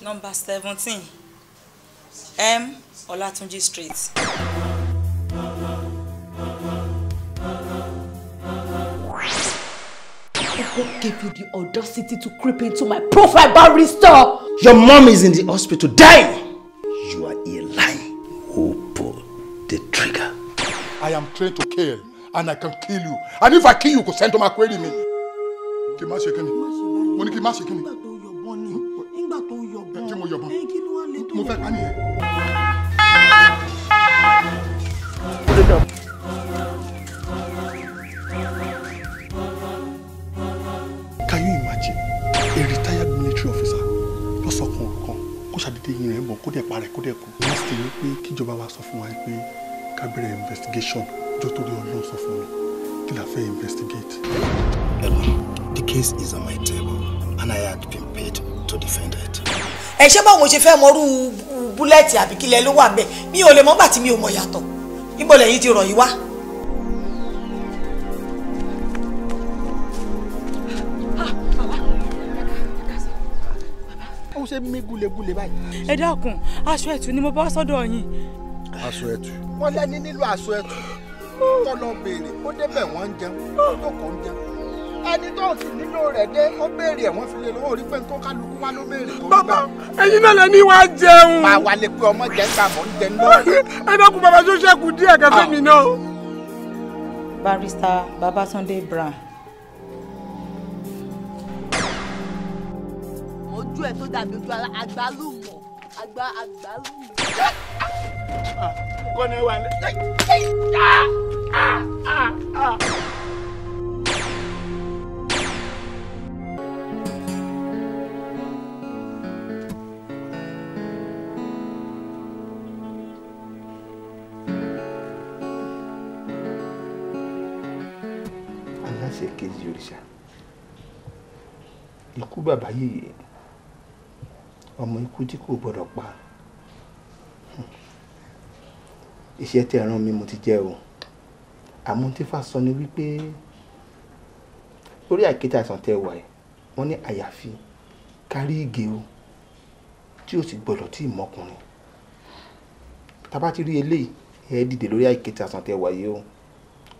Number 17. M. Olatunji Street. Who gave you the audacity to creep into my profile, barrister? Your mom is in the hospital dying. You are here lying. Who pulled the trigger? I am trained to kill, and I can kill you. And if I kill you, you send to my query me. Can you imagine a retired military officer lọ sọ kan kan kó ṣàdédé yin rẹ̀ ń bọ̀ kó dẹ̀ parẹ́ kó dẹ̀ kú. wọ́n sì ní pé kíjọba wa sọ fún wa pé ká bẹ̀rẹ̀ investigation jọ torí Ọlọ́run sọ fún mi kí la fẹ́ investigate. The case is on my table and I had been paid to defend it. Ẹ ṣé báwo ṣe fẹ́ mọrú búlẹ́ẹ̀tì àbí kílẹ̀ ló wà ńbẹ̀ mi ò lè mọ̀ gbà tí mi ò mọ̀ yàtọ̀ níbo lẹ́yìn ti rọ̀ yìí wá. ó ṣe mí gúlegúle báyìí. Ẹ dákun, aṣọ ẹ̀tù ni mo bá sọ́dọ̀ yín. Aṣọ ẹ̀tù. Wọ́n lẹ́ni nílò aṣọ ẹ̀tù. Kọ́ lọ béèrè ó débẹ̀ wọ́n ń jẹun ó jókòó ń jẹun. Ẹni tó sì nílò rẹ̀ dé ó béèrè ẹ̀ wọ́n fi lè lọ́wọ́ orí pé tó kálukú wá ló béèrè tó ń gbà. Bàbá ẹ̀yin náà lẹ́ni wá jẹun. Máa wá lè pe ọmọ jẹ́ ńgbà mọ́ ń jẹun lọ́wọ́. Ẹ dákun bàbá tó ṣẹ́kù díẹ̀ kẹfẹ́ mi náà. Barrister Babatunde Brown. Ojú ẹ̀ tó dàbí ojú àgbálùmọ̀ àgbálùmọ̀. Kọ́ni wà ní. Aláṣẹ kejì òrìṣà ikú bàbá yìí ọmọ ikú tí kò gbọdọ̀ pa iṣẹ́ tí ẹran mi mo ti jẹ́ o àmọ́ tí fà sọ ni wípé lórí àìkété àìsàn tẹ wà ẹ̀ wọ́n ní àyàfi kárí ìgè o tí o sì gbọdọ̀ tí ìmọkùnrin tá bá ti rí eléyìí ẹ dìde lórí àìkété àìsàn tẹ wà yìí o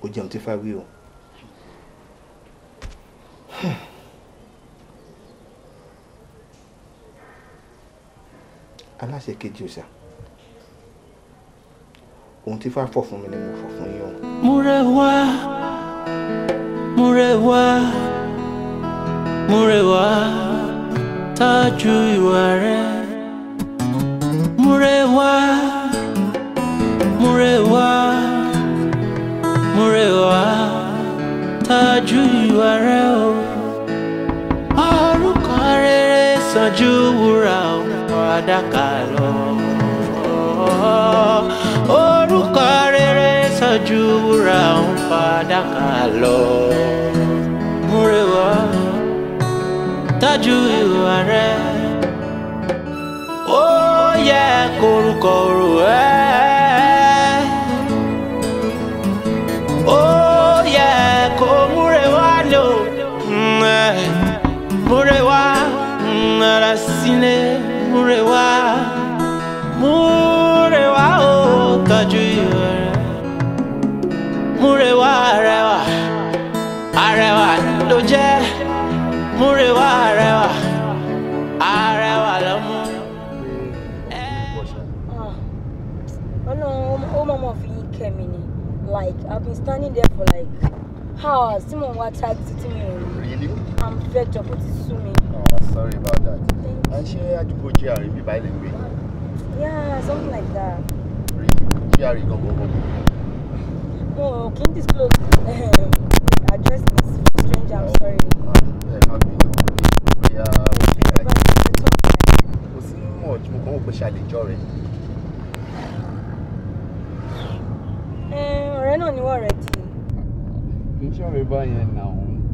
ó jẹun tí fà wí o. Aláṣẹ kejì òṣà ohun tí fà fọ̀ fún mi ni mo fọ̀ fún yín o. Múrẹ̀wá múrẹ̀wá múrẹ̀wá tọ́jú ìwà rẹ̀. Múrẹ̀wá múrẹ̀wá múrẹ̀wá tọ́jú ìwà rẹ̀ o. Orúkọ rere sàn ju wúrà fàdákà lọ. Orúkọ rere sàn ju wúrà fàdákà lọ. Múrẹ̀wá tọ́jú ìwà rẹ̀. Ó yẹ kórúkọ rò ẹ́. Ó yẹ kó Múrẹ̀wá lò. Múrẹ̀wá ara sílẹ̀. Múrẹ̀wá múrẹ̀wá ó tọ́jú ìwà rẹ̀. Múrẹ̀wá arẹwà arẹwà ló jẹ́. Múrẹ̀wá arẹwà arẹwà lọ́mú. Ó mọ̀ fi yín kẹ́ mi ni. Like I've been standing there for like hours. Tí mo wá taxi tí mi ò rí. Really? I'm fed up, ó ti sú mi. Oh, sorry about that. And ṣé àdúgbò GRA bí báyìí lè gbé? Yeah, something like that. GRA gangan. No, can you disclose address is strange, I'm sorry. Má bínú. Bóyá kò sí much mo kàn wò pé ṣàlejò rẹ̀. Ọ̀rẹ́ náà ni wọ́n rẹ̀ dì. Kì í ṣe ọ̀rẹ́ báyẹn náà.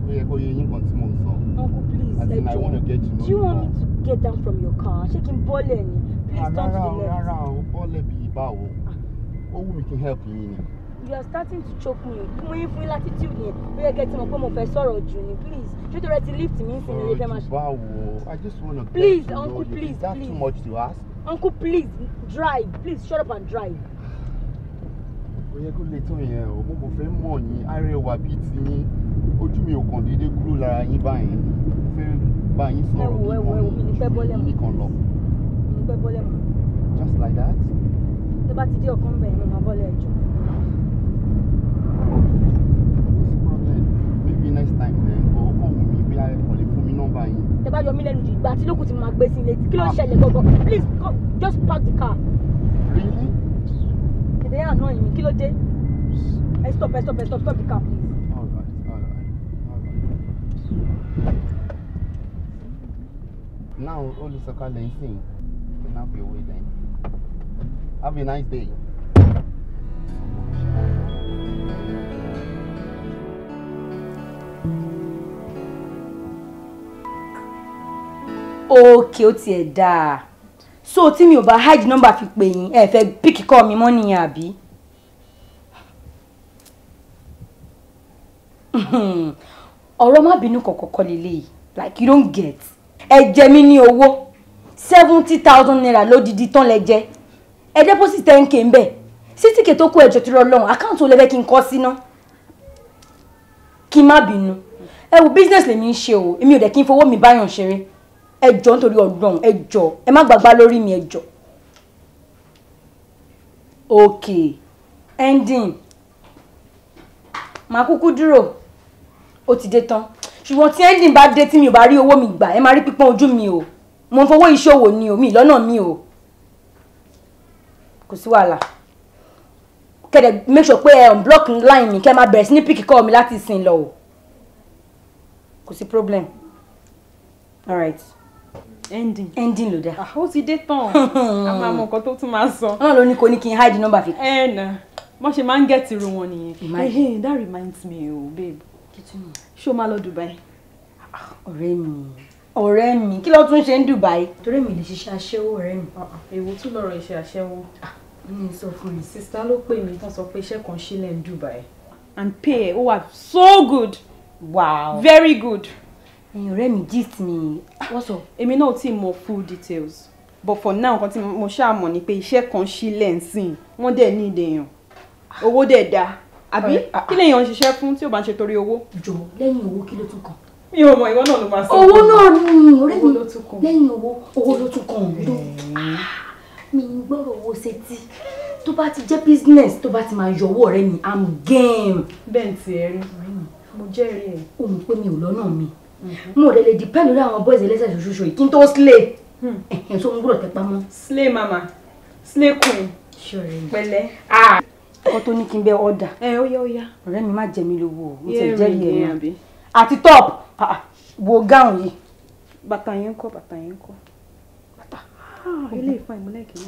Ó yẹ kó yé yín kan tí mo sọ. Uncle, please. As in, I want to get to know you. Do you want me to get down from your car? Ṣé kí n bọ́lẹ̀ ni? Please turn to the left. Rárá o, bọ́lẹ̀ bí báwo. Ó wù mí kí n help yín ni. you are starting to choke me. Mo yin fún latitude yẹn. Ó yẹ kẹ́ tí mo pé mo fẹ́ sọ̀rọ̀ jù ni. Please, ṣé tó rẹ ti lift me sin ilé fẹ́ máa ṣe. I just want to Please, uncle, please, Is that please. too much to ask? Uncle, please, drive. Please, shut up and drive. Ó yẹ kó lè tó yẹn o, mo kò fẹ́ mọ̀ yín, arẹwà bíi ti yín, ojú mi ò kàn déédéé kúrò lára yín báyìí. Mo fẹ́ bá yín sọ̀rọ̀ kí wọ́n mi ní pẹ́ bọ́lẹ̀ mọ́. nìkan lọ. Mi ní pẹ́ bọ́lẹ̀ mọ́. Just like that? Tẹ́ bá ti dé ọ̀kan bẹ̀rẹ̀ mo máa bọ́lẹ̀ ẹjọ́. What's the problem? Maybe next time then, but ó kàn wù mí bí a kò lè fún mi nọ́mbà yín. Tẹ́ bá yọ mí lẹ́nu jù ìgbà tí lókùn ti máa gbé sí ilé tí kí ló ń ṣẹlẹ̀ gangan. Please, just park the car. Really? Kìdé yà náà yìí, kí ló dé? Stop the car, please. All right. Now, all the soccer lane thing can now be away then. Have a nice day. Okay, ó tiẹ̀ dáa. So tí mi ò bá hide number fi pè yín, ẹ fẹ́ pick call mi mọ́ nìyẹn àbí? Ọ̀rọ̀ má bínú kọ̀kọ̀kọ̀ lélẹ́yìí. Like you don't get. Ẹ jẹ mí ní owó 70,000 naira lódìdí tán lẹ jẹ. Ẹ deposit 10k ń bẹ̀. 60k tó kó ẹjọ́ tó rọ lọ́hùn, account ó lẹ fẹ́ kí n kọ síná. Kí má bínú. Ẹ wo business lèmi ń ṣe o. Èmi ò dẹ̀ kí n fowó mi báyàn ṣeré. Ẹ jọ̀ọ́ nítorí Ọlọ́run, ẹ jọ̀ọ́. Ẹ má gbàgbá lórí mi, ẹ jọ̀ọ́. Okay. Ending. Màá kúkú dúró. Ó ti dé tán. Ṣùgbọ́n tí ending bá dé tí mi ò bá rí owó mi gbà, ẹ máa rí pípọ́n ojú mi o. Mo ń fowó ìṣòwò ni o, mi lọ́nà mi o. Kò sí wàhálà. Kẹ́dẹ̀ make sure pé ẹ unblock line mi kẹ́ máa bẹ̀rẹ̀ sí ní pick call mi láti ìsìn lọ o. Kò sí problem. All right. Ending ló dá. Ó ti dé tán. A máa mọ nǹkan tó tún máa sọ. Wọ́n ló ní kò ní kí n hide number fi. Nà wọ́n ṣe máa ń get irú wọn nìyẹn. Hey, that reminds me o babe. Ṣé o máa lọ Dubai? Ọ̀rẹ́ mi kí ló tún ṣe ń Dubai? Torí mi lè ṣiṣẹ́ aṣẹ́wó ọ̀rẹ́ mi. Èwo tún lọ́rọ̀ iṣẹ́ aṣẹ́wó. Mi sọ fún mi. Sista ló pè mí tán sọ pé iṣẹ́ kan sílẹ̀ ní Dubai. And pay ó wà so good. Wow. Very good. Ọ̀rẹ́ mi gist mi. What's up? Èmi náà ti mọ full details. But for now nǹkan tí mo ṣáà mọ̀ ni pé iṣẹ́ kan sílẹ̀ ń sìn. Wọ́n dẹ̀ ní ìdèyàn. Owó dẹ̀ dá. Àbí kí lèèyàn ń ṣiṣẹ́ fún tí ó bá ń ṣe torí owó? Jọ lẹ́yìn owó kí ló tún kàn? Mi ò mọ̀ ìwọ náà ló máa sọ. Owó náà ni ọ̀rẹ́ mi lẹ́yìn owó ló tún kàn. Mi ń gbọ́rọ̀ owó sétí. Tó bá ti jẹ́ business tó bá ti máa yọ owó ọ̀rẹ́ mi, I'm game. Bẹ́ẹ̀ ti ẹ rí. Mo jẹ́rìí ẹ̀. Ó mọ̀ pé mi ò lọ́nà mi. Mo dẹ̀ lè depend lórí àwọn boys ẹlẹ́sẹ̀ ṣoṣoṣo yìí kí n tó slay. So mo gbọ́dọ̀ tẹpá mọ́. Slay mama. Slay queen. Pẹ̀lẹ́. Ọkọ tó ní kí n bẹ order. Ó yá. Ọ̀rẹ́ mi má jẹ mí lówó o. Mo ti jẹ́rìí ẹ̀ náà. Àti top wo gown yìí. Bàtà yẹn kọ́. Bàtà. Ilé ìfà ìmúlẹ̀kì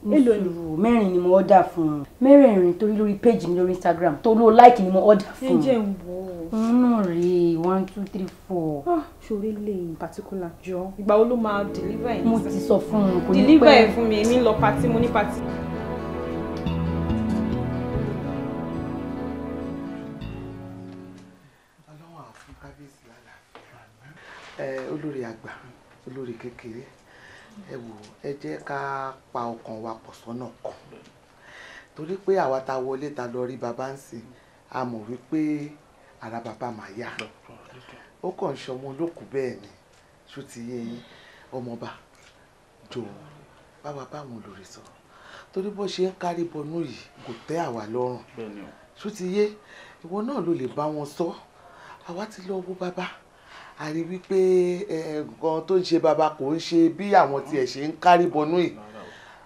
náà. Èlò ni. Mẹ́rin ni mo order fún. Mẹ́rẹ̀ẹ̀rin torí lórí page mi lórí Instagram. Tó ló like ni mo order fún. Ẹ jẹ́ ń wò. Náà rí 1 2 3 4. Ṣorí lè in particular jọ. Ìgbà wo ló máa deliver ẹ̀? Mo ti sọ fún un kò ní pẹ́. Deliver ẹ̀ fún mi, èmi ń lọ party, mo ní party. Olórí àgbà, olórí kékeré, ẹ wò ẹ jẹ́ ká pa ọkàn wa pọ̀ sọ́nà kan torí pé àwa ta wọlé ta lọ rí bàbá ń sìn a mọ̀ wípé ara bàbá máa yá ó kàn ń ṣọmọ olókùú bẹ́ẹ̀ ni ṣó ti yé yín ọmọọba jọ báwa báwọn olórí sọ̀rọ̀ torí bó ṣe ń kárí bọnú yìí kò tẹ́ àwa lọ́rùn ṣó ti yé ìwọ náà ló lè bá wọn sọ àwa ti lọ wo bàbá a rí wípé nǹkan tó ń ṣe bàbá kò ń ṣe bí àwọn tiẹ̀ ṣe ń kárí bọnú yìí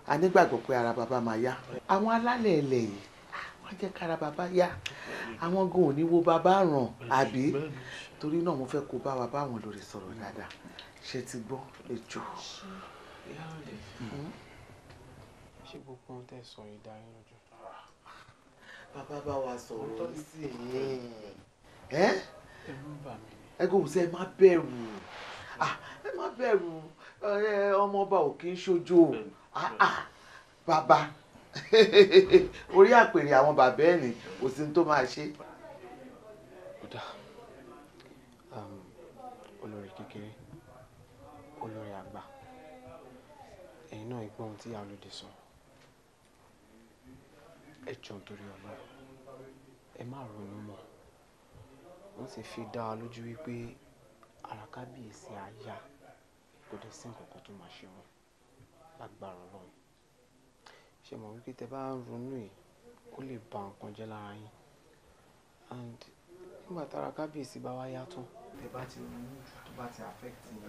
a nígbàgbọ́ pé ara bàbá máa yá àwọn alálẹ̀ ilẹ̀ yìí wọ́n jẹ́ kára bàbá yá àwọn gan ò ní wo bàbá ràn àbí torí náà mo fẹ́ kó bá wa báwọn lórí sọ̀rọ̀ dáadáa ṣe ti gbọ́ ẹjọ́. ṣé gbogbo ohun tẹ́ sọ yìí dá yín lójú. bàbá bá wa sọ̀rọ̀ sí i ẹ̀rù bà mí. ẹgbẹ́ òsè má bẹ̀rù ẹ má bẹ̀rù ọmọọba ò kí ń ṣojo bàbá orí àpèrè àwọn bàbá ẹ̀ ní kò sí tó máa ṣe. kódà olórí kékeré olórí àgbà ẹ̀yin náà gbọ́ ohun tí ìyá olóde sọ ẹ jọ̀ọ́ nítorí Ọlọ́run ẹ má ronú mọ́ wọ́n sì fi dá wa lójú wípé ara kábíyèsí àyà kò dé sí nǹkan kan tó máa ṣe wọn lágbára Ọlọ́run ṣe mọ̀ wípé tẹ bá ń ronú yìí ó lè ba nǹkan jẹ́ lára yín and nígbà tára kábíyèsí bá wá yá tán tẹ bá ti ronú jù tó bá ti affect yín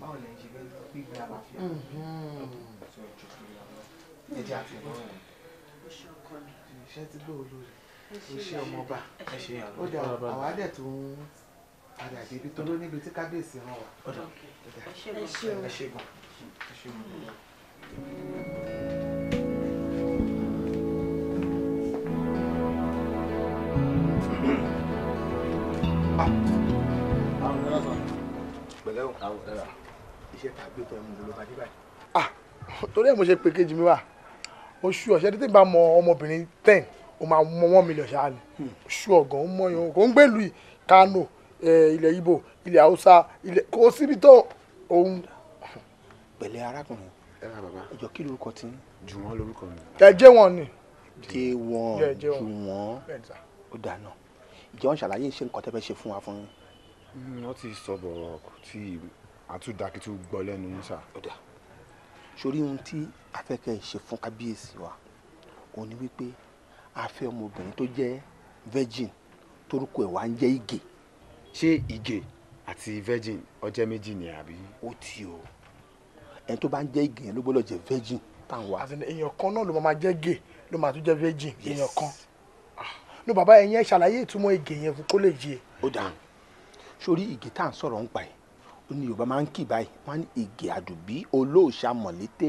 báwo lẹ ń ṣe fẹ́ gbígbé àlàáfíà tó ẹjọ́ tó yà lọ ẹjẹ́ àti ìlọrin iṣẹ́ ti gbé olórí iṣẹ́ ọmọọba ó dà àwa dẹ̀ tó ń padà débi tó ló níbi tí kábíyèsí rán wa. ẹ ṣe gan. pẹ̀lẹ́ o iṣẹ́ tàbí tó ẹmu ló bá dé báyìí. torí ẹ̀ mo ṣe pé kejì mi wà oṣù ọ̀sẹ̀ tí bá mọ ọmọbìnrin 10 o máa mọ 1 million ṣáà ni oṣù ọ̀gàn ó mọyàn kò ń gbèlú yìí Kano ilẹ̀ Ìgbò ilẹ̀ Haúsá ilẹ̀ kò síbi tó òun. pẹ̀lẹ́ arákùnrin ẹjọ́ kí lorúkọ tí. Jùwọ́n lorúkọ mi. jẹ́ wọn ni. Jùwọ́n ó dáná ìjọ ń ṣàlàyé ṣe nǹkan tẹ́ fẹ́ ṣe fún wa fún yín. wọ́n ti sọ bọ̀rọ̀ tí àtúndàkì tó gbọ́ lẹ́nu yín sà. ó dà sórí ohun tí a fẹ́ kẹ́ ẹ ṣe fún kábíyèsí wa òun ni wípé a fẹ́ ọmọbìnrin tó jẹ́ virgin torúkọ ẹ̀ wá ń jẹ́ Ìgè. ṣé Ìgè àti virgin ọjẹ́ méjì ni àbí. ó ti o ẹni tó bá ń jẹ́ Ìgè yẹn ló gbọ́dọ̀ jẹ́ virgin táwọn wa. èèyàn kan náà ló máa jẹ́ gay ló máa tún jẹ́ virgin èèyàn kan. ní bàbá ẹ̀yìn ẹ̀ ṣàlàyé ìtumọ̀ Ìgè yẹn fún kó lè yé. ó dà sórí Ìgè tá à ń sọ̀rọ̀ ń pa ẹ̀ ó ní Yorùbá máa ń kì báyìí wọ́n á ní Ìgè àdùbí olóòṣà mọ̀lété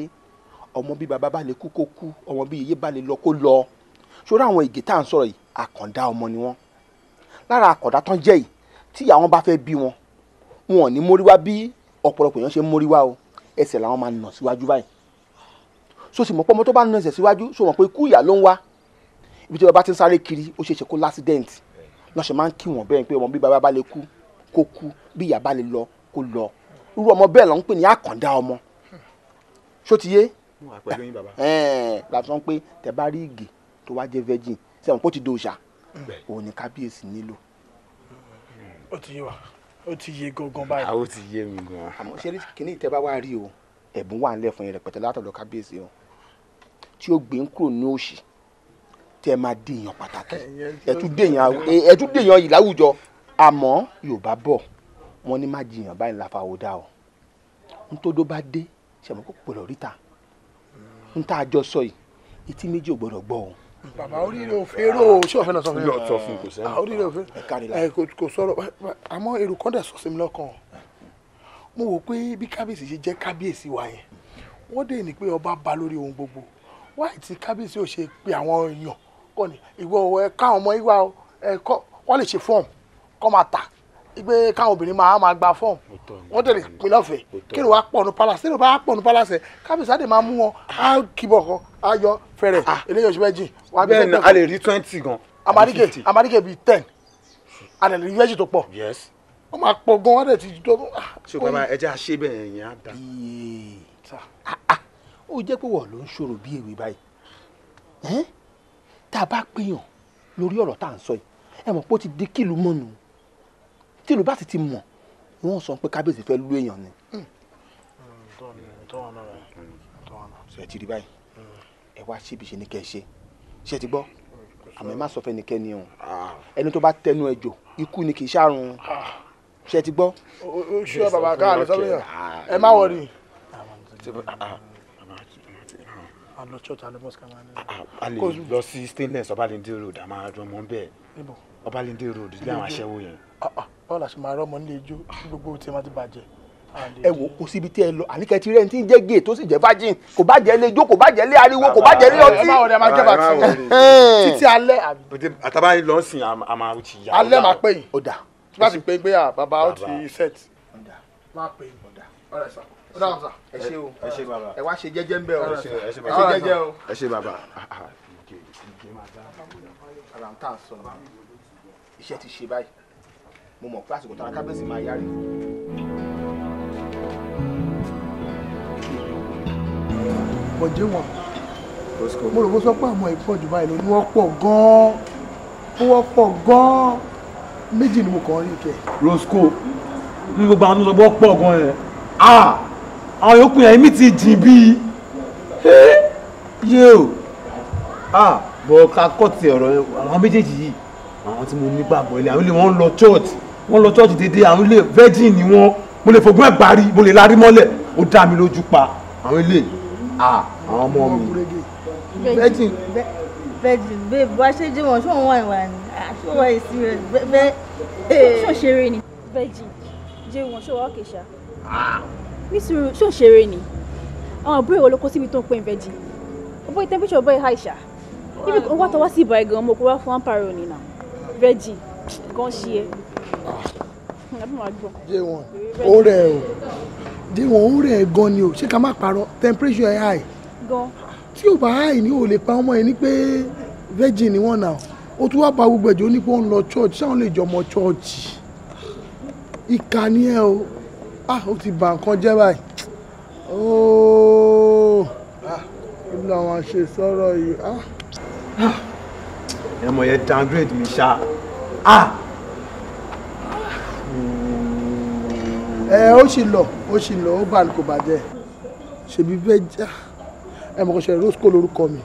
ọmọ bí bàbá bá lè kú kó kú ọmọ bí iye bá lè lọ kó lọ. sórí àwọn Ìgè tá à ń sọ̀rọ̀ yìí àkàndá ọmọ ni wọ́n lára àkàndá tán jẹ́ yìí tí àwọn bá fẹ́ bí wọn wọn ò ní mórí wá bí ọ̀pọ̀lọpọ̀ èèyàn ṣe ń mórí wá o ẹsẹ̀ làwọn máa nà síwájú báyìí so sì mọ̀ pé ọmọ tó bá nà ẹsẹ̀ síwájú so mọ̀ pé ikú ìyá ló ń wá ibi tí bàbá ti ń sáré kiri ó ṣeé ṣe kó lásídẹ̀ǹtì lọ́sẹ̀ máa ń kí wọ́n bẹ́ẹ̀ pé ọmọ bí bàbá bá lè kú kó kú bí ìyá bá lè lọ kó lọ irú ọmọ bẹ́ẹ̀ ló ń pè ní àkàndá ọmọ ṣó ti yé la sọ pé tẹ bá rí Ìgè tó wá jẹ́ virgin sẹ́wọ̀n kó ti dòòṣà òun ni kábíyèsí nílò. ó ti yé wa ó ti yé gangan báyìí. àwọn ti yé mi gan. àmọ́ ṣe kínní ìtẹ́ bá wá rí o ẹ̀bùn wà nílẹ̀ fún yẹn rẹpẹtẹ látọ̀dọ̀ kábíyèsí o tí ó gbé ń kúrò ní òṣì tí ẹ máa dèèyàn pàtàkì ẹ tún dèèyàn yìí láwùjọ àmọ́ Yorùbá bọ̀ wọ́n ní má jiyàn báyìí láfa ò dá o ntódó bá dé ṣẹ̀mọ́ kó pẹ̀lú ríta ń tá a jọ sọ yìí etí méjì ò gbọ́dọ̀ gbọ́ o. bàbá oríire òfin rò ṣé òfin náà sọ fún mi. yóò tọ́ fún kò sẹ́yìn. oríire òfin kò sọ̀rọ̀ àmọ́ èrò kan dẹ̀ sọ sí mi lọ́kàn mo wò pé bí kábíyèsí ṣe jẹ́ kábíyèsí wa yẹn wọ́n dé ní pé ọba ba lórí ohun gbogbo wáyé tí kábíyèsí ò ṣe pé àwọn èèyàn kọ́ ni ìwọ ẹ káwọn ọmọ ìwà ẹ kọ́ wọ́n lè ṣe fọ́ọ̀mù kọ́ máa tà pé káwọn obìnrin máa gba fọ́ọ̀mù wọ́n tẹ̀lé pin lọ́fẹ̀ẹ́ kí ló wá pọ̀ ní palace tí ló bá pọ̀ ní palace kábíyèsí àdè máa mú wọn á kíbọ̀ kan á yọ fẹ̀rẹ̀ eléyìí oṣù méjì. bẹ́ẹ̀ ni a lè rí 20 gan. amadike bíi 10 a lè rí méjì tó pọ̀ wọ́n máa pọ̀ gan wọ́n dẹ̀ ti tó. ṣé bàbá ẹ jẹ́ àṣẹ bẹ́ẹ̀ yẹn á dá. ó jẹ́ pé wọ́n ló ń ṣòro bí èwe báyìí tá a bá péyàn lórí ọ̀rọ̀ tá à ń sọ yìí ẹ mọ̀ pé ó ti di kílù mọ́nu tí ìlú bá ti mọ̀ wọ́n sọ pé kábíyèsí fẹ́ lú èèyàn ni. ṣe ti rí báyìí ẹ wá síbi ṣe ni kẹ́ ẹ ṣe ti gbọ́ àmọ́ ẹ má sọ fẹ́nikẹ́ni o ẹni tó bá tẹnu ẹ jò ikú ni kì í ṣàrùn ṣe ti gbọ́. ó ṣe bàbá káàlù sọ́bìyàn ẹ má wọrí. a lè lọ sí stainless Ọbalẹ́ndé road a máa rán ọmọ bẹ́ẹ̀ Ọbalẹ́ndé road ilé àwọn aṣẹ́wó yẹn. báwo la ṣe máa rọ́mọ nílé ijó gbogbo tí wọ́n ti bàjẹ́. ẹ wò kò síbi tí ẹ lọ àníkẹ́ ti rẹ̀ ní tí ń jẹ́ gay tó sì jẹ́ virgin kò bá jẹ́ ilé ijó kò bá jẹ́ ilé ariwo kò bá jẹ́ ilé ọtí. ẹ má wọlé ẹ má jẹ́ bàtí títí alẹ́ àbí. àtàbá yìí lọ sìn a máa ti yà. alẹ́ máa pè yín. ó dà. tí wọ́n ti pè é pé bàbá ó ti set. máa pè yín. ẹ ṣé o. ẹ ṣé bàbá. ẹ wá ṣe jẹ́jẹ́ ń bẹ o. ẹ ṣé ẹ ṣe jẹ́jẹ́ o. ẹ ṣé bàbá. ara ń tà sọ iṣẹ́ ti ṣe báyìí mo mọ̀ pé àsìkò tára kábíyèsí máa yára. bọ̀dé wọn mo rò bó sọ pé àwọn ìpọ̀jù báyìí ló ní wọ́n pọ̀ gan-an wọ́n pọ̀ gan-an méjì ni mo kàn rí kẹ. Roscoe ní gbogbo àwọn tó sọ pọ̀ gan yẹn àwọn yòókù yẹn mi ti jìn bíi yóò bọ̀ ká kọ́ ti ọ̀rọ̀ yẹn àwọn méjèèjì yìí àwọn tí mo nígbàgbọ́ ilé àwọn ilé wọn lọ church dédé àwọn ilé virgin ni wọn mo lè fògùn ẹ̀ parí mo lè larí mọ́lẹ̀ ó dá mi lójú pa àwọn ilé àwọn ọmọ mi. virgin babe wá ṣe jẹ́ wọn ṣé wọ́n wà ìwà ni ṣé wọ́n wà èsì rẹ̀ bẹ́ẹ̀. ṣó ṣeré ni virgin jẹ́ wọn ṣó wà ókè ṣá nísìnyí ṣó ṣeré ni àwọn àbúrò ìwọ ló kó síbi tó ń pè ní virgin ọbọ̀ temperature ọbọ̀ ìhà ìṣá ibi kan wá tọwọ́ sí ìbọn ẹ̀gàn ọmọ òkú wá fún amparo nìyà virgin gan ṣí ẹ. J1 ó rẹ̀ o J1 ó rẹ̀ gan ni o ṣé ká má parọ́ temperature ẹ̀ high gan tí ò bá high ni ò lè pa ọmọ yẹn ní pé virgin ni wọ́n nà ó tún wá pa gbogbo ẹ̀jẹ̀ ó ní pé ó ń lọ church ṣáwọn lè jọ ọmọ church ìkà ni ẹ o ó ti bà nǹkan jẹ́ báyìí ibi làwọn ṣe sọ̀rọ̀ yìí ẹmọ yẹn downgrade mi ṣá ó sì lọ ó bá ní kò bàjẹ́ ṣèbí bẹ́ẹ̀ já ẹ mọ̀ kò ṣe Roscoe lórúkọ mi.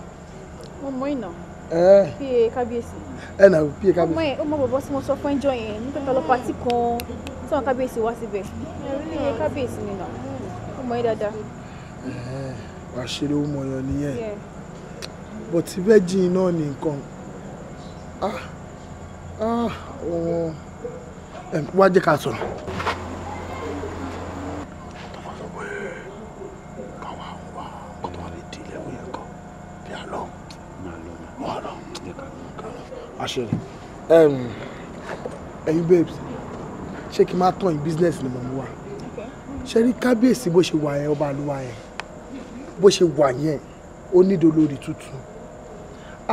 mo mọ ìnà pa kábíyèsí. ẹ nà pa kábíyèsí. ó mọ bọ̀bọ̀ tí mo sọ fún ẹjọ́ yẹn ní pẹ́pẹ́ lọ pàtí kan tí àwọn kábíyèsí wá síbẹ̀ ẹ kábíyèsí mi nà ó mọ yín dáadáa. wàá ṣeré ó mọyàn nìyẹn bó ti virgin náà ní nǹkan wá jẹ́ ká sọ̀rọ̀. ẹ̀yin babes ṣé kí n máa tán yín business ni mo mú wa ṣe rí kábíyèsí bó ṣe wà yẹn ọba àlùwà yẹn bó ṣe wà yẹn ó nídò lórí tuntun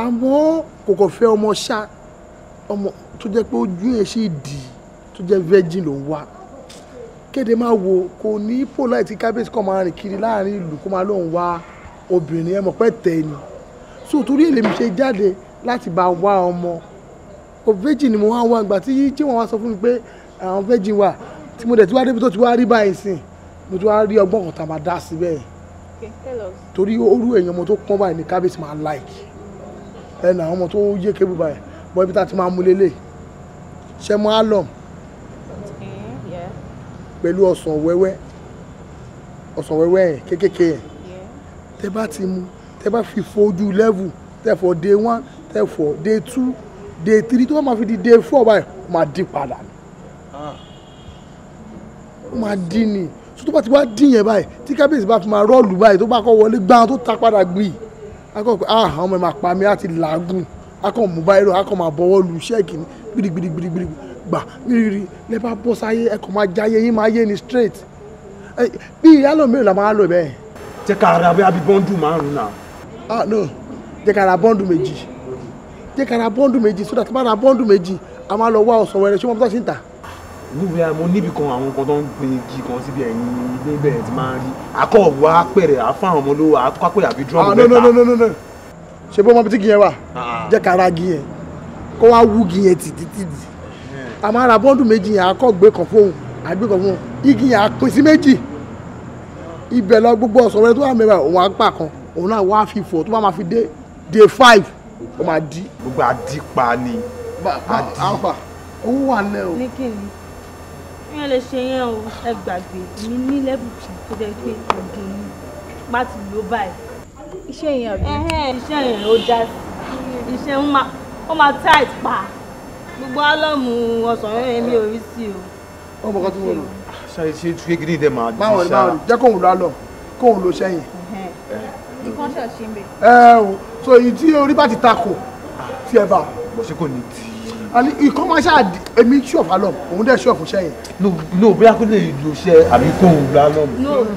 àmọ́ kò kàn fẹ́ ọmọ ṣá ọmọ tó jẹ́ pé ojú yẹn sì dì tó jẹ́ virgin ló ń wá kéde máa wo kò ní polite kábíyèsí kan máa rìn kiri láàrin ìlú kó máa lóun wá obìnrin ẹ mọ̀ pé tẹ̀ ni so torí èlé mi ṣe jáde láti bá wá ọmọ o virgin ni mo wá wá ìgbà tí wọ́n wá sọ fún mi pé àwọn virgin wà tí mo dẹ̀ tí wá débi tó ti wá rí báyìí sìn mo ti wá rí ọgbọ́n kan tá a máa dá síbẹ̀ torí orú èèyàn ọmọ tó pọ́n báyìí ní kábíyèsí máa like ẹnà àwọn ọmọ tó yé kébù báyìí bọ́ ibi tá a ti máa mú lélẹ̀ ṣe mọ́ alum pẹ̀lú ọsàn wẹ́wẹ́ yẹn kékèké yẹn tẹ bá ti mú tẹ bá fi fojú level tẹ fọ day 1 tẹ fọ day 2 day 3 tó bá máa fi di day 4 báyìí ó máa dín padà ni ó máa dín ni so tó bá ti wá dín yẹn báyìí tí kábíyèsí bá fi máa rọ́ọ̀lù báyìí tó bá kọ́ wọlé gbáhàn tó ta padà gbì akọ́ pé àwọn ọmọ ẹ̀ máa pa mí láti làágùn akọ́ mú báyìí rọ akọ́ máa bọ́wọ́ lu ṣẹ́ẹ̀kì ní gbìdìgbìdìgbìdì gbà rírí lẹ́ bá bọ́ sáyé ẹ̀kọ́ máa jáyé yín máa yé ni straight bí ìyálò mélòó la máa lò bẹ́ẹ̀. jẹ́ ká ra bí bọ́ńdù márùn-ún náà. no jẹ́ ká ra bọ́ńdù méjì so that bá ra bọ́ńdù méjì a máa lọ wá ọ̀sán wẹrẹ ṣé wọ́n bá ṣe ń tà. níbi mo níbi kan àwọn kan tó ń gbin igi kan síbi ẹ̀yìn níbẹ̀ tí máa ń rí akọ̀wé apẹ̀rẹ̀ àfáwọn ọmọ olówó akọ̀pẹ̀ àbí drum mẹ́ta. no ṣe bó mọ bí tí igi yẹn wà jẹ́ ká ra igi yẹn kó wá wú igi yẹn títí a máa ra bọ́ńdù méjì yẹn akọ̀gbé kan fóun àgbé kan fóun igi yẹn á pín sí méjì ibẹ̀ lọ gbogbo ọ̀sán wẹrẹ tó wà mẹ́fà òun á gbà kan òun náà wá fi fọ̀ tó bá máa fi dé day 5 ó máa di. gbogbo àdìpa ni. àpà owó wà lẹ o. ní kí ni wọ́n lè ṣe yẹn o ẹ gbàgbé mi ní lẹ́bù tó jẹ́ pé ọ̀dùn ni má ti lò báyìí. iṣẹ́ yẹn àbí. iṣẹ́ yẹn ó já sí iṣẹ́ ó máa tight pa gbogbo álọ́mù ọ̀sán yẹn mi ò rí sí o. ó mọ̀ kọ́ tí mo lò. ṣe tún kékeré dẹ̀ máa di ṣá. báwo ni jẹ́ kóun lọ àlọ́ kóun lo sẹ́yìn. nǹkan ṣe ṣe ń bẹ. o so èyí tí orí bá ti takò tí ẹ bá. bó ṣe kò ní tí. àní ikọ́ máa ṣáà èmi ṣọ̀fà lọ òun dẹ̀ ṣọ̀fù sẹ́yìn. no bóyá kó lè lo iṣẹ́ àbí kó òun gbà lọ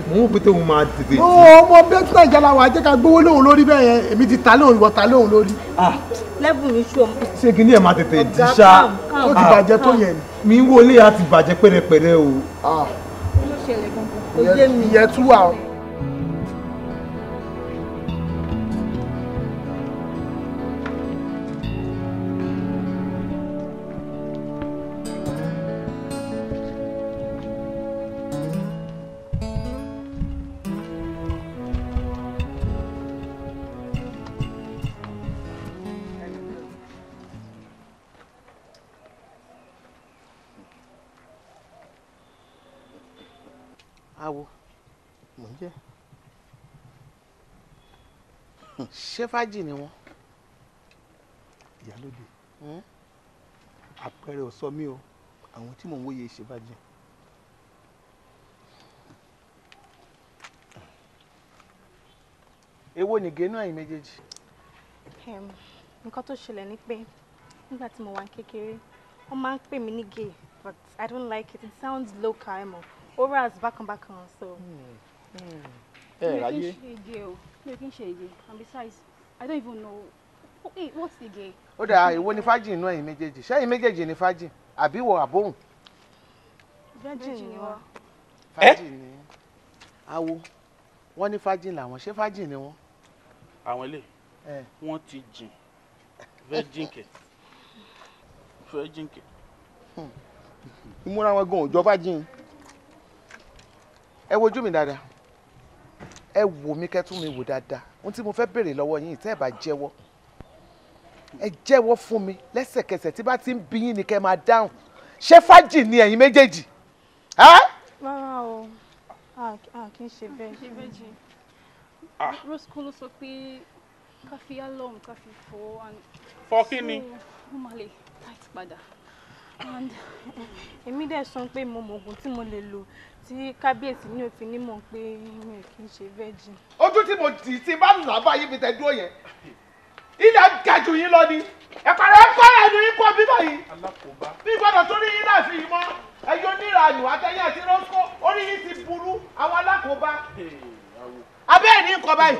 mo ń pété òun máa tètè. ọmọ bẹ́ẹ̀ tí nàìjíríà la wà jẹ́ ká gbówó lóhùn lórí bẹ́ẹ̀ yẹn èmi ti ta lóhùn ìwọ ta lóhùn lórí. lẹ́bùn mi ṣú ọmọ. ṣé kí ni ẹ̀ máa tètè di ṣá. ó ti bàjẹ́ tó yẹn mi ni. wo ilé yà ti bàjẹ́ pẹ́rẹpẹ́rẹ o. ló ṣẹlẹ̀ gangan ó yé mi. ìyẹn tú wa o. Awo. Mò ń jẹ́. Ṣé fájì ni wọ́n? Ìyálóde. Àpẹẹrẹ ò sọ mí o. Àwọn tí mò ń wòye ṣe fájì. Èwo ni gẹ́nú ẹ̀yin méjèèjì? Nǹkan tó ṣẹlẹ̀ ni pé nígbà tí mo wà kékeré, wọ́n máa ń pè mí ní gay, but I don't like it. It sounds local, emo. Oral is back so. Ráyé. You can share it. And besides, I don't even know. Hey, what's the gay? Ó dà èwo ni fájì inú ẹ̀yin méjèèjì? Ṣé ẹ̀yin méjèèjì ni fájì? Àbí wọ àbóhùn? Virgin ni wọ́n. Fájì ni. Awo. Wọ́n ní fájì làwọn. Ṣé fájì ni wọ́n? Àwọn ilé. Wọ́n ti jìn. Virgin kẹ̀. Virgin kẹ̀. Ìmúra wọn gan òjò fájì. Ẹ wojú mi dáadáa. Ẹ wò mí kẹ́tún mi wò dáadáa. Ohun tí mo fẹ́ béèrè lọ́wọ́ yín tẹ́ ẹ bá jẹ́wọ́. Ẹ jẹ́wọ́ fún mi lẹ́sẹ̀kẹsẹ̀ tí bá ti ń bí yín ni kẹ́ máa dáhùn. Ṣé fájì ni ẹ̀yin méjèèjì? Rárá o, kì í ṣe bẹ́ẹ̀. Ṣe virgin. Rose kọ́ ló sọ pé ká fi alum ká fi fọ́. Fọ́ kí ni? Ó máa lè tight padà. And èmi dẹ̀ sọ pé mo mọ oògùn tí mo lè lò tí kábíyèsí ní òfin ní mọ̀ pé mi ò kì í ṣe virgin. Ojú tí mo dì tí bá là bá yín fi tẹ dúró yẹn ilé gàjù yín lọ ni ẹ̀pàrọ̀ ẹnu yín kọ́ bíbá yìí bí gbọ́dọ̀ tó rí yín náà fi yín mọ́ ẹ̀yọ́ níranù àtẹ̀yìn àti rọ́ṣọ́ orí yín ti burú àwọn alákòóbá abẹ́ẹ̀ ní nǹkan báyìí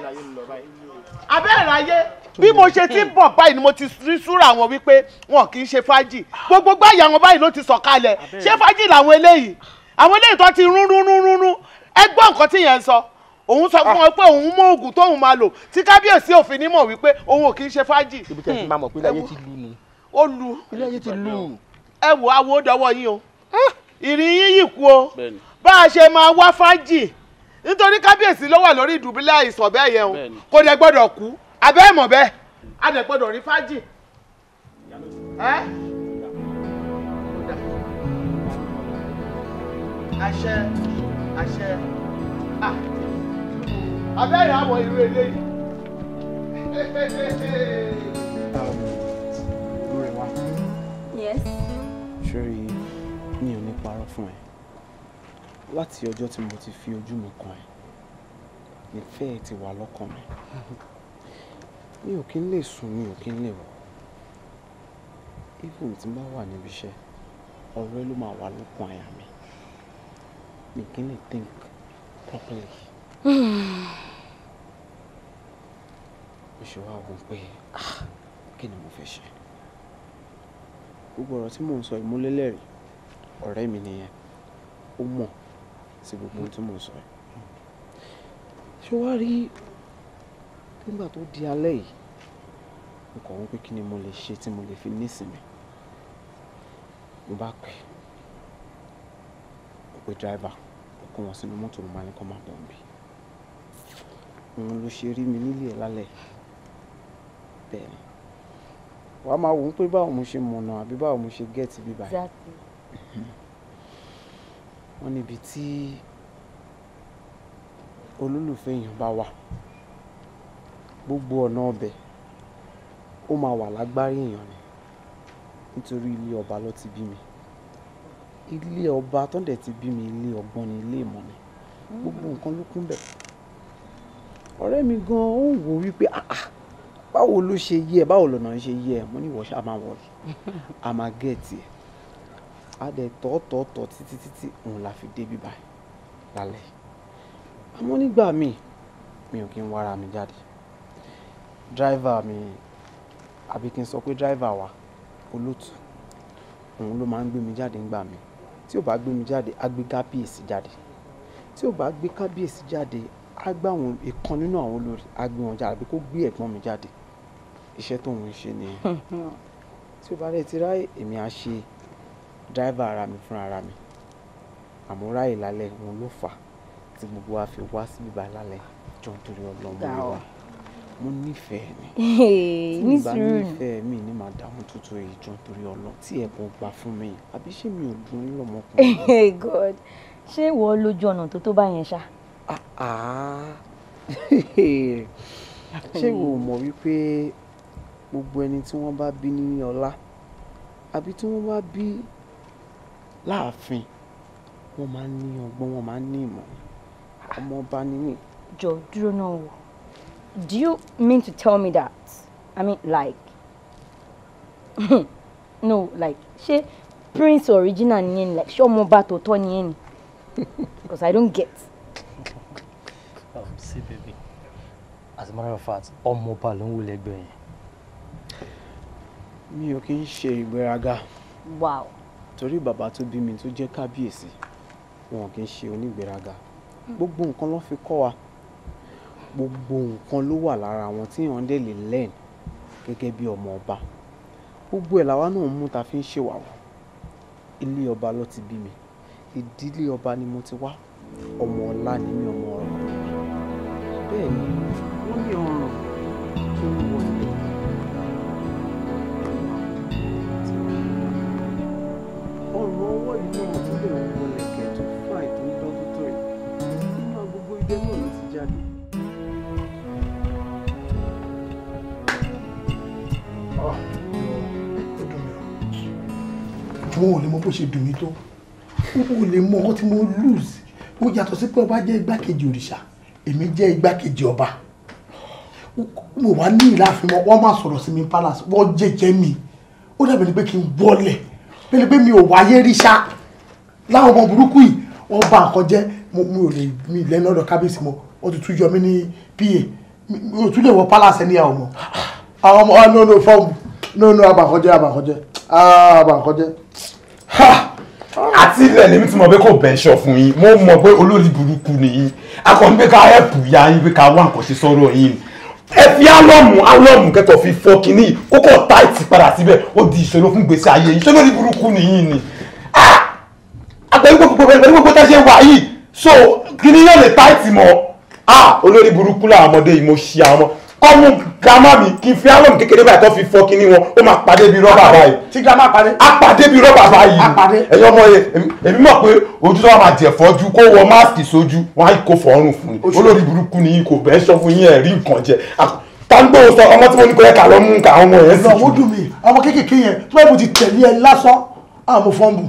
abẹ́ẹ̀ ráyé bí mo ṣe ti ń bọ̀ báyìí ni mo ti rí súra wọn wípé wọn kì í ṣe fájì gbogbo gbáyà wọn báyìí ló ti sọ̀kalẹ̀ ṣé fájì làwọn eléyìí àwọn eléyìí tó ti rún ẹ gbọ́ nǹkan tí yẹn ń sọ òun sọ fún wọn pé òun mọ oògùn tóun máa lò tí kábíyèsí òfin ní mọ̀ wípé òun ò kì í ṣe fájì. ibi tí a ti máa mọ̀ pé ilé ayé ti lu ni. ó lu ilé ayé ti lu. ẹ wò awo dọwọ́ yín o ìrìn yín yìí kú o bá a ṣe máa wá fájì nítorí kábíyèsí ló wà lórí ìdùbúlẹ̀ àìsàn bẹ́ẹ̀ yẹn o kò dẹ̀ gbọ́dọ̀ kú abẹ́ ẹ̀ mọ̀ bẹ́ẹ̀ a dẹ̀ gbọ́dọ̀ rí fájì. àṣẹ abẹ́rẹ́ àwọ̀ irú eléyìí. Yes. Ṣorí mi ò ní parọ́ fún ẹ láti ọjọ́ tí mo ti fi ojú mi kan ẹ ìfẹ́ ẹ ti wà lọ́kàn mi ò kí ń lè sùn mi ò kí ń lè wọ̀ even tí n bá wà níbi iṣẹ́ ọ̀rọ̀ ẹ ló máa wà lọ́kàn àyà mi kí n lè think properly. Mo ṣe wá wò pé kí ni mo fẹ́ ṣe gbogbo ọ̀rọ̀ tí mò ń sọ ìmúlélẹ́rìí ọ̀rẹ́ mi nìyẹn ó mọ̀ sí gbogbo ohun tí mò ń sọ yìí ṣé wàá rí nígbà tó di alẹ́ yìí mo kàn wọ́n pé kí ni mo lè ṣe tí mo lè fi nísinmi mo bá pè driver ó kó wọn sínú mọ́tò mo máa ní kó máa bọ̀ níbí òun ló ṣe rí mi nílé ẹ̀ lálẹ́ bẹ́ẹ̀ ni wàá máa wò ó pé báwo mo ṣe mọ̀nà àbí báwo mo ṣe gẹ́ẹ̀tì bíbá yìí wọ́n níbi tí olólùfẹ́ èèyàn bá wà gbogbo ọ̀nà ọbẹ̀ ó máa wà lágbárí èèyàn ni nítorí ilé ọba ló ti bí mi ilé ọba tó dẹ̀ ti bí mi ilé ọgbọ́n ni ilé ìmọ̀ ni gbogbo nǹkan ló kún bẹ̀ ọ̀rẹ́ mi gan ó wò wípé báwo ló ṣe yẹ báwo lọ́nà ṣe yẹ mo ní ìwọ ṣáà máa wọlé a máa gẹ̀ẹ́tì ẹ̀ a dẹ̀ tọ́ títí òun la fi débi báyìí lálẹ́ àmọ́ nígbà míì mi ò kí ń wára mi jáde dráìvà mi àbí kí n sọ pé dráìvà wa olóòtú òun ló máa ń gbé mi jáde ńgbà mi tí ò bá gbé mi jáde á gbé kábíyèsí jáde tí ò bá gbé kábíyèsí jáde á gbé àwọn ìkan nínú àwọn olórí á gbé wọn jáde àbí kó gbé ẹ̀gbọ́n mi jáde iṣẹ́ tóun ń ṣe nìyẹn tí ó bá rẹ̀ ti ráyè èmi á ṣe dráìvà ara mi fúnra ara mi àmọ́ ráyè lálẹ́ òun ló fà á tí gbogbo wa fi wá síbí báyìí lálẹ́ jọ nítorí ọlọ́run wa mo nífẹ̀ẹ́ ni tí ìgbà nífẹ̀ẹ́ mi ní máa dáhùn tuntun èyí jọ nítorí ọlọ́run tí ẹ̀bùn gbà fún mi àbí ṣé mi ò dùn ún lọ́mọkùnrin. God ṣé ìwọ lójú ọ̀nà tó bá yẹn ṣá. ṣé ìwọ ò mọ̀ wípé gbogbo ẹni tí wọ́n bá bí ní ọlá àbí tí wọ́n bá bí láàfin wọ́n máa ń ní ọgbọ́n wọ́n máa ń ní ìmọ̀ ọmọ ọba ni mí. jọ dúró náà wò do you mean to tell me that I mean like no like ṣé prince original nìyẹn ni like ṣé ọmọ ọba tó tọ́ nìyẹn ni because I don't get. See baby as a matter of fact ọmọ ọba ló ń wọlé ẹgbẹ́ yẹn. mi ò kí ń ṣe ìgbéraga. Wow. torí bàbá tó bí mi tó jẹ́ kábíyèsí wọn kì í ṣe onígbéraga gbogbo nǹkan ló fi kọ́ wa gbogbo nǹkan ló wà lára wọn tí èèyàn dẹ̀ lè learn gẹ́gẹ́ bí ọmọ ọba gbogbo ẹ̀ làwa náà mú ta fi ń ṣèwàwọ̀ ilé ọba ló ti bí mi ìdílé ọba ni mo ti wá ọmọ ọlá ni mí ọmọ ọrọ̀ bẹ́ẹ̀ ni wọ́n ní ọrọ̀ tó ń wọlé. ọ̀rọ̀ ọwọ́ yìí náà tó lè wọlé kẹ́tù fún àìtó ń dọ́dún tó yìí nínú agogo ibẹ̀ náà ló ti jáde. wọn ò lè mọ bó ṣe dùn mí tó wọn ò lè mọ ọkọ tí mo lose ó yàtọ̀ sí pé ọba jẹ́ igbákejì òrìṣà èmi jẹ́ igbákejì ọba mo wà ní ìlàfin mọ́ wọ́n máa sọ̀rọ̀ sí mi palace wọ́n jẹ́jẹ́ mi ó dàbí ni pé kí n wọlé pẹ̀lú pé mi ò wáyé rí ṣá láwọn ọmọ burúkú yìí wọ́n bà nǹkan jẹ́ mi ò lè mi lẹ́nu ọ̀dọ̀ kábíyèsí mọ́ wọ́n ti tún yọ mí ní pa mi ò tún lè wọ palace ẹni àwọn ọmọ àwọn ọmọ no fọ́ọ̀mù no abàkọ́jẹ́ àti ilẹ̀ lèmi tí mo bẹ́ kò bẹ́ńṣọ̀ fún yín mo mọ̀ pé olórí burúkú nìyí akọni pé ká ẹ̀pù ya yín pé ká wá nǹkan ṣe sọ́rọ̀ yín ẹ fi álọ́mù kẹ́tọ̀ fi fọ́ kínní kókò táìtì padà síbẹ̀ ó di ìṣòro fún gbèsè ayé yín ṣé olórí burúkú nìyí ni àpẹẹrẹ gbogbo tá ṣe wà yìí so kínní yóò lè táìtì mọ́ olórí burúkú làwọn ọmọdé yìí mo ṣe àwọn ọmọ grandma mi kí n fi álọ́mù kékeré báyìí tó fi fọ́ kínní wọn ó máa pàdé bí rọ́bà báyìí. tí grandma pàdé. a pàdé bí rọ́bà báyìí. ẹ̀yin ọmọ yẹn èmi mọ̀ pé ojú tó wà máa jẹ̀ fọ́jú kó wọ máàsì sójú wọn á kó fọ́ọ̀rùn fún mi olórí burúkú ni kò bẹ́ẹ̀ sọ fún yín ẹ̀rí nǹkan jẹ. táńgbò sọ ọmọ tí mo ní kó yẹ ká lọ mú nǹkan àwọn ọmọ yẹn sì jù. ó dùn mí ọmọ kéékèèké yẹn tó bá ti tẹ̀lé ẹ lásán àwọn fọ́ọ̀mù.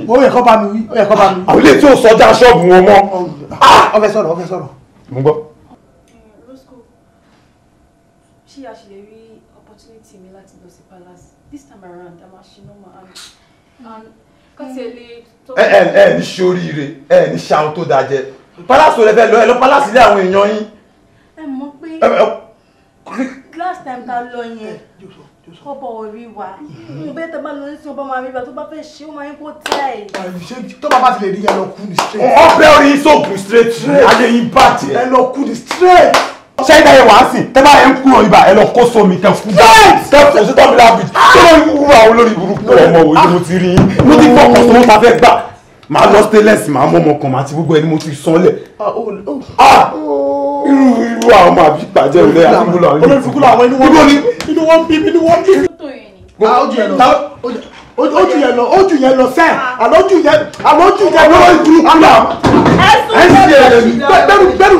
ó yẹ kó bá mi wí ó yẹ kó bá mi wí. àwọn ilé tí ò sọjá ṣọ́ọ̀bù wọn mọ́. ó fẹ́ sọ̀rọ̀. mo gbọ́. Ṣé a ṣe lè rí opportunity mi láti lọ sí palace this time around a máa ṣe normal and kọ́tí ẹ lè. ẹ ní ṣoríire ẹ ní ṣàwọn tó dáa jẹ palace rẹ fẹ́ lọ ẹ lọ palace ilé àwọn èèyàn yín. ẹ mọ̀ pé last time ta lọ yẹn kọ́bọ̀ orí wa mo bẹ́ẹ̀ tẹ́ bá lọ sí ọba máa rí wa tó bá fẹ́ ṣe ó máa ń kó tẹ́ ẹ̀. tó bá bá ti lè rí ẹ lọ kú ní straight. ọbẹ̀ orí sóògùn straight ayé yín bàjẹ́. ẹ lọ kú ní straight. ṣé ìdá yẹn wàá sìn tẹ́ bá yẹn ń kúrò ibà ẹ lọ kó sómi kẹ́ fún bá kẹ́ fún sí tọ́bílà bìtì tó ló ń wúwo àwọn olórí burúkú ọmọ òye mo ti rí yín mo ti fọkàn tó ta fẹ́ gbà máa lọ stainless máa mọ ọmọ kan máa ti gbogbo ẹni mo ti sanlẹ̀ irú àwọn ọmọ àbí pàjẹ́ òlẹ̀ àdúgbò làwọn olórí burúkú làwọn inú wọn bí. ojú yẹn lọ sẹ́ẹ̀ àlójú yẹn lórí burúkú làwọn. ẹ ṣe é gbẹrù.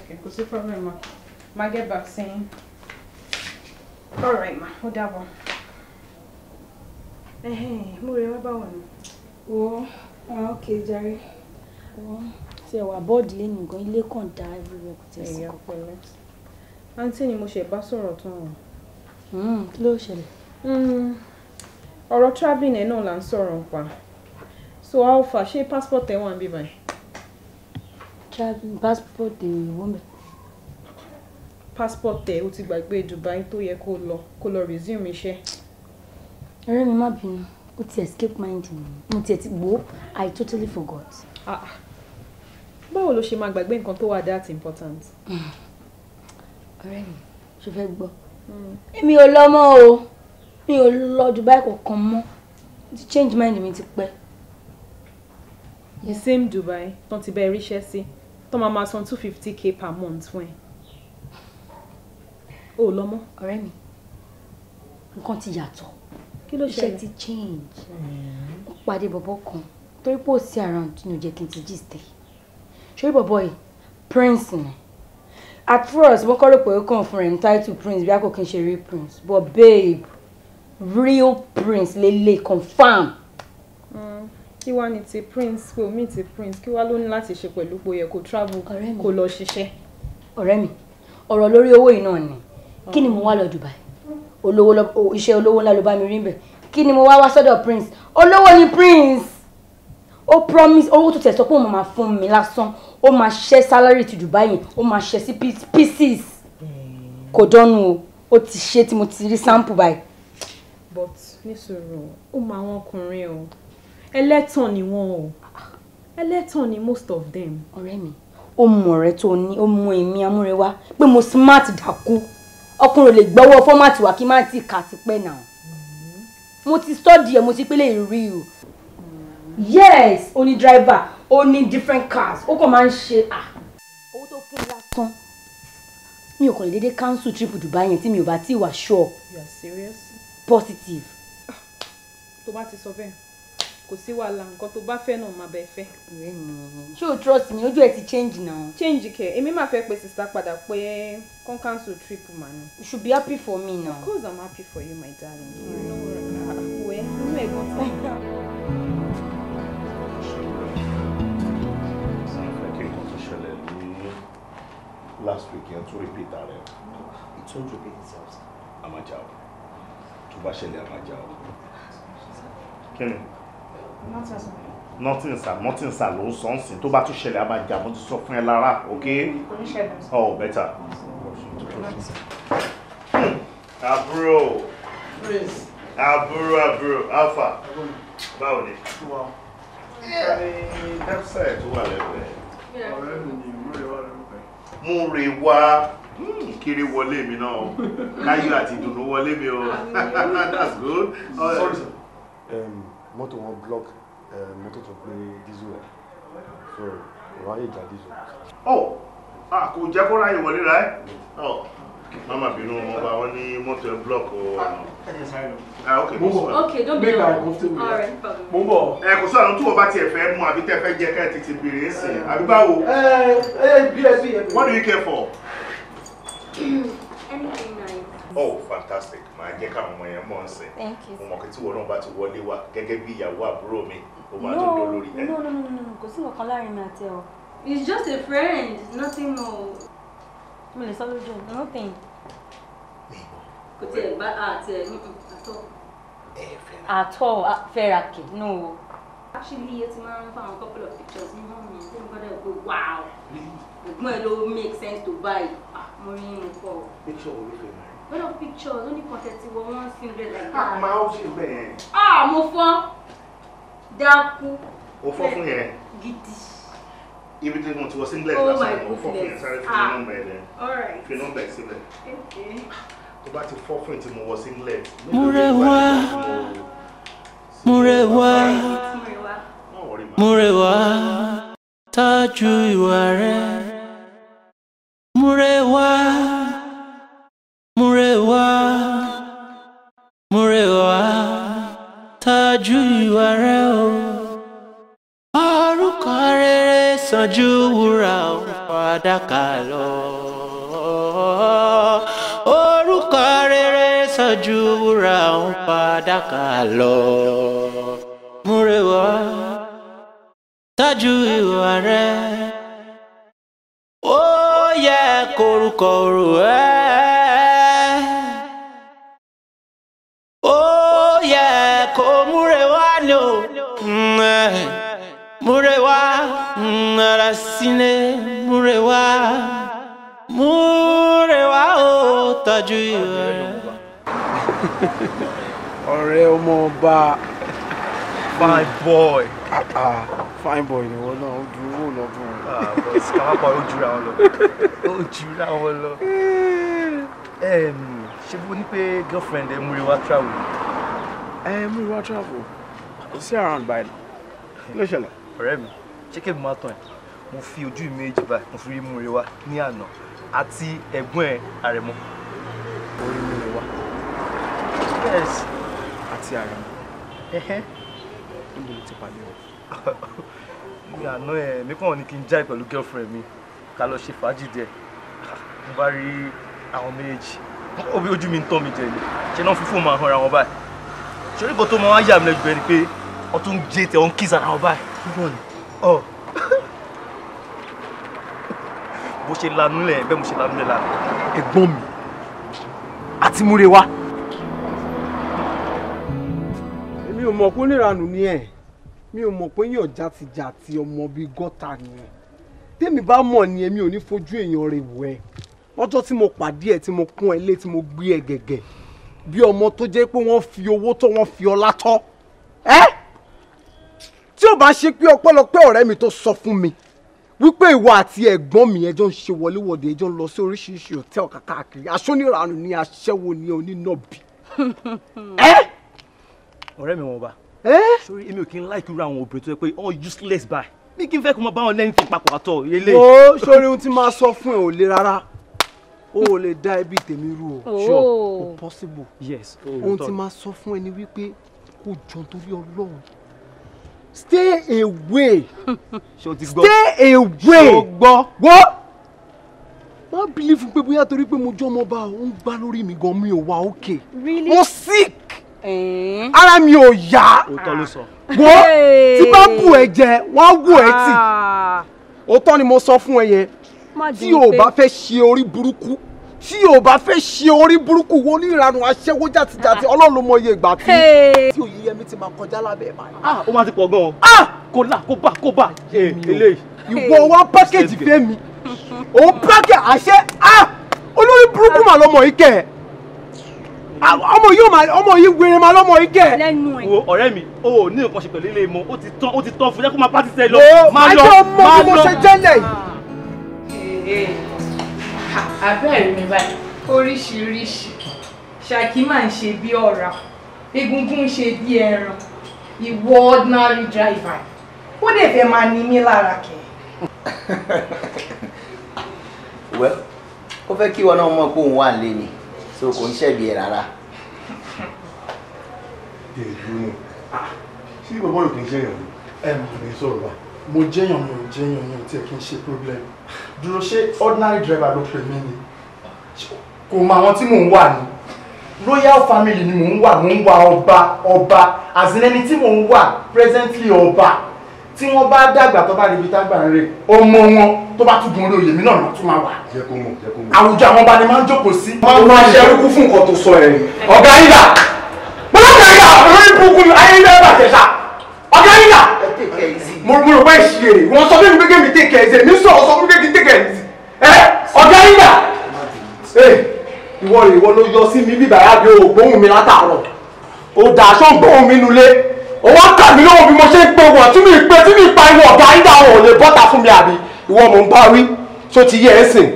Okay, kò sí problem ma. Ma get back saying. All right ma, ó dàbọ̀. Mo rẹ̀ wá báwo ni? Oh, okay, Jerry. Oh, ṣé wà bọ́ọ̀dì lẹ́nu gan ilé kan dá everywhere kò tẹ̀ sí kankan. Àǹtí ni mo ṣe bá sọ̀rọ̀ tán. Kí ló ṣẹlẹ̀? Ọ̀rọ̀ travelling ẹ̀ náà là ń sọ̀rọ̀ pa. So how far ṣé passport ẹ̀ wà ń bí báyìí? Travelling passport wọ́n bẹ̀. Passport ẹ̀ o ti gbàgbé Dubai tó yẹ kó lọ resume iṣẹ́. Ọ̀rẹ́ mi má bínú, ó ti escape mind mi. Mo tiẹ̀ ti gbó, I totally forgot. Báwo ló ṣe máa gbàgbé nǹkan tó wà that important? Ọ̀rẹ́ mi, ṣe fẹ́ gbọ́? Èmi ò lọ mọ́ o, mi ò lọ Dubai kankan mọ́. Mo ti change mind mi ti pẹ́. The same Dubai tán ti bẹ́ẹ̀ ríṣẹ́ sí, tán máa san 250k per month fún ẹ. O lọ mọ́? Ọ̀rẹ́ mi, nǹkan ti yàtọ̀. Kí ló ṣẹlẹ̀? Iṣẹ́ ti change. Ó pàdé bọ̀bọ̀ kan torí pé ó sí around ní ó jẹ́ kí n ti gist ẹ̀. Ṣé bọ̀bọ̀ yìí prince ni? At first mo kọ́ rò pé ó kàn fún rẹ̀ ní title prince bí a kò kí n ṣe real prince, but babe real prince lele confirm. Kí wá ní ti prince pé omi ti prince kí wá ló ní láti ṣe pẹ̀lú pé ó yẹ kó travel kó lọ ṣiṣẹ́. Ọ̀rẹ́ mi, ọ̀rọ̀ lórí owó yìí náà ni. Kí ni mo wá lọ Dubai? Iṣẹ́ olówó ńlá ló bá mi rí bẹ̀. Kí ni mo wá sọ́dọ̀ prince? Olówó ni prince. Ó promise owó tó tẹ̀ sọ pé ó máa fún mi lásán. Ó máa ṣẹ́ salary ti Dubai yẹn. Ó máa ṣẹ́ sí pieces. Kò dánú o. Ó ti ṣe tí mo ti rí sample báyìí. But nísòro ó máa wọn ọkùnrin o. Ẹlẹ́tàn ni wọ́n o. Ẹlẹ́tàn ni most of them. Ọ̀rẹ́ mi, ó mú ọ̀rẹ́ tó ní, ó mú èmi amúrewá pé mo smart dákú. Ọkùnrin ò lè gbọ́wọ́ fọ́mátì wá kí má ti kà ti pẹ́ náà. Mo ti study ẹ̀, mo ti pé lè rí o. Yes, ó ní driver, ó ní different cars, ó kàn máa ń ṣe owó tó fún mi lásán. Mi ò kàn lè dédé cancel trip Dubai yẹn tí mi ò bá tí wà sure. You are serious? Positive. Tó bá ti sọ bẹ́ẹ̀, kò sí wàhálà nǹkan tó bá fẹ́ náà máa bẹ fẹ́. Ṣé o trust me? Ojú ẹ ti change now. Change kẹ̀, èmi máa fẹ́ pe sister padà pé kàn cancel trip mà ni. You should be happy for me now. Of course I'm happy for you, my darling. No worry. Wẹ́ inú ẹ̀gbọ́n tí. Last week yẹn tún repeat rẹ. It won't repeat itself. Amaja o. Tó bá ṣẹlẹ̀ amaja o. Kíni? Nothing sir ló ń sọ ń sìn tó bá tún ṣẹlẹ̀ amaja mo ti sọ fún ẹ lára, okay? Oh, better. Àbúrò. Àbúrò. Alpha. Báwo ni? Dẹ́pẹ́sẹ̀ tó wà lẹ́gbẹ̀ẹ́. Ọ̀rẹ́ mi ni Múre wá kiri wọlé mi náà káyọ̀ àti ìdùnnú wọlé mi o. That's good. Sorry sir. Mọ́tò wọn block mọ́tò tó gbé diesel ẹ̀ so ráyè ìjà diesel. Kò jẹ́ kó ráyè wọlé rà ẹ́. Mama bínú ọmọ ọba wọn ní mọ́tò ẹ̀ block o. Okay, don't be uncomfortable. Mo ń bọ̀. Kò sọ àwọn tí wọ́n bá tiẹ̀ fẹ́ mú àbí tẹ́ fẹ́ jẹ́ ká ẹ̀ tètè bèrè ń sìn àbí báwo. What do you care for? Anything nice. Oh, fantastic. Máa jẹ́ káwọn ọmọ yẹn mọ̀ ń sìn. Thank you. Mo mọ̀ pé tí wọn náà bá ti wọlé wá gẹ́gẹ́ bí ìyàwó àbúrò mi, ó máa tó dó lórí ẹ̀. No. Kò sí nǹkan láàrin mi àti ẹ o. It's just a friend. Nothing more. Mo lè sọ lójú ẹ̀. Nothing. Kò tiẹ̀ bá àti ẹ̀ àtọ̀. Àtọ̀ Fẹ́rakì. No. Actually, you found a couple of pictures. Wow. Ẹ̀gbọ́n ẹ̀ ló make sense to buy. Mo rí inú pọ̀. Picture wo ló fẹ́ máa rí? Lot of pictures. Only content ti wọ one singlet like that. Máa ó ṣe bẹ́ẹ̀. Mo fọ́. Dákú. O fọ́ fún yẹn? Gidi. Ibi tí mo ti wọ singlet lásán, o fọ́ fún yẹn sáré fún nọ́mbà ẹ̀ lẹ́. Alright. Fi nọ́mbà ẹ̀ sílẹ̀. Okay. Tó bá ti fọ́ fún yẹn tí mo wọ singlet. Múrewá, tọ́jú ìwà rẹ̀. Múrewá, tọ́jú ìwà rẹ̀ o. Orúkọ rere sàn ju wúrà fàdákà lọ. Orúkọ rere sàn ju wúrà fàdákà lọ. múre wá tọ́jú ìwà rẹ̀ ó yẹ kórúkọrò ẹ́ ó yẹ kó múre wá lò múre wá ara sílẹ̀ múre wá ó tọ́jú ìwà rẹ̀. ọ̀rẹ́ ọmọ ọba fine boy. Fine boy ni wọ́n náà ó dúró lọ́dún. Bọ́sì ká má pa ojúra wọn lọ. Ojúra wọn lọ. Ṣé bó ní pé girlfriend ẹ Múrewá travel? Múrewá travel? Is he around by now? Kí ló ṣẹlẹ̀? Ọ̀rẹ́ mi, ṣé kébì máa tàn ẹ́? Mo fi ojú mi méjì báyìí, mo fi rí Múrewá ní àná àti ẹ̀gbọ́n ẹ̀ Àrẹ̀mọ. Orí Múrewá. Yes. Àti Àrẹ̀mọ. Níbo ló ti pàdé wọn? Ní àná ẹ̀ mi kàn ní kí n jáde pẹ̀lú girlfriend mi ká lọ ṣe fàájì díẹ̀. Mo bá rí àwọn méjì. Ó bí ojú mi ń tọ́ mi jẹ ni. Ṣé náà fífò máa hanra wọn báyìí? Ṣé orí kan tó máa wá yà mí lẹ́gbẹ̀ẹ́ ni pé wọ́n tún ń jẹ́ tẹ̀ wọ́n ń kiss ara wọn báyìí? Bó ṣe lanú lẹ̀ bẹ́ẹ̀ mo ṣe lanú lẹ̀ lánàá. Ẹ̀gbọ́n mi àti Múrewá. Èmi ò mọ̀ pé oníranù ni ẹ̀. Mi ò mọ̀ pé yàn játijàti ọmọ bíi gọ́tà ni ẹ̀. Tèmi bá mọ̀ ni èmi ò ní fojú èèyàn rẹ̀ wò ẹ́. Lọ́jọ́ tí mo pàdé ẹ̀ tí mo kún ẹ lé tí mo gbé ẹ gẹ̀gẹ̀. Bí ọmọ tó jẹ́ pé wọ́n fi owó tọ́ wọ́n fi ọlá tọ́. Tí ò bá ṣe pé ọpẹ́lọpẹ́ ọ̀rẹ́ mi tó sọ fún mi wípé ìwọ àti ẹ̀gbọ́n mi ẹjọ́ ń ṣe wọléwọ̀de ẹjọ́ ń lọ sí oríṣiríṣi hòtẹ́ẹ̀lì káàkiri aṣọ́nìranù ni aṣẹ́wó ni onínàbì. Ọ̀rẹ́ mi wọn bá. Sórí èmi ò kí ń like irú àwọn obìnrin tó yẹ pé all useless by. Mi kí n fẹ́ kó máa bá wọn lẹ́yìn tí papọ̀ àtọ̀ ilé. Ó sórí ohun tí máa sọ fún ẹ ò le rárá. O ò lè dá ẹbí tèmi rú o. Sure. O possible. Yes. Ohun tí máa sọ fún ẹ ni wípé kó jọ torí Ọlọ́run. Stay away. Ṣé o ti gbọ́? Stay away. Ṣé o gbọ́? Wọ́n. Má believe pé bóyá torí pé mo jọ́ ọmọ bá òun gbá lórí mi gan mi ò wá okay. Really? Mo sick. Ara mi ò yá. Òótọ́ ló sọ. Wọ́n tí bá bù ẹ jẹ, wọ́n á wù ẹ tì. Òótọ́ ni mo sọ fún ẹ yẹn. Tí o bá fẹ́ ṣe orí burúkú, tí o bá fẹ́ ṣe orí burúkú wo ní ìranù aṣẹ́wó jàtijàti Ọlọ́run ló mọ iye ìgbà tí òye yẹmi ti máa kọjá lábẹ́ ẹ̀ báyìí. Ó máa ti pọ̀ gan-an. Kó là kó bá. Eléyìí. Ìwọ wá pákéjì fẹ́mi. Òun pákẹ́ àṣẹ. Olórí burúkú mà lọ́mọ yìí kẹ̀. Ọmọ yìí wèrè mà lọ́mọ yìí kẹ̀. Wo ọ̀rẹ́ mi, o ò ní nǹkan ṣe pẹ̀lú ilé ìmọ̀, ó ti tán fún jẹ́ kó máa bá ti tẹ̀ lọ. Máa lọ. Àjọ mọ bí mo ṣe jẹ́lẹ̀ yìí. Abẹ́rẹ́ mi báyìí oríṣiríṣi Ṣàkí máa ń ṣe bí ọ̀rá egungun ń ṣe bí ẹran ìwọ ordinary driver ó dẹ̀ fẹ́ máa ní mí lára kẹ̀. Well, ó fẹ́ kí wọn náà mọ̀ pé òun wà lé ni so kò ń ṣẹ̀bi ẹ̀ rárá. Ṣé bàbá yóò kì í ṣèyàn ni? Mọ̀ ní sọ̀rọ̀ bá. Mo jẹ́yàn mi ò jẹ́yàn mi ò tiẹ̀ kí n ṣe problem. Dúró ṣé ordinary driver ló pè mí ni? Kò mọ àwọn tí mò ń wà ní. Royal family ni mò ń wà ọba as in ẹni tí mò ń wà presently ọba. Tí wọ́n bá dàgbà tó bá débi tágbà ń rè ọmọ wọn tó bá tún gun orí oyè mi náà ló tún máa wà. Jẹ́ kó mọ̀. Àwùjọ àwọn ọba ni máa ń jókòó sí. Máa ṣe ẹrúkú fún nǹkan tó sọ ẹ̀. Ọ̀gá yíyà! Bọ́lá yíyà! Olórí burúkú ayé ilé ẹ̀rọ àtẹ̀sà! Ọ̀gá yíyà! Mo rò pé ìṣe wọ́n sọ fún mi pé kí mi take it easy. Mi sọ̀rọ̀ sọ fún mi pé kí n take it easy. Ọ̀gá yíyà! Ìwọ ló yọ sí mi bíbá yá bí o gbóhùn mi látàárọ̀. O dà aṣọ gbóhùn mi nulẹ̀. O wá kà mí lọ́wọ́ bí mo ṣe ń pe wọ̀ tí mi pa ìwọ ọ̀gá yíyà wọn ò lè bọ́ta fún mi àbí. Ìwọ mò ń bá wí tó ti yẹ ẹ́ sìn.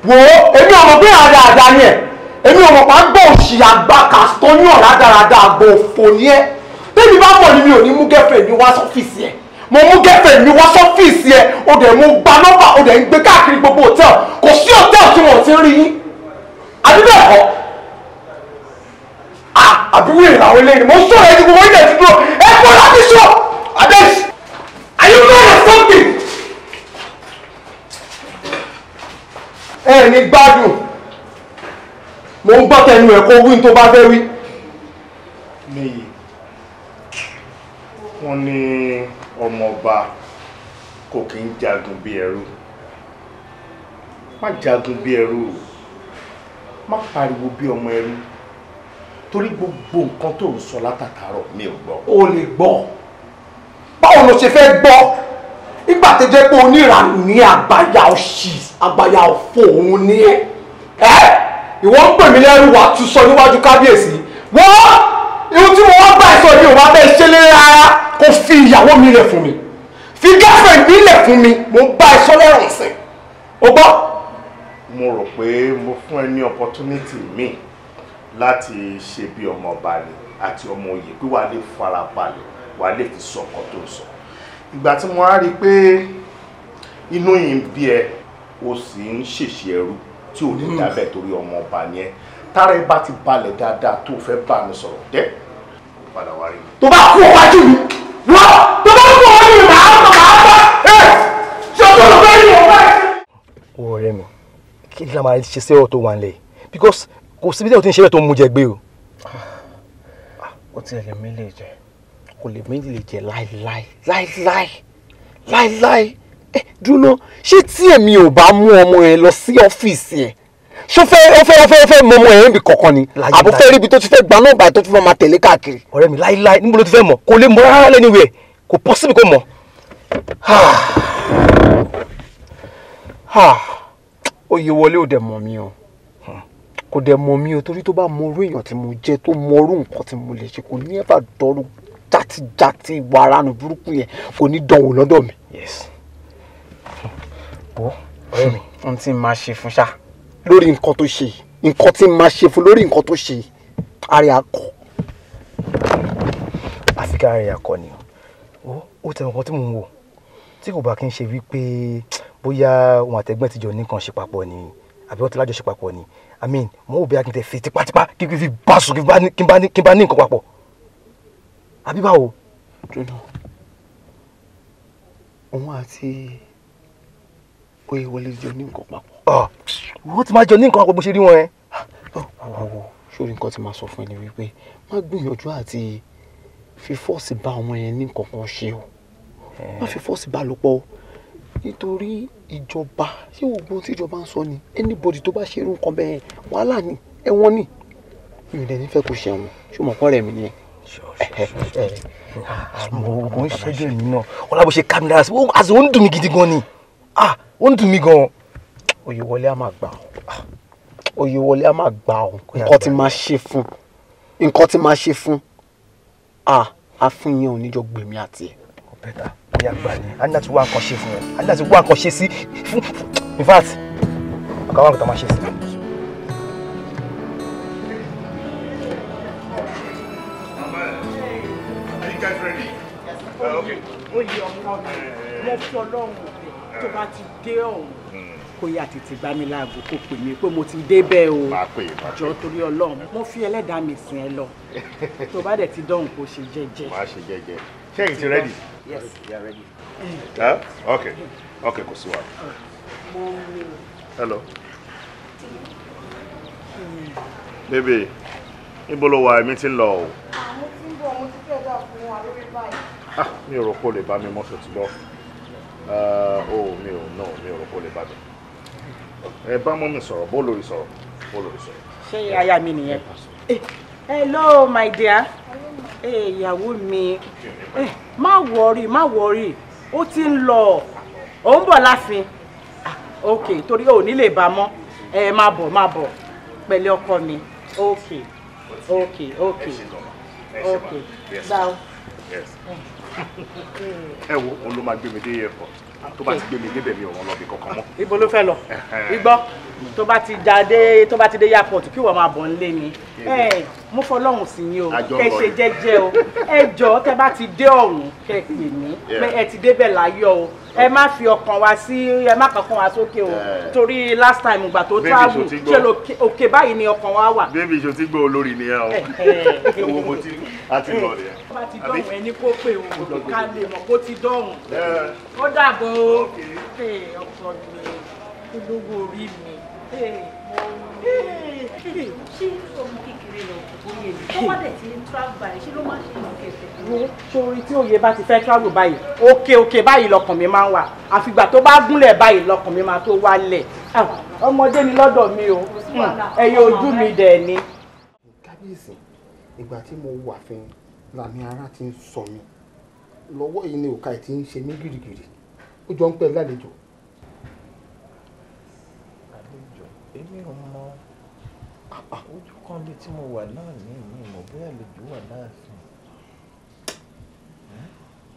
Wò ó, èmi ọmọ pé àdáadáa ni ẹ̀. Èmi ọmọ pa gbọ́ òṣì àgbà kàstọ́níọ̀ rádaràda àgbò òfò ni ẹ́. Tẹ́mi bá mọ̀ ni mi ò ní mú girlfriend mi wá sọ́fíìsì ẹ̀. Mo mú girlfriend mi wá sọ́fíìsì ẹ̀. O dẹ̀ mo gba nọ́mbà o dẹ̀ ń gbé káàkiri gbogbo hòtẹ́ẹ̀lì. Kò sí hòtẹ́ẹ̀lì tí wọ́n ti ń rí yín. Àbí bẹ́ẹ̀ kọ́? Àbí wíìrì làwọn eléyìí. Mo sọ̀rọ̀ ẹni gbogbo ilẹ̀ ti dúró. Ẹ kọ́ láti sọ. Adesh, are you doing something? Ẹ ní gbádùn. Mo ń gbọ́ tẹnu ẹ̀ kó wí tó bá fẹ́ wí. Níyì. wọ́n ní ọmọọba kò kí ń jagun bí ẹrú. Má jagun bí ẹrú, má pariwo bí ọmọ ẹrú, torí gbogbo nǹkan tó ń sọ látàtàárọ̀ mi ò gbọ́. O lè gbọ́. Báwo ló ṣe fẹ́ gbọ́? Nígbà tó jẹ́ pé oníranù ní àgbáyà òṣì, àgbáyà òfò òun ní ẹ́. Ìwọ ń pè mí lẹ́rú wa tún sọ níwájú kábíyèsí. Wọ́n ihun tí wọ́n bá ìsọ ní òun abẹ́ ṣe lé rárá kó fi ìyàwó mi lẹ̀ fún mi. Fi girlfriend mi lẹ̀ fún mi, mo bá ẹ sọ lẹ́rùn sí. O gbọ́? Mo rò pé mo fún ẹ ní opportunity mi láti ṣe bí ọmọ ọba ni àti ọmọ oyè pé wàá lè fara balẹ̀, wàá lè fi sọ ọkàn tó ń sọ. Ìgbà tí mo á rí i pé inú yìí ń bí ẹ, o sì ń ṣèṣe ẹrú tí ò lè dábẹ́ torí ọmọ ọba ni ẹ. Tára ẹ bá ti balẹ̀ dáadáa tó fẹ́ bá mi sọ̀rọ̀ dẹ́ padà wá rí mi. Tó bá kú ọwájú mi, wọ́n tó bá kú ọwájú mi màá bá ṣé o tó lọ bẹ́ẹ̀ ni ọba ẹ̀. Wo ọ̀rẹ́ mi, kí ni a máa ṣe sí ọ̀rọ̀ tó wà nílẹ̀ yìí? Because kò síbi tí o ti ń ṣe bẹ́ẹ̀ tó ń mú jẹ gbé o. Ó ti lè mí lè jẹ, kò lè mí lè jẹ láíláí. Dúró náà, ṣé tí èmi ò bá mú ọmọ ẹ lọ sí ọ́fíìsì ẹ̀, ṣó fẹ́ mọ ọmọ ẹ̀ níbi kankan ni? Àbò fẹ́ rí ibi tó ti fẹ́ gba nọ́ọ̀bà tó ti fẹ́ máa tẹ̀lé káàkiri? Ọ̀rẹ́ mi láíláí, níbo ló ti fẹ́ mọ̀? Kò lè mọ rárá lẹ́nu ìwé ẹ̀, kò possible kó mọ̀. Oyè wọlé ò dẹ̀ mọ̀ mí o, kò dẹ̀ mọ̀ mí o, torí tó bá mọ orú èèyàn tí mo jẹ́ tó mọ orú nǹkan tí mo lè ṣe kò ní ẹ̀fà dọ́rù játijàti ìwà aránù burúkú yẹn kò ní dánwò lọ́dọ̀ mi. Yes. Ọ̀rẹ́ mi, ohun tí n máa ṣe fún ṣá lórí nǹkan tó ṣe, nǹkan tí n máa ṣe fún lórí nǹkan tó ṣe, àrẹ akọ. Àfi ká àrẹ akọ ni o. Ó tẹ nǹkan tí mò ń wò tí kò bá kí n ṣe wípé bóyá òun àtẹ̀gbọ́n ti jọ nǹkan ṣe papọ̀ ni àbí wọ́n ti lájọ ṣe papọ̀ ni. I mean, mo ò bí a kì í tẹ fi tipátipá kí n fi bá sùn kí n bá ní nǹkan papọ̀. Àbí báwo? Òun àti oyè wọlé jọ ní nǹkan papọ̀. Wọ́n ti máa jọ ní nǹkan papọ̀ bó ṣe rí wọn ẹ. Sórí nǹkan tí màá sọ fún ẹ ni wípé má gbìyànjú àti fi fọ́ọ̀sì bá ọmọ yẹn ní nǹkan kan ṣe o. Má fi fọ́ọ̀sì bá lò pọ̀ o. Nítorí ìjọba, ṣé gbogbo tí ìjọba ń sọ ni anybody tó bá ṣe irú nǹkan bẹ́ẹ̀ wàhálà ni ẹ̀wọ̀n ni. Mi ò dẹ̀ ní fẹ́ kó ṣẹ̀wọ̀n, ṣé o mọ̀ pọ́ rẹ̀ mi nìyẹn. Mo ń ṣẹ́jú èmi náà ọlá bó ṣe ká mi lára sí ó ń dùn mí gidi gan ni, ó ń dùn mí gan. Oyè wọlé á máa gbà ọ́, oyè wọlé á máa gbà ọ́. Nǹkan tí máa ṣe fún àfihàn oníjọ gbèmí àti ẹ̀. Ọ̀bẹ̀ta bóyá gbà ní a ní láti wá nǹkan ṣe fún ẹ, a ní láti wá nǹkan ṣe sí fún in fact àkàwé àkàtà máa ṣe sí. Oyè ọmọ mi, mo fi Ọlọ́run rẹ̀ tó bá ti dé ọ̀hún kó yá tètè bá mi láago kó pè mí pé mo ti débẹ̀ o. Jọ̀ọ́ torí Ọlọ́run mo fi ẹlẹ́dàá mi sìn ẹ lọ tó bá dẹ̀ ti dọ̀hún kó ṣe jẹ́jẹ́. Má ṣe jẹ́jẹ́. Ṣé ẹ̀yin ti ready? Yes, we are ready. Okay, kò sí wàhálà. Hello. Baby, níbo lo wà? Èmi ti ń lọ o. Àwọn tí ń bọ̀ mo ti fẹ́ dà fún wa lórí báyìí. Mi ò rò pé o lè bá mi mọ́ṣọ̀ ti gbọ́. Mi ò rò pé o lè bá mi. Ẹ bá mọ́ mi sọ̀rọ̀, bó lórí sọ̀rọ̀. Ṣé aya mi nìyẹn? Hello my dear. Ìyàwó mi. Má worry, ó ti ń lọ. Ó ń bọ̀ láàfin. Okay, torí ò ní lè bá mọ́. Má bọ̀. Pẹ̀lẹ́ ọkọ mi. Okay. Báwo? Ẹ wo, òun ló máa gbé mi dé airport. Tó bá ti gbé mi débẹ̀ mi ò wọ́n lọ bí kankan mọ́. Ibo ló fẹ́ lọ? Igbọ́. Tó bá ti dé airport kí wọ́n máa bọ̀ nílé ni. Mo fọlọ́hùn sí yín o. Kẹ́ ṣe jẹ́jẹ́ o. Ẹ jọ̀ọ́ tẹ́ bá ti dé ọ̀hún kẹ́ pè mí. Pé ẹ ti débẹ̀ láyọ̀ o. Ẹ má fi ọkàn wa sí, ẹ má kankan wa sókè o. Torí last time ìgbà tó travel ṣe òkè báyìí ni ọkàn wa wà. Bébí ṣo ti gbọ́ olórí nìyẹn o. Owó mo ti àti lọ rẹ̀. Tó bá ti dọ̀hún ẹni kó pè o ká lè mọ̀ kó ti dọ̀hún. Ó dàbọ̀ o. Ọkọ mi olówó orí mi. ṣé ọmọ kékeré lọ kò yé mi tó bá dẹ̀ ti ń travel báyìí ṣé ló máa ṣe ìlú kẹfẹ́. wo sórí tí òye bá ti fẹ́ travel báyìí òkè báyìí lọkàn mi máa ń wà àfìgbà tó bá gúnlẹ̀ báyìí lọkàn mi máa tó wálẹ̀ ọmọdé ni lọ́dọ̀ mi o ẹ̀yẹ ojú mi dẹ̀ ni. kábíyèsí ìgbà tí mo wà fún làmì ara ti ń sọ mi lọ́wọ́ yìí ni òkà ẹ̀ ti ń ṣe mí gìrìgìrì ó jọ ń pẹ́ lálejò. àlejò èmi ò mọ ojú kan lé tí mo wà náà ní ìmọ̀ ìmọ̀ bóyá àlejò wà láàfin.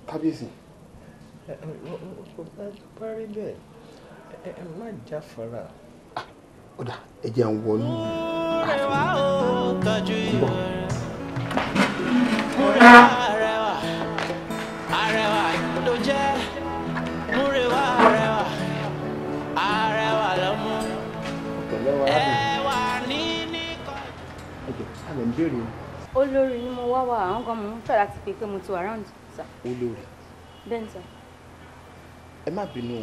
kábíyèsí. bá rí bẹ́ẹ̀ ẹ má jáfara. ó dà ẹ jẹ́ ń wọnú arẹwà ló jẹ́ múrewá arẹwà lọ́mú ẹwà níní kan. alẹ́ ń béèrè. olórí ni mo wá wá àwọn kan mò ń fẹ́ láti pè pé mo ti wà round sà. olórí. bẹ́ẹ̀ ni sà. ẹ má bínú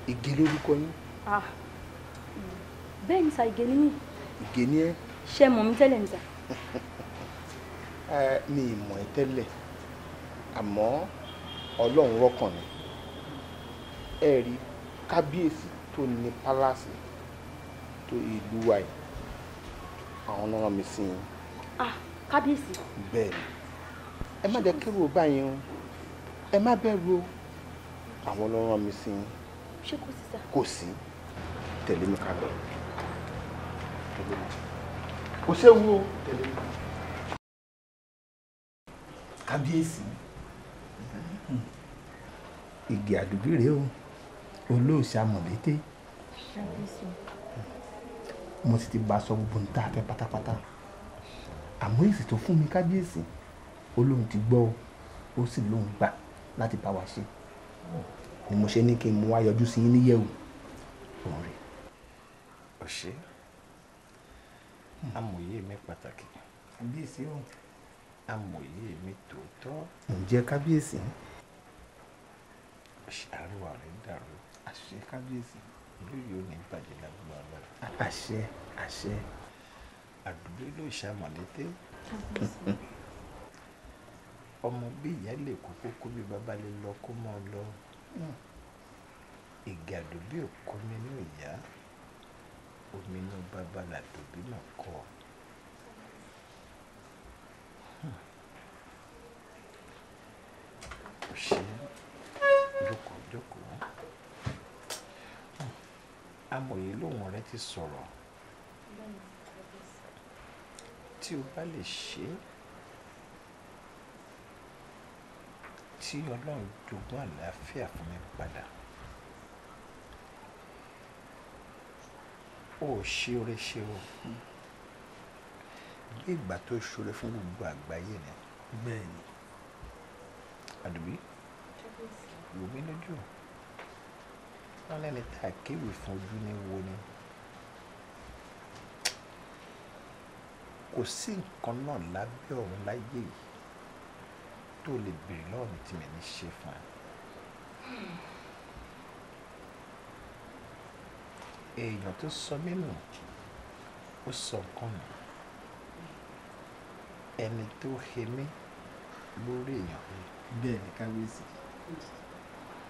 Ìgè lórúkọ yín. bẹ́ẹ̀ ni sà Ìgè ni mí. Ìgè ni ẹ. ṣé mọ̀ mí tẹ́lẹ̀ ni sà. mi ì mọ̀ ẹ́ tẹ́lẹ̀ àmọ́ ọlọ́run rọ́kàn ni ẹ rí kábíyèsí tó ní pálásì tó ìlú wa yìí àwọn náà rán mi sí yín. kábíyèsí. bẹ́ẹ̀ ni ẹ má jẹ́ kẹ́rù báyìí o ẹ má bẹ̀rù o àwọn ló rán mi sí yín. ṣé kò sí sà. kò sí tẹ̀lé mi ká lọ tẹ̀lé mi kò séwu o tẹ̀lé mi. kábíyèsí Ìgè àdúgbò rèé o olóòṣà mọ̀lété mo sì ti bá aṣọ gbogbo ní tá a fẹ́ pátápátá àmọ́ èsì tó fún mi kábíyèsí olóhùn ti gbọ́ ó sì lóhùn gbà láti bá wa ṣe ni mo ṣe ní kí n mú wá yọjú sí yín níyẹ̀wò òun rè. ọ̀ṣẹ́ amòye mi pàtàkì. kábíyèsí o. amòye mi tòótọ́. ǹjẹ́ kábíyèsí. àríwá rẹ̀ dàrú. àṣẹ kábíyèsí. ìlú yóò ní ìbàjẹ́ lágbára. àṣẹ àṣẹ. àdúgbò ló ṣàmọ̀lété. ọmọ bí ìyá lè kókó kó bí bàbá lè lọ kó mọ́ ọ lọ. Ìgè àdúgbò kọ́ mi ní ìyá omi inú bàbá làdúgbò náà kọ́. ṣe jókòó amòye lóhùn rẹ ti sọ̀rọ̀ tí o bá lè ṣe tí Ọlọ́run jogún àlàáfíà fún mi padà ó ṣe oore ṣe o bí ìgbà tó ṣoore fún gbogbo àgbáyé ni. bẹ́ẹ̀ ni. àdùbí wò mí lójú wọn lẹni tá a kéwì fún ojú ní wo ni kò sí nǹkan náà lábẹ́ ọ̀run láyé yìí tó lè béèrè lọ́wọ́ mi tí mi ní ṣe fún ẹ. èèyàn tó sọ mí nù ó sọ nǹkan nù ẹni tó he mí lórí èèyàn mi. bẹ́ẹ̀ ni kábíyèsí.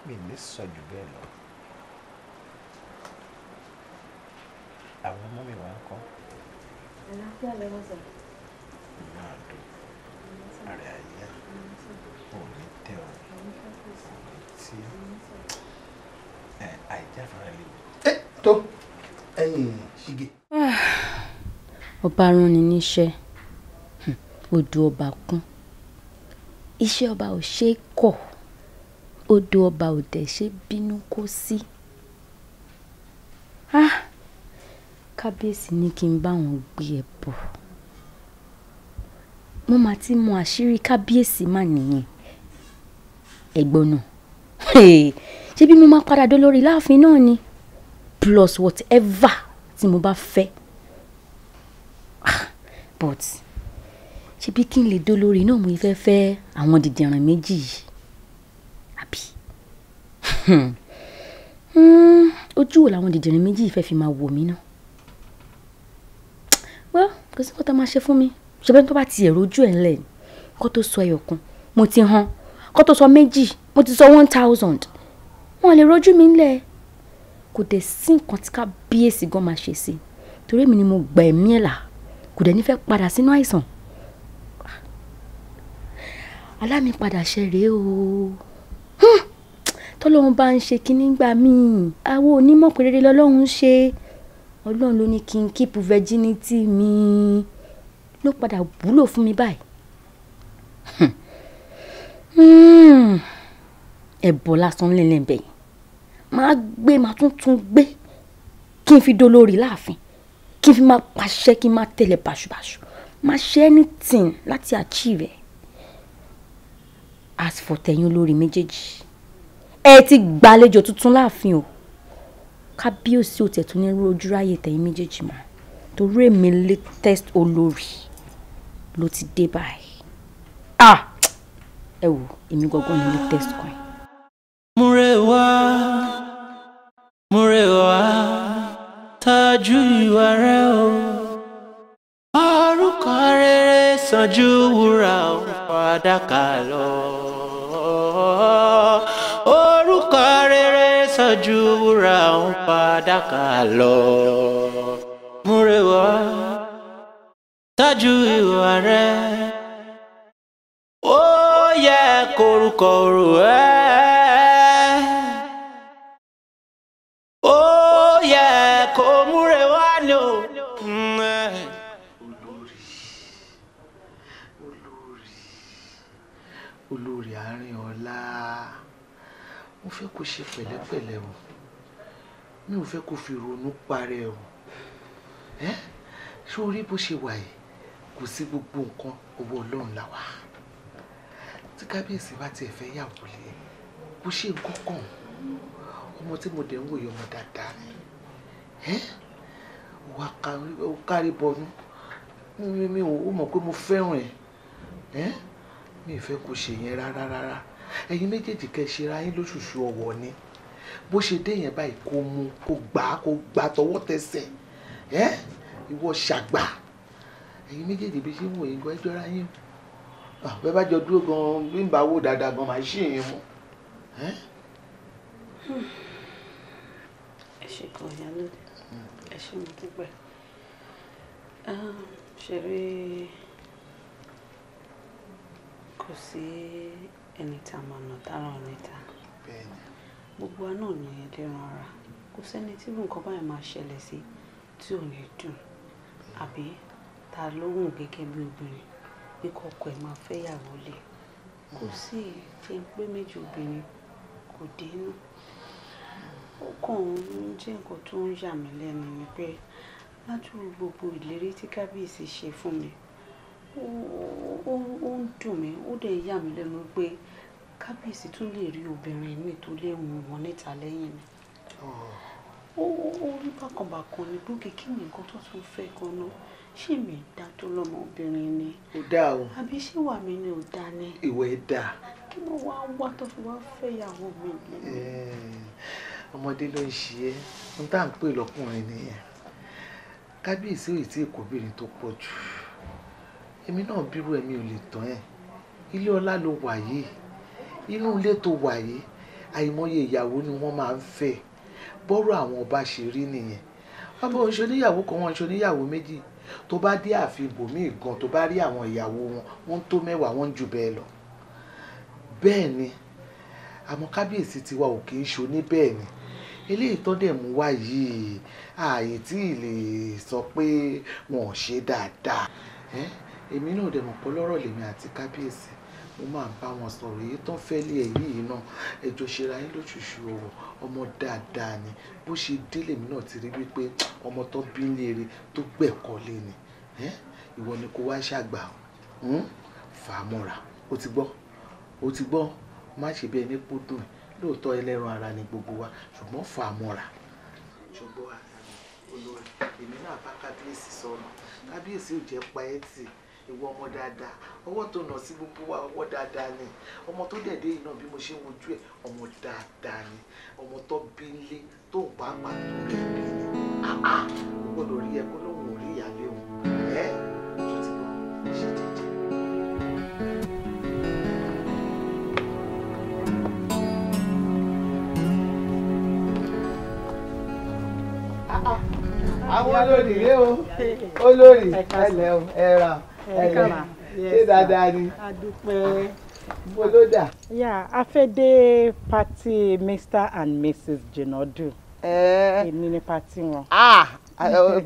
mi ní sọ jù bẹ́ẹ̀ lọ. àwọn ọmọ mi wà ń kọ́. àlàáfíà lọ́wọ́ sọ. máa dùn ààrẹ ayé ò ní tẹ ọ tí àìjáfara lè wò. tó ẹ̀yin Ìgè. ọba rán ni níṣẹ́ odò ọba kún iṣẹ́ ọba ò ṣe é kọ̀ odò ọba ò dẹ̀ ṣe bínú kó sí. kábíyèsí ní kí n bá wọn gbé ẹ bọ̀ mo máa ti mọ àṣírí kábíyèsí mà nìyẹn ẹ̀gbọ́n náà ṣé bí mo máa padà dé lórí láàfin náà ni plus whatever tí mo bá fẹ́ but ṣé bí kí n lè dó lórí náà mo fẹ́ fẹ́ àwọn dìdìrìn méjì yìí àbí ojú wo làwọn dìdìrìn méjì yìí fẹ́ fi máa wò mí náà well kò sí kó tó máa ṣe fún mi ṣùgbọ́n tó bá ti èrò ojú ẹ̀ ńlẹ̀ kó tó sọ ẹyọ̀kan mo ti hàn kó tó sọ méjì mo ti sọ 1000 wọn lè rojú mi ńlẹ̀ kò dẹ̀ sí nǹkan tí kábíyèsí gan máa ṣe sí torí èmi ni mo gbà ẹ̀mí ẹ̀ là kò dẹ̀ nífẹ̀ẹ́ padà sínú àìsàn alámi padà ṣe rèé o tọ́lọ́run bá ń ṣe kíní gbà míì àwọn onímọ̀ pé rere lọ́lọ́run ṣe ọlọ́run ló ní kí n keep virginity mi ló padà wúlò fún mi báyìí ẹ̀bọ̀ lásán lẹ́lẹ̀ bẹ̀yìn máa gbé máa tún gbé kí n fi dolórí láàfin kí n fi máa pàṣẹ kí n máa tẹ̀lé báṣubàṣu máa ṣe anything láti achieve ẹ̀ as for tẹ̀yìn olórí méjèèjì ẹ ti gbàlejò tuntun láàfin o kábíyèsí ò tẹ̀ tún ní rojú ráyè tẹ̀yìn méjèèjì mọ́ torí èmi latest olórí ló ti dé báyìí ẹ wò èmi gangan ní latest kan. múrewa tọ́jú ìwà rẹ o orúkọ rere sàn ju wúrà fàdákà lọ orúkọ rere sàn ju wúrà fàdákà lọ múrewa tọ́jú ìwà rẹ ó yẹ kórúkọ rò ó yẹ kó múrewa ni o. olórí àárín ọ̀la mo fẹ́ kó ṣe pẹ̀lẹ́pẹ̀lẹ́ o mi ò fẹ́ kó fi ronú parẹ́ o ṣé orí bó ṣe wà yìí kò sí gbogbo nǹkan owó ọlọ́run là wà tí kábíyèsí bá tiẹ̀ fẹ́ yàwó lé kó ṣe nǹkan kan ọmọ tí mo dẹ̀ ń wòye ọmọ dáadáa ni wà ó kárí bọnú mi ò mọ̀ pé mo fẹ́ràn ẹ̀ mi ì fẹ́ kó ṣe yẹn rárá ẹ̀yin méjèèjì kẹ́ ṣe ra yín lóṣooṣù ọ̀wọ̀ ni bó ṣe dé yẹn báyìí kó mú kó gbà tọwọ́ tẹsẹ̀ ìwọ ṣàgbà ẹ̀yin méjèèjì bí ṣe ń wò yín gan ẹjọ́ ra yín bẹ́ẹ̀ bá jọ dúró gan bí n bá wò dáadáa gan máa ṣe yín mu. ẹ ṣe kan ìyá lóde ẹ ṣe mo dúpẹ́ ṣeré kò sí ẹni tá a máa nà tára níta gbogbo wa náà ní ẹlẹ́ran ara kò sẹ́ni tí nǹkan báyìí máa ṣẹlẹ̀ sí tí ò ní dùn àbí ta lóhùn gẹ́gẹ́ bí obìnrin bí kọ́kọ́ ẹ̀ máa fẹ́ yàwó lé kò sí tí ń pé méjì obìnrin kò dénú ó kàn ń jẹ́ nǹkan tó ń yà mí lẹ́nu ni pé ládùúgbò gbogbo ìlérí tí kábíyèsí ṣe fún mi ó ń dùn mí ó dẹ̀ yà mí lẹ́nu pé kábíyèsí tún lè rí obìnrin mi tó lè wù wọ́n níta lẹ́yìn mi ó rí bákanbàkan ní gbókè kí ni nǹkan tó tún fẹ́ gan-an ṣé mi dá tó lọ́mọbìnrin ni ó dáa o àbí ṣé wà mí ni ò dá ni ìwọ ẹ dáa kí ló wá tó fi wá fẹ́ ìyàwó mi ni. ọmọdé ló ń ṣe é ohun tá à ń pè lọ́kùnrin nìyẹn kábíyèsí ò tí ì kóbìnrin tó pọ̀ jù èmi náà bírú ẹ̀mí ò lè tán ẹ̀ ilé ọlá ló wà yìí inú ilé tó wà yìí àìmọye ìyàwó ni wọ́n máa ń fẹ́ bọ́rọ̀ àwọn ọba ṣe rí nìyẹn bàbá òun ṣe oníyàwó kan wọn ṣe oníyàwó méjì tó bá dé ààfin ibòmíì gan tó bá rí àwọn ìyàwó wọn tó mẹ́wàá wọn jù bẹ́ẹ̀ lọ bẹ́ẹ̀ ni àmọ́ kábíyèsí tiwa ò kì í ṣe oní bẹ́ẹ̀ ni eléyìí tó dẹ̀ mú wá yìí ààyè tí ì lè sọ pé wọn ò ṣe dáadáa èmi náà dẹ̀ mọ̀ pé lọ́rọ̀ lèmi àti kábíyèsí mo máa ń bá wọn sọ̀rọ̀ èyí tó ń fẹ́ lé ẹ̀yìn yìí náà ẹjọ́ ṣera yín lóṣooṣù ọ̀rọ̀ ọmọ dáadáa ni bó ṣe délé mi náà ti rí wípé ọmọ tó bí léèrè tó gbẹ̀kọ́ lé ni ìwọ ni kó wá ṣàgbà fà á mọ́ra ó ti gbọ́ má ṣe bí ẹni pọ́ dùn ẹ̀ lóòótọ́ ẹlẹ́ran ara ni gbogbo wa ṣùgbọ́n fà á mọ́ra. ṣùgbọ́n olórí èmi náà bá kábíyèsí sọ̀rọ̀ kábíyèsí ò jẹ́ pa ẹ́ tì ìwọ ọmọ dáadáa ọwọ́ tó nà sí gbogbo wa ọwọ́ dáadáa ni ọmọ tó dẹ̀ dé yìí náà bí mo ṣe ń wojú ẹ̀ ọmọ dáadáa ni ọmọ tó bí ń lé tó ń pàápàá tó rí bí ni ó gbọ́dọ̀ rí ẹ kó lóun ò rí ìyáálé òun olórí rẹ o olórí ẹlẹ o ẹra ẹlẹ ṣé dáadáa ni bolódà. Yeah, a fẹ́ dé party Mr. and Mrs. Jinodu. Èmi ni party wọn.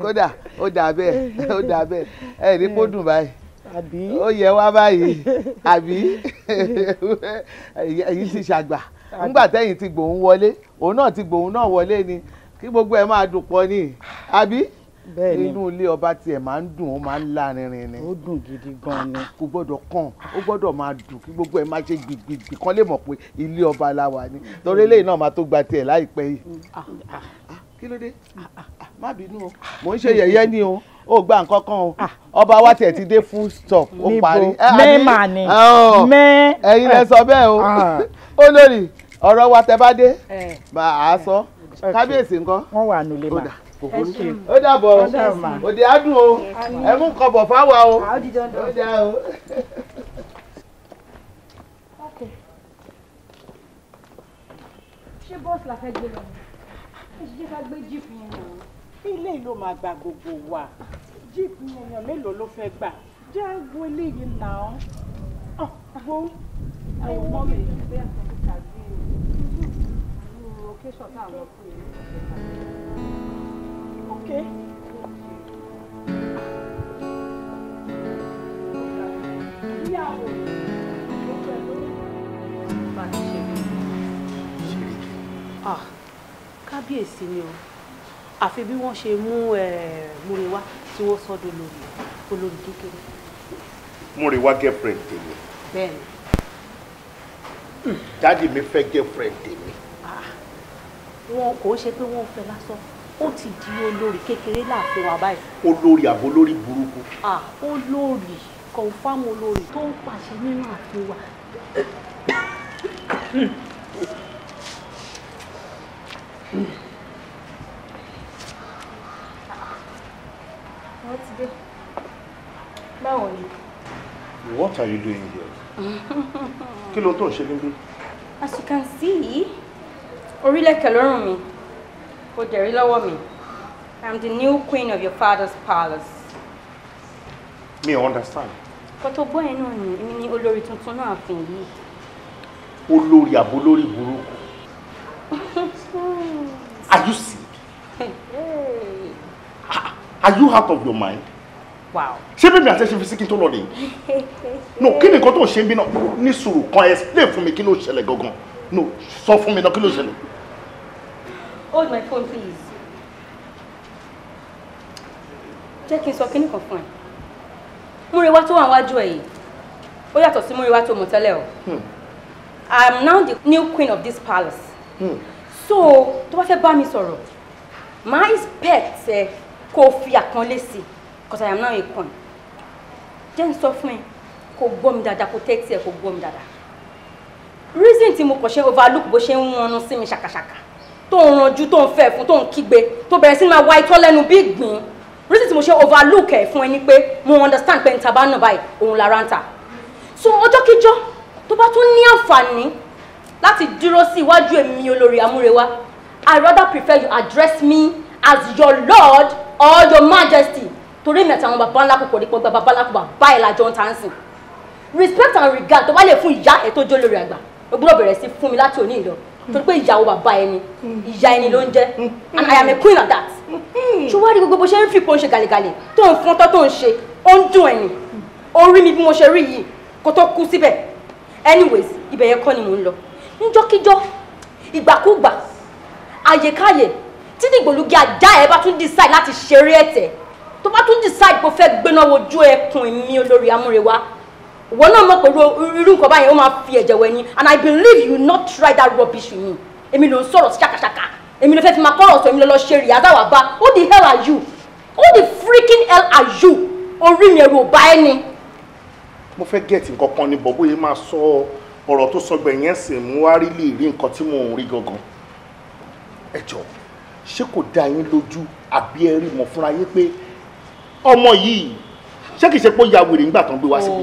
Kódà ó dà bẹ́ẹ̀ ó dà bẹ́ẹ̀ ẹ ní kó dùn báyìí àbí ó yẹ wá báyìí àbí èyí ti ṣàgbà nígbà tẹ́yìn ti gbòun wọlé òun náà ti gbòun náà wọlé ni kí gbogbo ẹ máa dùn pọ̀ ni àbí inú ilé ọba tiẹ̀ máa ń dùn ó máa ń lárinrin ni. Ó dùn gidi gan ni. Kò gbọ́dọ̀ kàn ó gbọ́dọ̀ máa dùn kí gbogbo ẹ máa ṣe gbìgbìgbì kan lè mọ̀ pé ilé ọba la wà ní torí eléyìí náà máa tó gba tiẹ̀ láìpẹ́ yìí. Kí ló dé? Má bínú o mò ń ṣe yẹ̀yẹ́ ni o ó gba nǹkan kan o ọba wa tiẹ̀ ti dé full stop ó parí. Mẹ́ẹ̀mà ni ẹ̀yin lẹ sọ bẹ́ẹ̀ o olórí ọ̀rọ̀ wa tẹ bá dé bá a sọ kábíyèsí nǹkan. Wọ́n wà nílé mà. Ó dàbọ̀ òde adùn o ẹ mú nǹkan bọ̀ fáwa o ó dà o. Ṣé bọ́ọ̀sì la fẹ́ gbé lọ? Ẹ ṣe jẹ́ ká gbé jíìpù yẹn lọ. Ilé ìlú máa gba gbogbo wa. Jíìpù yẹn èèyàn mélòó ló fẹ́ gbà? Jẹ́ àgbo eléyìí náà. Wo àwọn ọmọ mi gbé àtẹ̀kọ́ tàbí irú location táwọn fún yẹn. Okay. Kábíyèsí ni o àfi bí wọ́n ṣe mú Múrewá tí wọ́n sọ́dọ̀ olórí kékeré. Múrewá girlfriend tèmi. Bẹ́ẹ̀ni. Dáàdì mi fẹ́ girlfriend tèmi. Wọn kò ṣe pé wọ́n fẹ́ lásán ó ti di olórí kékeré láàfin wa báyìí. Olórí àbò lórí burúkú. Olórí confam olórí tó ń pàṣẹ nínú ààfin wa. Báwo ni? What are you doing here? Kí ló tó ń ṣe níbí? As you can see, orílẹ̀-èdè lọ́rùn mi, ó dẹ̀rí lọ́wọ́ mi. I'm the new queen of your father's palace. Me understand. Kò tó gbọ́ ẹ̀ náà ni, èmi ni olórí tuntun náà ààfin yìí. Olórí àbò lórí burúkú. Are you sick? Hey. Are you out of your mind? Wow. Ṣé bí mi àti ẹṣin fi sí kí n tó lọ dé? No, kí ni nǹkan tó ń ṣe ń bí náà? Ní sùúrù kan explain fún mi kí ló ṣẹlẹ̀ gangan. No, sọ fún mi náà kí ló ṣẹlẹ̀. Hold my phone, please. Jẹ́ kí n sọ kíní kan fún ẹ. Múrewá tó wà wájú ẹ̀ yìí, ó yàtọ̀ sí Múrewá tó mọ̀ tẹ́lẹ̀ o. I am now the new queen of this palace. So, tó bá fẹ́ bá mi sọ̀rọ̀, máa expect ẹ kó fi àpọ́nlé sí, because I am now a queen. Jẹ́ n sọ fún ẹ, kó gbọ́ mi dáadáa, kó tẹ́tí ẹ, kó gbọ́ mi dáadáa. Reason tí mo kàn ṣe overlook bó ṣe ń wọnú sí mi ṣàkàṣàkà, tó ń ranjú, tó ń fẹ́ fún, tó ń kígbe, tó bẹ̀rẹ̀ sí máa wá itọ́ lẹ́nu bí ìgbín. Reason tí mo ṣe overlook ẹ̀ fún ẹ ni pé mo understand pé níta bá nà báyìí òun lára ń tà. So ọjọ́ kíjọ́ tó bá tún ní àǹfààní láti dúró sí iwájú èmi olórí Amúrewá, I rather prefer you address me as your lord or your majesty. Torí mi àtàwọn bàbá ńlá kòkòrò dípò bàbá ńlá kò bàbá ẹ̀ lájọ ń tà ń sìn. Respect and regard tó bá lè fún ìyá ẹ̀ tó jó lórí àgbà o gbọ́dọ̀ bẹ̀rẹ̀ sí fún mi láti òní ìlọ torí pé ìyàwó bàbá ẹni ìyá ẹni ló ń jẹ́ and I am a queen of that. Ṣé wàá rí gbogbo bó ṣe ń fi ipò ń ṣe gàlégàlé tó ń fún ọtọ́ tó ń ṣe ó ń dùn ẹni orí mi bí mo ṣe rí yìí kó tó kú síbẹ̀. Anyways ibẹ̀ yẹn kọ́ ni mò ń lọ níjọ́kíjọ́ ìgbàkúgbà àyèkáyè tí dìgbòlugi ajá ẹ bá tún decide láti ṣeré ẹ̀tẹ̀ tó bá tún decide pé ó fẹ́ gbéná wojú ẹkùn mi olórí Amúrewá ìwọ náà mọ̀ pé irú nǹkan báyìí ó máa fi ẹ̀jẹ̀ wẹ̀ ni and I believe you not try that rubbish with me. Èmi ló ń sọ̀rọ̀ sí ṣàkàṣàkà èmi ló fẹ́ fi máa kọ́rọ̀ sọ èmi ló lọ ṣe rí àdáwà bá who the hell are you? Who the freaking hell are you? Orí mi ẹ̀rù ò bá ẹni. Mo fẹ́ gẹ̀ẹ́tì nǹkan kan ní bọ̀bọ́ yìí máa sọ ọ̀rọ̀ tó sọ gbẹ̀yìn ẹ̀sìn mú wá rí lè rí nǹkan tí mò ń rí gangan. Ẹ jọ̀ọ́ ṣé kò dá yín lójú àbí ẹ rí mọ̀ fúnra yín pé ọmọ yìí ṣé kìí ṣe pé ó ya wèrè nígbà tó ń gbé wá síbi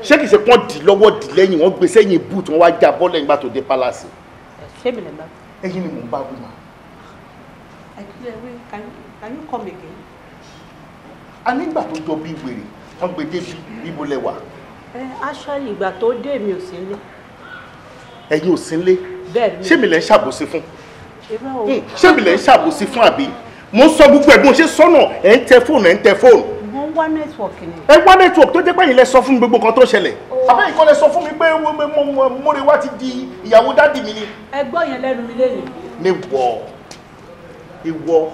ṣé kìí ṣe pé wọ́n dì lọ́wọ́ dì lẹ́yìn wọ́n gbé sẹ́yìn boot wọ́n wá já bọ́ọ̀lù nígbà tó dé palace. Ṣé mi lè gbà? Ẹ̀yin ni mò ń bá wí mà. Can you come again? A nígbà tó jọ bí wèrè, wọ́n gbé débi ibo lẹ́wà. Actually, ìgbà tó dé mi ò sí nílé. Ẹ̀yin ò sí nílé? Bẹ́ẹ̀ni. Ṣé mi lẹ ń ṣàbòsí fún? Irọ́ o. Ṣé mi lẹ ń ṣàbòsí fún àbí? Mo ń sọ gbogbo ẹ̀gbọ́n ṣe sọ́nà ẹ̀ ń tẹ fóònù. Mo ń wá nẹ́tíwọ̀kì ni. Ẹ wá nẹ́tíwọ̀kì tó jẹ́ pé ẹ̀yin lẹ sọ fún mi gbogbo nǹkan tó ṣẹlẹ̀. Àbẹ́ ìkọ́ lẹ sọ fún mi pé Mórewá ti di ìyàwó dádì mi ni. Ẹ gbọ́ yẹn lẹ́nu mi lẹ́nu. Ní ìwọ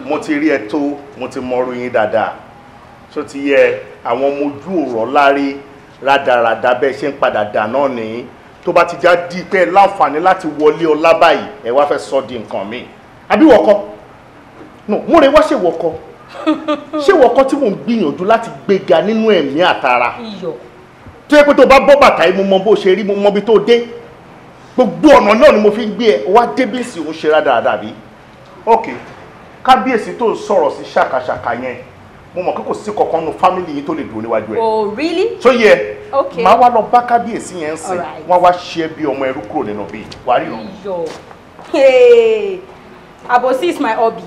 mo ti rí ẹ tó mo ti mọrú yín dáadáa tó ti yẹ àwọn ọmọ ojú ọ̀rọ̀ láre rádaràdà bẹ́ẹ̀ ṣe ń padà dà náà nìyí tó bá ti já di pé láǹfààní láti wọlé ọlá báyìí ẹ wá fẹ́ sọ di nǹkan mi àbí wọ́kọ́ no Mórewá ṣe wọ́kọ́ tí mò ń gbìyànjú láti gbéga nínú ẹ̀mí àtara tó yẹ pé tó bá bọ́ bàtà yìí mo mọ bó ṣe rí mo mọ bí tó dé gbogbo ọ̀nà náà ni mo fi ń gbé ẹ wá débìsì òun ṣe rádaràdà bí ok kábíyèsí tó sọ̀rọ̀ sí ṣàkàṣàkà yẹn mo mọ̀ pé kò sí kankan nu fámìlì yìí tó lè dúró níwájú ẹ̀. Oh really? tó yẹ okay. máa wá lọ bá kábíyèsí yẹn sìn wọ́n wá ṣe bí ọmọ ẹrú kúrò nínú bíi wàá rí o. Àbòsí is my hobby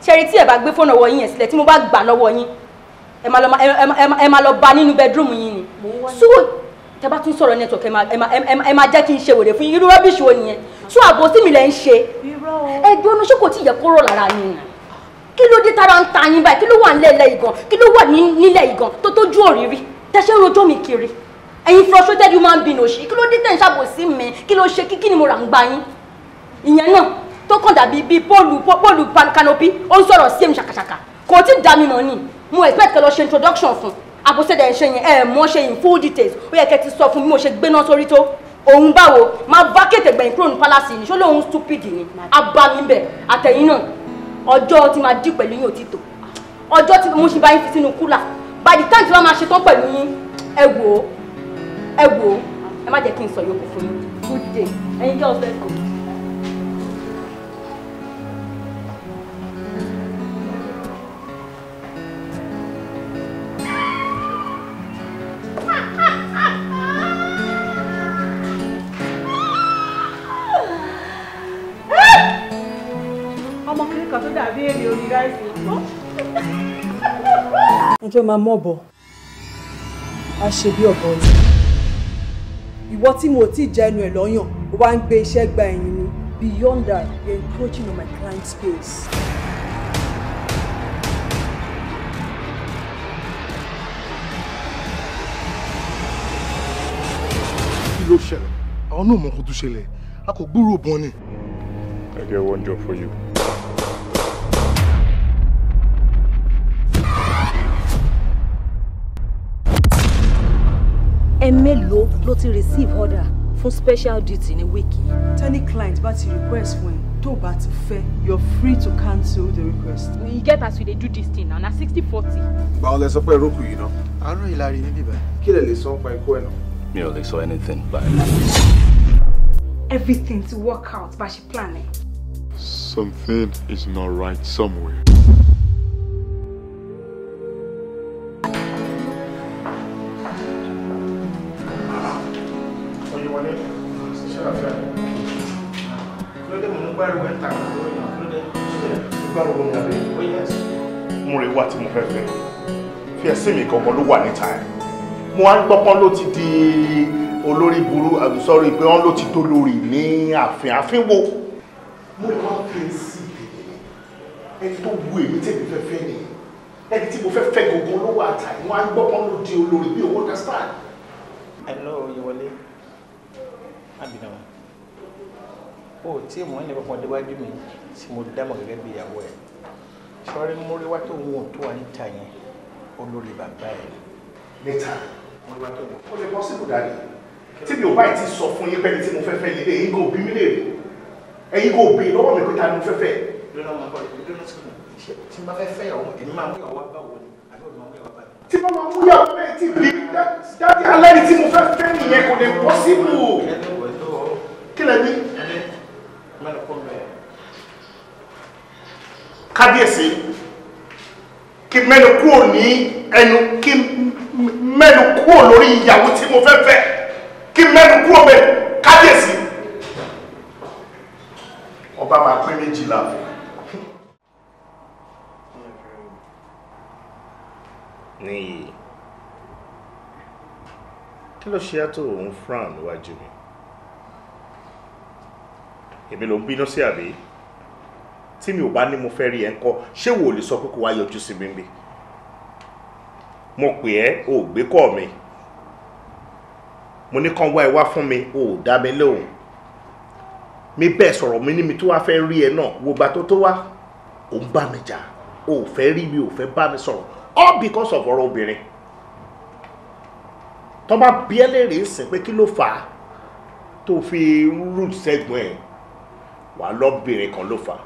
ṣẹ́rí tí ẹ bá gbé fóònù ọwọ́ yín yẹn sílẹ̀ tí mo bá gbà lọ́wọ́ yín ẹ máa lọ bá nínú bedroom yín ni so tẹ bá tún sọ̀rọ̀ network ẹ máa jẹ́ kí n ṣe wèrè fún yín irú rọ́bìṣì wo nìyẹn so àbòsí mi lẹ́ ń ṣe ẹgbẹ́ oníṣẹ́ kò tí ì yẹ kó rọ̀ lára yín nà kí ló dé tára ń ta yín báyìí kí ló wà nílẹ̀ ìgàn kí ló wà nílẹ̀ ìgàn tó tójú òrìrì tẹ́ṣẹ́ rojọ́ mi kiri ẹ̀yin frustrated human being òṣì kí ló dé tẹ̀ ń ṣàbòsí mi kí ló ṣe kí ni mo rà ń gba yín ìyẹn náà tó kàn dàbí bíi póòlù canopy ó ń sọ̀rọ̀ sí èmi ṣàkàṣàkà kò tí ì dá mi mọ̀ ni mo expect kẹ́ lọ ṣe introduction fún àbòsẹ̀dẹ̀ ṣe yẹn mọ́ ṣe in full details ó yẹ kẹ́ ti sọ fún mi mo ṣe gbéná sórí tó òun báwo máa vacate gbẹ̀yìn kúrò ní palace ni ṣó lóun stupid ni abami bẹ̀ àtẹ̀yìn náà ọjọ́ tí máa dì pẹ̀lú yín òtítọ́ ọjọ́ tí mo ṣe bá yín fi sínú kúlà by the time tí wọ́n máa ṣe tán pẹ̀lú yín ẹ wò ó ẹ má jẹ́ kí n sọ yòókù fún yín good day ẹ̀yin girls let's go. ẹjọ́ máa mọ̀ bọ̀ a ṣe bí ọ̀bọ ni ìwọ tí mo ti jẹ́ ẹnu ẹ̀ lọ́yàn ó wá ń gbé iṣẹ́ gba ẹ̀yìn mi beyond that you're encroaching on my client space. kí ló ṣẹlẹ̀ àwọn náà mọ nǹkan tó ṣẹlẹ̀ a kò gbúròó bọ́n ni. I get one job for you. Mélòó ló ti receive order fún special duty ní wíìkì. Tẹ́ni client bá ti request fún ẹ tó bá ti fẹ́ you're free to cancel the request. We get as we dey do this thing now na 60-40. Báwo lẹ sọ pé rókù yìí náà? àárọ̀ ìlàrí níbí báyìí. Kí lẹ lè sọ pa ikú ẹ̀ náà? Mi ò lè sọ anything báyìí. Everything to work out bá ṣe plan ẹ. Something is not right somewhere. Mórewá tí mo fẹ́ fẹ́ fi ẹ̀sìn mi kankan ló wà níta ẹ̀ mo wá ń gbọ́pọ́n ló ti di olórí burú àbùsọ̀rọ̀ ìpé wọn ló ti tó lórí ní ààfin wo. mo lè wá fi sí ẹni tó wu èmi tèmi fẹ́ fẹ́ ni ẹni tí mo fẹ́ fẹ́ gbogbo ló wà tà mo wá ń gbọ́pọ́n ló di olórí bí owó understand. I know Oyewole abinawa o tí mo ní kankan déwájú mi tí mo dámọ̀ gẹ́gẹ́ bí ìyàwó ẹ̀ sọ́rí Mórewá tó ń wọ̀n tó wà níta yẹn olórí bàbá ẹ̀. níta Mórewá tó wọ̀n. ó lè bọ́ síbò dáadé tí mi ò báyìí ti sọ fún yín pẹ́ni tí mo fẹ́ fẹ́ lílé ẹ̀yin kò bí mi lè rí ẹ̀yin kò bí lọ́wọ́ mi pé ta ni mo fẹ́ fẹ́. lọ́nà máa bọ̀ lọ́nà sí mi tí n bá fẹ́ fẹ́ ìyàwó èmi máa mú ìyàwó wá báwo ni àbí òun máa mú ìyàwó bá mi. tí wọ́n máa mú ìyàwó bẹ́ẹ̀ tí bí dáadé alẹ́ tí mo fẹ́ fẹ́ nìyẹn kò lè bọ́ síbò. kí lẹ ní. kábíyèsí kí mẹ́nu kúrò ní ẹnu kí mẹ́nu kúrò lórí ìyàwó tí mo fẹ́ fẹ́ kí mẹ́nu kúrò bẹ́ẹ̀ kábíyèsí ọba máa pín méjìlá Níyì, kí ló ṣe ẹ́ tó ń frown níwájú mi? Èmi ló ń bínú sí àbí? Tí mi ò bá ní mo fẹ́ rí ẹ ńkọ́, ṣé wò lè sọ pé kó wá yọjú sí mi níbí? Mo pè ẹ́, o ò gbé kọ́ mi. Mo ní kán wá ẹ wá fún mi, o ò dá mi lóhùn. Mi bẹ́ẹ̀ sọ̀rọ̀ mi ní mi tó wá fẹ́ rí ẹ náà, wo gbà tó wá, ò ń bá mi jà, o ò fẹ́ rí mi, o ò fẹ́ bá mi sọ̀rọ̀, all because of ọ̀rọ̀ obìnrin. Tó bá bí ẹ léèrè sìn pé kí ló fà á tó fi root sẹ́gbọ̀n ẹ̀, wà lọ́bìnrin kan ló fà á.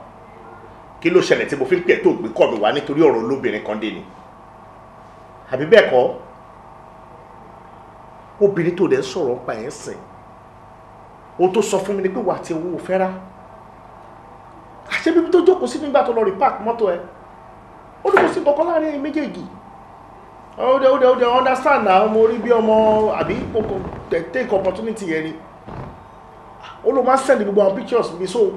Kí ló ṣẹlẹ̀ tí mo fi ń pè tó gbé kọ́ mi wá nítorí ọ̀rọ̀ olóbìnrin kan dé ni? Àbí bẹ́ẹ̀ kọ́? Obìnrin tó dẹ̀ sọ̀rọ̀ pa ẹ̀ sìn. O tó sọ fún mi ni pé wà tí owó fẹ́ rá. Àṣẹ bíbí tó jókòó sí nígbà tó lọ rí park mọ́tò ẹ̀. Ó ní kò sí kankan láàrin ẹ̀yin méjèèjì. Ó dẹ̀ understand náà, mo rí bí ọmọ àbí kòkò take opportunity yẹn ni. Ó ló máa send gbogbo àwọn pictures mi so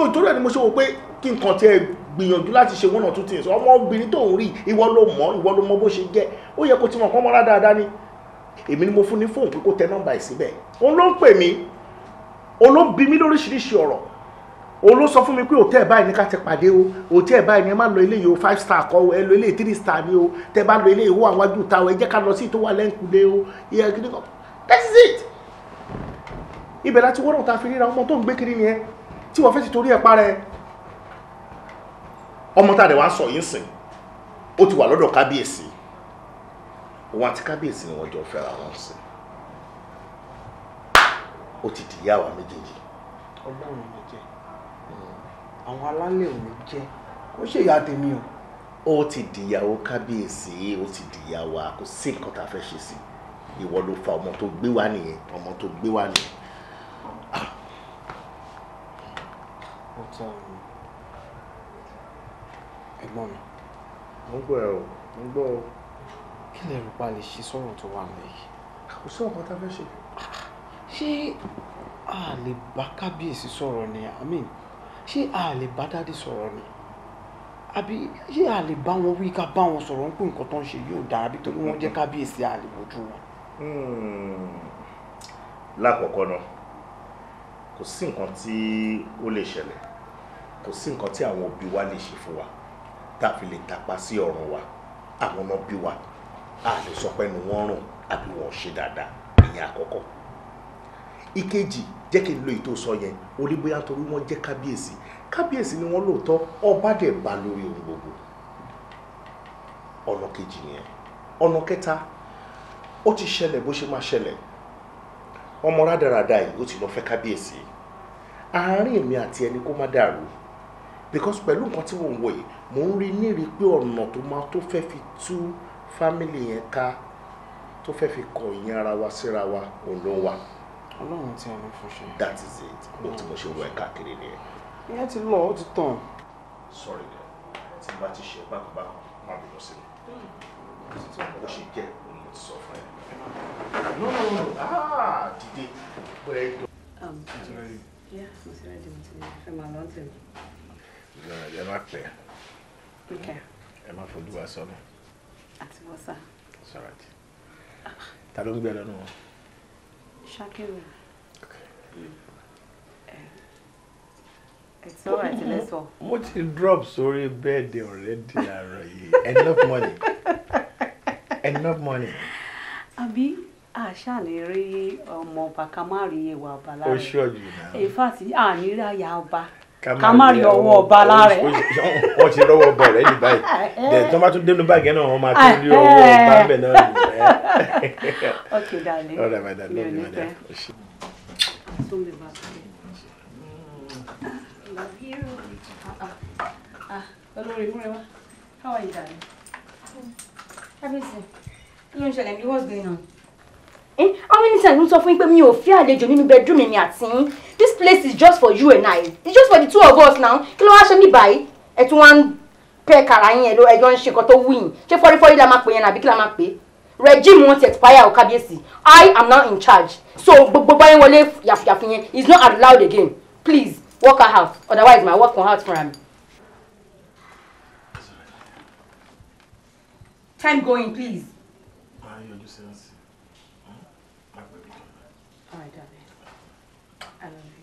ìtorí ẹ̀ ni mo ṣe wò pé kí nǹkan tí ẹ gbìyànjú láti ṣe one or two things. Ọmọbìnrin tó ń rí ìwọ ló mọ̀ bó ṣe jẹ́. Ó yẹ kó ti mọ̀ kán mọ́ra dáadáa ni. Èmi ni mo fún ní fóònù pé kó tẹ nọ́mbà ẹ̀ síbẹ̀. Òun ló ń pè mí, òun ló ń bi mí lóríṣiríṣi ọ̀rọ̀. Òun ló sọ fún mi pé hòtẹ́ẹ̀ báyìí ní ká ti pàdé o, hòtẹ́ẹ̀ báyìí ní ẹ má lọ eléyìí o 5 star kọ́ o, ẹ lọ eléyìí 3 star ni o, tẹ bá lọ eléyìí owó àwọn ajú ta o, ẹ jẹ́ ká lọ sí tó wà lẹ́ǹkùlé o, ìyẹn kìíní kan. That is it. Ibẹ̀ láti wọ́n náà ta fi ríra ọmọ tó ń gbé kiri nìyẹn tí wọ́n fẹ́ ti torí ẹ̀ parẹ́. Ọmọ tá a dẹ̀ wá sọ yín sìn, ó ti wà lọ́dọ̀ kábíyèsí. Òun àti kábíyèsí ni wọ́n jọ fẹ́ra wọn sí. Ó ti di ìyá wa méjèèjì. Ọlọ́run ló jẹ́. Àwọn alálẹ̀ ò ní jẹ́. Ó ṣe ìyá tèmi o. Ó ti di ìyàwó kábíyèsí, ó ti di ìyá wa, kò sí nǹkan tá a fẹ́ ṣe sí. Ìwọ ló fa ọmọ tó gbé wá nìyẹn, ọmọ tó gbé wá nìyẹn. Ẹ̀gbọ́n mi. Mo ń gbọ́ ẹ o, mo ń gbọ́ o. Kí lẹ rò pa lè ṣe sọ̀rọ̀ tó wà lẹ́yìn? Kò sí ọ̀kan tá a fẹ́ ṣe. Ṣé a lè bá kábíyèsí sọ̀rọ̀ ni? I mean, ṣé a lè bá dádì sọ̀rọ̀ ni? Àbí ṣé a lè bá wọn wí ká bá wọn sọ̀rọ̀ pé nǹkan tó ń ṣe yóò dára bí torí wọ́n jẹ́ kábíyèsí a lè wojú wọn? Lákọ̀ọ́kọ́ náà, kò sí nǹkan tí ó lè ṣẹlẹ̀, kò sí nǹkan tí àwọn òbí wa lè ṣe fún wa tá a fi lè tàpá sí ọ̀run wa. Àwọn náà bí wa, a lè sọ pé ẹnu wọn rùn àbí wọn ṣe dáadáa. Ìyẹn àkọ́kọ́. Ìkejì, jẹ́ kí n lo ètò sọ yẹn, ó ní bóyá torí wọ́n jẹ́ kábíyèsí. Kábíyèsí ni wọ́n lóòótọ́, ọba dẹ̀ bá lórí ohun gbogbo. Ọ̀nà kejì nìyẹn. Ọ̀nà kẹta, ó ti ṣẹlẹ̀ bó ṣe máa ṣẹlẹ̀. Ọmọ rádaràda yìí ó ti lọ fẹ́ kábíyèsí. Àárín èmi àti ẹni kó má dàrú. Because pẹ̀lú nǹkan tí mò ń wò yìí, mò ń rí nírí pé ọ̀nà tó fẹ́ fi tú fámìlì yẹn ká, tó fẹ́ fi kọ ìyẹn ara wa síra wa, òun ló wà. Ọlọ́run tí a ní fún ṣe. That is it. Ó ti mo ṣe wọ ẹ̀ káàkiri nìyẹn. Ìyẹn ti lọ, ó ti tàn. Sorry there. Tí bá ti ṣe bákàbákà, má bínú sí mi. Ó ṣe jẹ́ òun mo ti sọ fún ẹ. No. Dìde. Bẹ́ẹ̀ tó. Yeah, mo ti rẹ́dí mo ti fẹ́ máa lọ́ọ́ tẹ̀lé. Ẹ má pẹ́. Okay. Ẹ má fojú wa sọ́nà. Àti wọ́sà. It's all right. Ta ló ń gbé ẹ lọ́nà wọn? Shakiru. It's all right, let's go. Mo ti drop sórí bẹ́ẹ̀dì already láàárọ̀ yìí. Enough money. Enough money. Àbí àṣà lè rí ọmọ ọba ká má rí ẹwà ọba lára. Ó ṣọ́ọ̀jù náà. In fact, àní rí àyà ọba ká má rí ọwọ́ ọba lára. Wọ́n ti rọ́wọ́ ọba rẹ̀ ní báyìí. Dẹ̀ tó bá tún dénú báàgì náà wọ́n máa tún rí ọwọ́ ọba bẹ̀ náà nìyẹn. Okay, darling. All right, my darling. Love you, my darling. Don't be bad. Love you. Olórí Múrẹ́wá, how are you, darling? Kábíyèsí, kí ló ń ṣẹlẹ̀? What's going on? How many times mo sọ fún yín pé mi ò fẹ́ àlejò nínú bedroom mi àti yín? This place is just for you and I. It's just for the two of us now. Kí ló wá ṣe ní báyìí? Ẹ tún wá ń pẹ́ kàrà yín ẹjọ́ ń ṣe nǹkan tó wù yín. Ṣé fọ́rífọ́rí la máa pè yẹn àbí kí la máa pè é? Regime wọn ti expire o kábíyèsí. I am now in charge. So gbogbo báyìí wọlé yàfùyàfù yẹn is not allowed again. Please work her out. Otherwise my work won't out for me. Time going, please. You're just saying. All right, darling. I love you.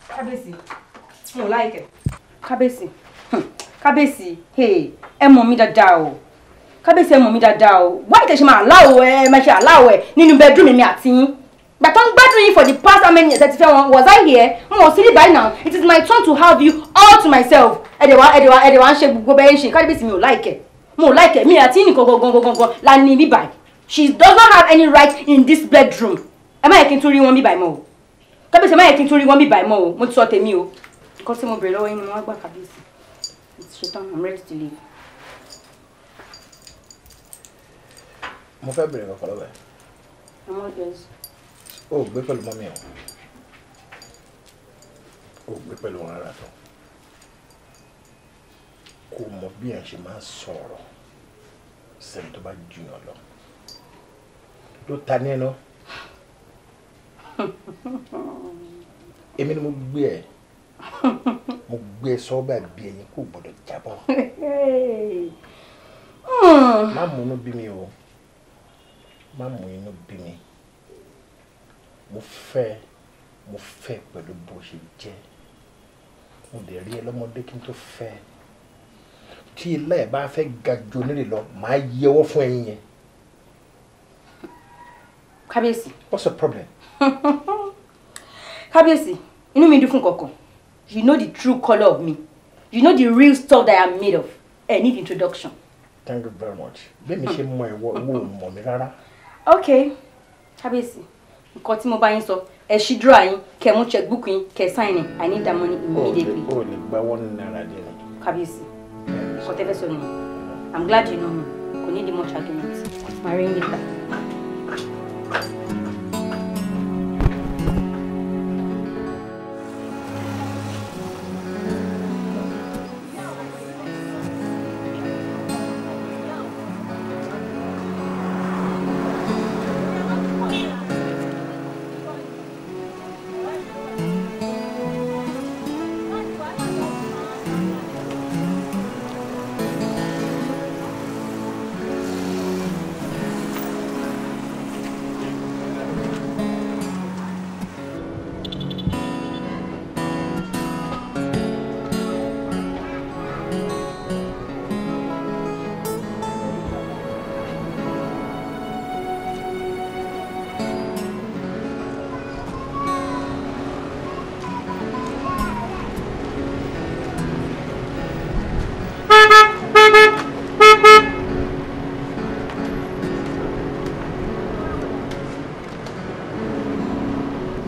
Kábíyèsí, mo like it. Kábíyèsí, Kábíyèsí, hey, ẹ mọ̀ mí dáadáa o. Kábíyèsí ẹ mọ̀ mí dáadáa o. Why tẹ́ ṣe máa allow ẹ máa ṣe allow ẹ nínú bedroom mi àti yín? But I'm bedroom for the past how many years? Was I here? Mo silly by now. It is my turn to have you all to myself. Edewa ṣe gbogbo bẹ́ẹ̀ ń ṣe. Kábíyèsí mi ò like it. Mo like it. Mi àti yín nìkan la ní bí báyìí. She does not have any right in this bedroom. Ẹ má yẹ kí n tún rí wọn bí báyìí mọ́ o. Kábíyèsí ẹ má yẹ kí n tún rí wọn bí báyìí mọ́ o. Mo ti sọ tèmi o. Nǹkan tí mo bèrè lọ́wọ́ yín ni mo wá gbà kábíyèsí. It's shaitan. I'm ready to leave. Mo fẹ́ bèrè kankan lọ́wọ́ ẹ̀. I'm all yours. O gbé pẹ̀lú mọ́mí ẹ̀. O gbé pẹ̀lú wọn rárá tán. Kò mọ bí ẹ̀ ṣe máa sọ̀rọ̀ sẹ́ni tó bá jùyàn lọ. Ló ta ní ẹnu. Èmi ni mo gbé ẹ̀. Mo gbé ẹ sọ́ọ́ bá bí ẹyin kò gbọ́dọ̀ jábọ́. Má mú inú bí mi o. Má mú inú bí mi. Mo fẹ́ pẹ̀lú bó ṣe jẹ́. Mo dẹ̀ rí ẹ lọ́mọdé kí n tó fẹ́. Tí ilé ẹ̀ bá fẹ́ ga jù nílé lọ, màá yẹwọ́ fún ẹyin yẹn. Kábíyèsí. What's the problem? Kábíyèsí, inú mi dùn fún kankan. You know the true color of me. You know the real stuff that I am made of. I need introduction. Thank you very much. Bẹ́ẹ̀ mi ṣe mọ ìwọ mọ̀ mi rárá. Okay. Kábíyèsí, nǹkan tí mo bá yín sọ, ẹ ṣí drawer yín, kẹ́ mú checkbook yín, kẹ́ sign it. I need that money immediately. O lè gba $1 dín. Kábíyèsí, nǹkan tẹ́ fẹ́ sọ nìyẹn. I'm glad you know me. Kò ní di much argument. My ring later.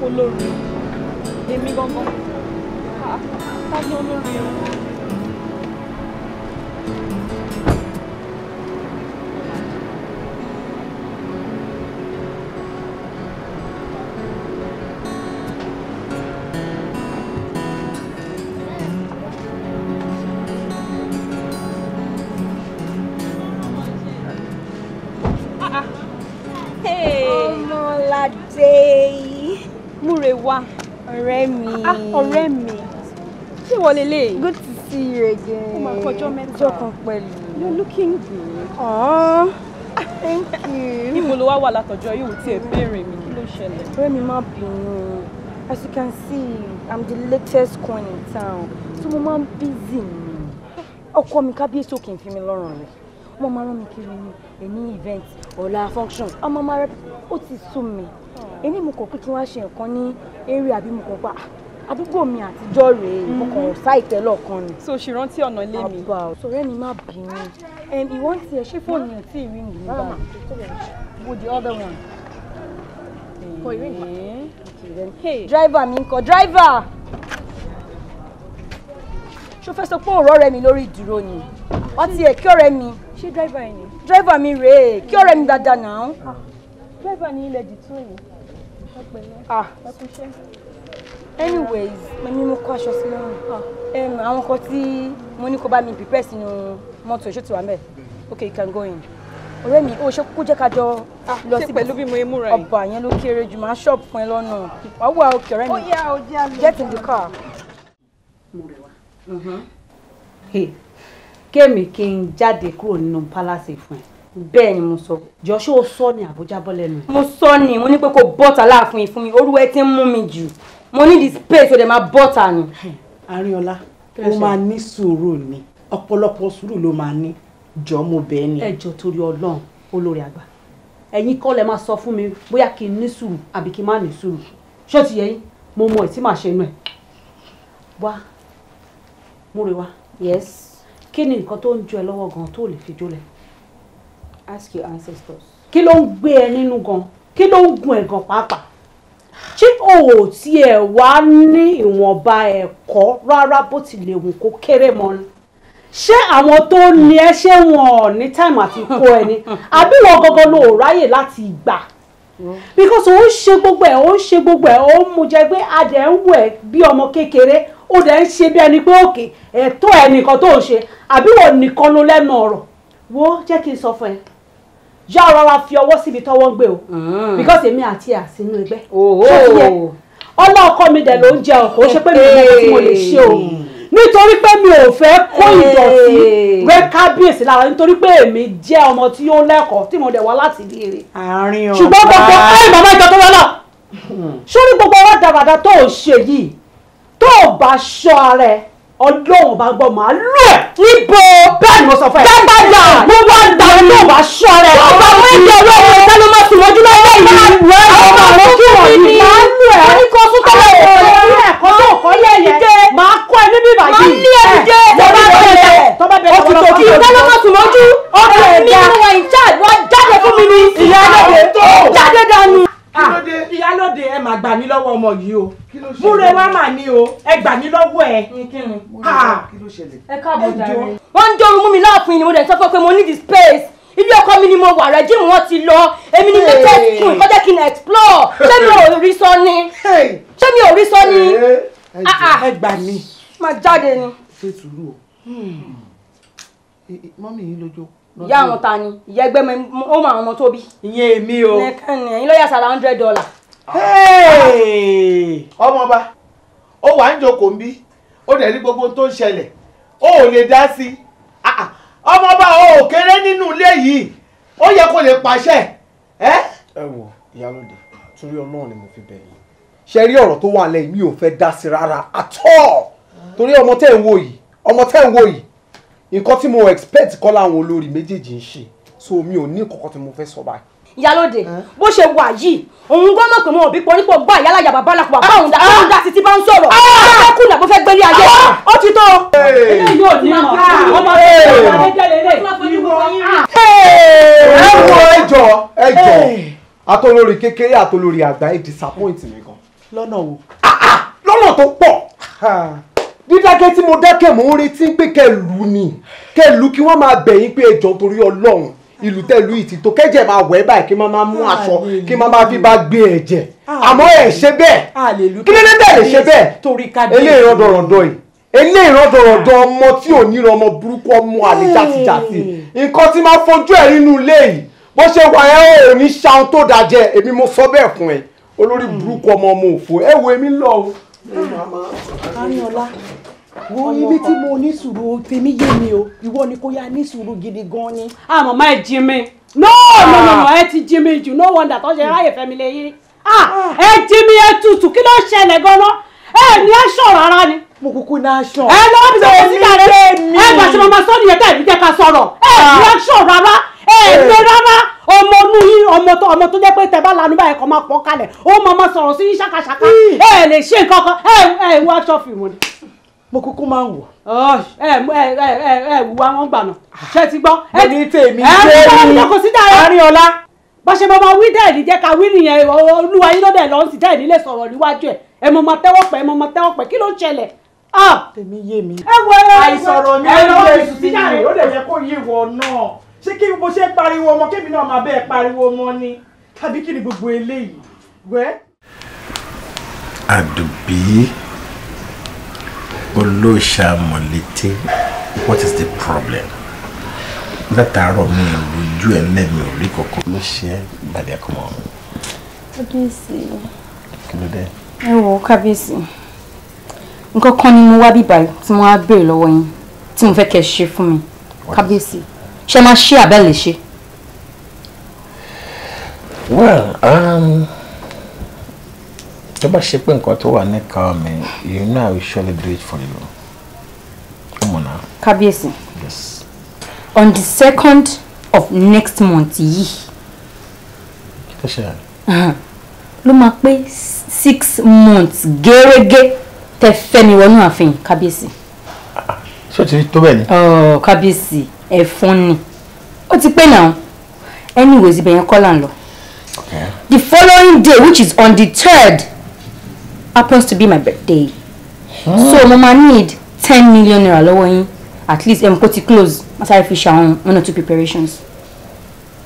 Olórí èmi gangan tàbí olórí o. Ọmọládé. Múre wá. Ọ̀rẹ́ mi. Ọ̀rẹ́ mi. Ṣé ìwọ lélẹ̀? Good to see you again. Ó máa kọjọ́ mẹ́ta. Ọjọ́ kan pẹ̀lú. You're looking good. Aww. Thank you. Níbo ló wá wà látọjọ́ yóò tí ẹ béèrè mi kí ló ṣẹlẹ̀? Ọ̀rẹ́ mi má bínú. As you can see, I'm the latest coin in town. So mo máa ń busy ni. Ọkọ mi Kábíyèsí ò kì í fi mi lọ́rùn rẹ̀. Wọ́n máa rán mi kiri ní event, ọ̀la function. Ọmọ máa rẹ̀ ó ti sú mi. Èmi mo kọ̀ pé kí wọ́n ṣe nǹkan ní area àbí mo kọ̀ pa àdúgbò mi àtijọ́ rèé mo kàn ṣáìtẹ́ lọ́ọ̀kan ni. So ṣì rántí ọ̀nà ilé mi. Àbá ọ̀rẹ́ mi má bínú. Ìwọ́n ti ẹ̀ ṣé fóònù yẹn tí ì ring mi báyìí. Wo the other one. Kọ ìwé ìgbà. Hey. Driver mi ńkọ́ driver. Ṣó fẹ́ sọ pé òrọ́ rẹ mi lórí ìdúró ni? Wọ́n ti ẹ̀ kí ọ̀rẹ́ mi. Ṣé driver yẹn ni? Driver mi rèé kí ọ̀rẹ́ mi dáadáa náà. Driver ni ilẹ̀ jìtú yìí. Anyways, mi mú kó aṣọ sí lọ́rùn. Àwọn kan tí mo ní kó bá mi prepare sínú mọ́tò ṣó ti wà ńbẹ̀. Okay, you can go in. Ọ̀rẹ́ mi, ó ṣe kó jẹ́ ká jọ lọ sí pẹ̀lú bí mo múra yìí. Ọba yẹn ló kéré jù máa ṣọ́ọ̀bù fún ẹ lọ́nà. Wàá wà òkè ọ̀rẹ́ mi. Ó yá Get in the car. kémi kí n jáde kúrò nínú palace fún ẹ. Bẹ́ẹ̀ ni mo sọ. Jọ ṣé o sọ ni àbújá bọ́ lẹ́nu. Mo sọ ni mo ní pé kó bọ́tà láàfin fún mi olúwa ti ń mú mi jù mo ní the space ó dẹ̀ máa bọ́tà ni. Arínọlá ó máa ní sùúrù ni ọ̀pọ̀lọpọ̀ sùúrù ló máa ní jọ mo bẹ́ẹ̀ ni. Ẹ jọ̀ọ́ torí Ọlọ́run olórí àgbà ẹ̀yin kọ́ lẹ máa sọ fún mi bóyá kí n ní sùúrù àbí kí n má ní sùúrù ṣó ti yẹ yín mo mọ ìtí màá ṣe inú ẹ̀ wá múre wá. Yes. Kí ni nǹkan tó ń jó ẹ lọ́wọ́ gan tó lè fi jólẹ̀. Ask your ancestors. Kí ló ń gbé ẹ nínú gan kí ló ń gun ẹ gan pàápàá ṣé o ò tiẹ̀ wá ní ìwọ̀nba ẹ̀kọ́ rárá bó ti lè wù kó kéré mọ́ ni ṣé àwọn tó ní ẹ ṣé wọn ní táìmù àti kó ẹni àbí wọn gangan ló ráyè láti gbà because ó ń ṣe gbogbo ẹ̀ ó ń ṣe gbogbo ẹ̀ ó ń mú jẹ pé adẹ̀ ń wù ẹ́ bí ọmọ kékeré ó dẹ̀ ń ṣe bí ẹni pé òkè ẹ̀tọ́ ẹ̀ nìkan tó ń ṣe àbí wọn nìkan ló lẹ́nu ọ̀rọ̀ wo jẹ́ kí n sọ fún ẹ yá ọ̀rọ̀ wa fi ọwọ́ síbi tọ́wọ́ ń gbé o because èmi àti àsínú ẹgbẹ́ ṣé ti yẹ ọlọ́ọ̀kọ́ mi dẹ̀ ló ń jẹ ọ̀kọ́ ṣe pé mi ò mọ̀ tí mo lè ṣe o nítorí pé mi ò fẹ́ kó ìdọ̀tí rẹ kábíyèsí lára nítorí pé èmi jẹ́ ọmọ tí ó lẹ́kọ̀ọ́ tí mo dẹ̀ wá láti ilé rẹ̀ ṣùgbọ́n gbogbo ẹ̀ màmá ìjọ tó wọ́n lọ sórí gbogbo ọwọ́ dàbàdà tó ò ṣe yìí tó ò bá ṣọ́ ara ẹ̀ Ọlọ́run bá gbọ́ màá lù ẹ̀ níbo bẹ́ẹ̀ ni mo sọ fún ẹ. dábàdà mo wá ń darí tó bá ṣọ́ ara ẹ̀. ọba àwọn ẹgbẹ́ ọlọ́run ẹ̀ka ló máa sùn mọ́jú lọ́wọ́ yìí. àwọn àwọn kí wọ́n yìí máa lù ẹ̀. wọ́n ní kó sún tọ́lá ẹ̀ ẹ̀kọ́ tó kọ́ yẹ̀yẹ̀ máa kọ́ ẹ níbí ìbàdí. máa ní ẹni jẹ́ tọ́ba bẹ̀rẹ̀ tọ́ba bẹ̀rẹ̀ ọ̀rọ̀ kí ìyá ló máa sùn mọ́jú. ọ̀rọ̀ mi ni wọ́n ń jáde wọ́n jáde fún mi ní. ìyá lóde jáde dànù. Ìyálóde ẹ máa gbà mí lọ́wọ́ ọmọ yìí o múre wá mà ní o ẹ gbà mí lọ́wọ́ ẹ. Ẹ káàbọ̀ jàre. Wọ́n ń dọ́rùn mú mi láàfin ni mo dẹ̀ sọ pé mo need the space ilé ọkọ mi ni mo wà rẹ̀ jíìmù wọn ti lọ èmi ni latest school kọ́ jẹ́ kí n explore ṣé mi ò rí sọ ni ṣé mi ò rí sọ ni. ẹ gbà mí. máa jáde ni. ṣé sùúrù o mọ́mí yín lójó. ìyá àwọn ta ni ìyá ẹgbẹ́ mi ó mọ àwọn ọmọ tó bí. ìyẹn èmi o. nìkan ẹ̀yin lọ́yà sára $100. ọmọọba ó wà ń jókòó ń bí ó dẹ̀ ní gbogbo tó ń ṣẹlẹ̀ ó ò lè dá sí i ọmọọba ó kéré nínú ilé yìí ó yẹ kó lè pàṣẹ. ẹ wò Ìyálóde torí Ọlọ́run ni mo fi bẹ̀ yín ṣe rí ọ̀rọ̀ tó wà lẹ́yìn mi ò fẹ́ dá sí rárá àtọ́ torí ọmọ tẹ́ ń wò yìí nǹkan tí mo expect kọ́ láwọn olórí méjèèjì ń ṣe so mi ò ní nǹkan tí mo fẹ́ sọ báyìí. Ìyálóde bó ṣe wà yìí òun gbọ́ mọ̀ pé mo ò bí pọ̀ nípò gbọ́ àyálàyà bàbá lápò báwọn dá títí bá ń sọ̀rọ̀ ó kùnà bó fẹ́ gbélé ayé ó ti tó. eléyìí ò ní mọ̀ ọmọ ẹ wo ẹjọ́ atolórí kékeré atolórí àgbà ẹ disappoint mi gan. lọ́nà wo. lọ́nà tó pọ̀ dídákẹ́ tí mo dákẹ́ mò ń retí pé kẹlù ni kẹlù kí wọ́n máa bẹ̀yìn pé ẹjọ́ torí Ọlọ́run ìlú tẹ̀lú ìtìtò kẹ́jẹ̀ máa wẹ̀ báyìí kí máa mú aṣọ kí máa fi bá gbé ẹ̀jẹ̀ àmọ́ ẹ̀ ṣe bẹ́ẹ̀ kí ló dé tẹ̀ lè ṣe bẹ́ẹ̀ eléyìí rọ́dọ̀rọ̀dọ̀ yìí eléyìí rọ́dọ̀rọ̀dọ̀ ọmọ tí ò ní ọmọ burúkú ọmọ àlè jàtìjàtì nǹkan tí máa fojú ẹ̀ nínú ilé yìí bó ṣe wà ẹ́ ò ní ṣàun tó dájẹ́ èmi mo sọ bẹ́ẹ̀ fún ẹ olórí burúkú ọmọ òfò ẹ wo èmi lọ o. Arínọlá wo ibi tí mo ní sùúrù tèmi yé mi o ìwọ ni kò yá ní sùúrù gidi gan ni. àmọ́ máa jí mi. no ẹ ti jí mi jù no wonder tó ṣe ráyè fẹ́mi lè yí. ẹ jí mi ẹ tutù kí ló ṣẹlẹ̀ gan-an ẹ ní aṣọ rárá ni. mo kúkú ní aṣọ. ẹ lọ́wọ́ bí sọ́kò síta rẹ̀ ẹ gbà tí mo máa sọ nìyẹn tẹ̀ mí jẹ́ ká sọ̀rọ̀ ẹ ní aṣọ rárá ẹ ní rárá ọmọ inú yín ọmọ tó jẹ́ pé tẹ bá lanu báyìí kọ́ máa pọ̀ kalẹ̀ ó máa sọ̀rọ̀ sí ṣàkàṣàkà ẹ lè ṣe nǹkan kan ẹ wọ aṣọ fìmù ni. mo kúkú máa ń wò. ẹ wù wá wọn gbà náà ṣe ti gbọ́. mo ní tèmi jẹ́ mi Arínọlá bá ṣe máa wí dẹ́ẹ̀dì jẹ́ ká wí nìyẹn olúwa yín lọ́dẹ̀ lọ́n sì dẹ́ẹ̀dì lè sọ̀rọ̀ níwájú ẹ̀ ẹ mọ̀ máa tẹ́wọ́ pẹ́ kí ló ń ṣẹlẹ̀. tèmi yé mi. ẹ wọ àìsọ̀rọ̀ mi ló lè sí i ó lè jẹ́ kó yé wọ náà ṣé kí bó ṣe pariwo ọmọ kébì náà máa bẹ́ẹ̀ pariwo ọmọ ni tàbí kí ni gbogbo eléyìí wẹ́. Àdùbí olóòṣà mọ̀lété what is the problem? látàárọ̀ mi lójú ẹ̀ lẹ́mi ò rí kọ̀ọ̀kan ló ṣe é gbàdé ẹ̀kọ́ mọ́. kábíyèsí kí ló dé. ẹ wò kábíyèsí nǹkan kan ni mo wá bíbá tí mo wá béèrè lọ́wọ́ yín tí mo fẹ́ kẹ́ ṣe fún mi kábíyèsí ṣé máa ṣe àbẹ́ lè ṣe. Well, tó bá ṣe pé nǹkan tó wà ní ká mi, you know I will surely do it for you. Come on now. Kábíyèsí. Yes. On the 2nd of next month yìí. Kí ló ṣe? Ló máa pé 6 months gẹ́rẹ́gẹ́ tẹ́ fẹ́ mi wọnú ààfin kábíyèsí. Ṣé o ti tó bẹ́ẹ̀ ni? Oh, kábíyèsí ẹ̀fọn ni. Ó ti pé náà. Anyways, ibẹ̀ yẹn kọ́ là ń lọ. Okay. The following day, which is on the 3rd, happens to be my birthday. So mama need 10 million naira lọ́wọ́ yín. At least kó ti close. Masari fi ṣe àwọn 1 or 2 preparations.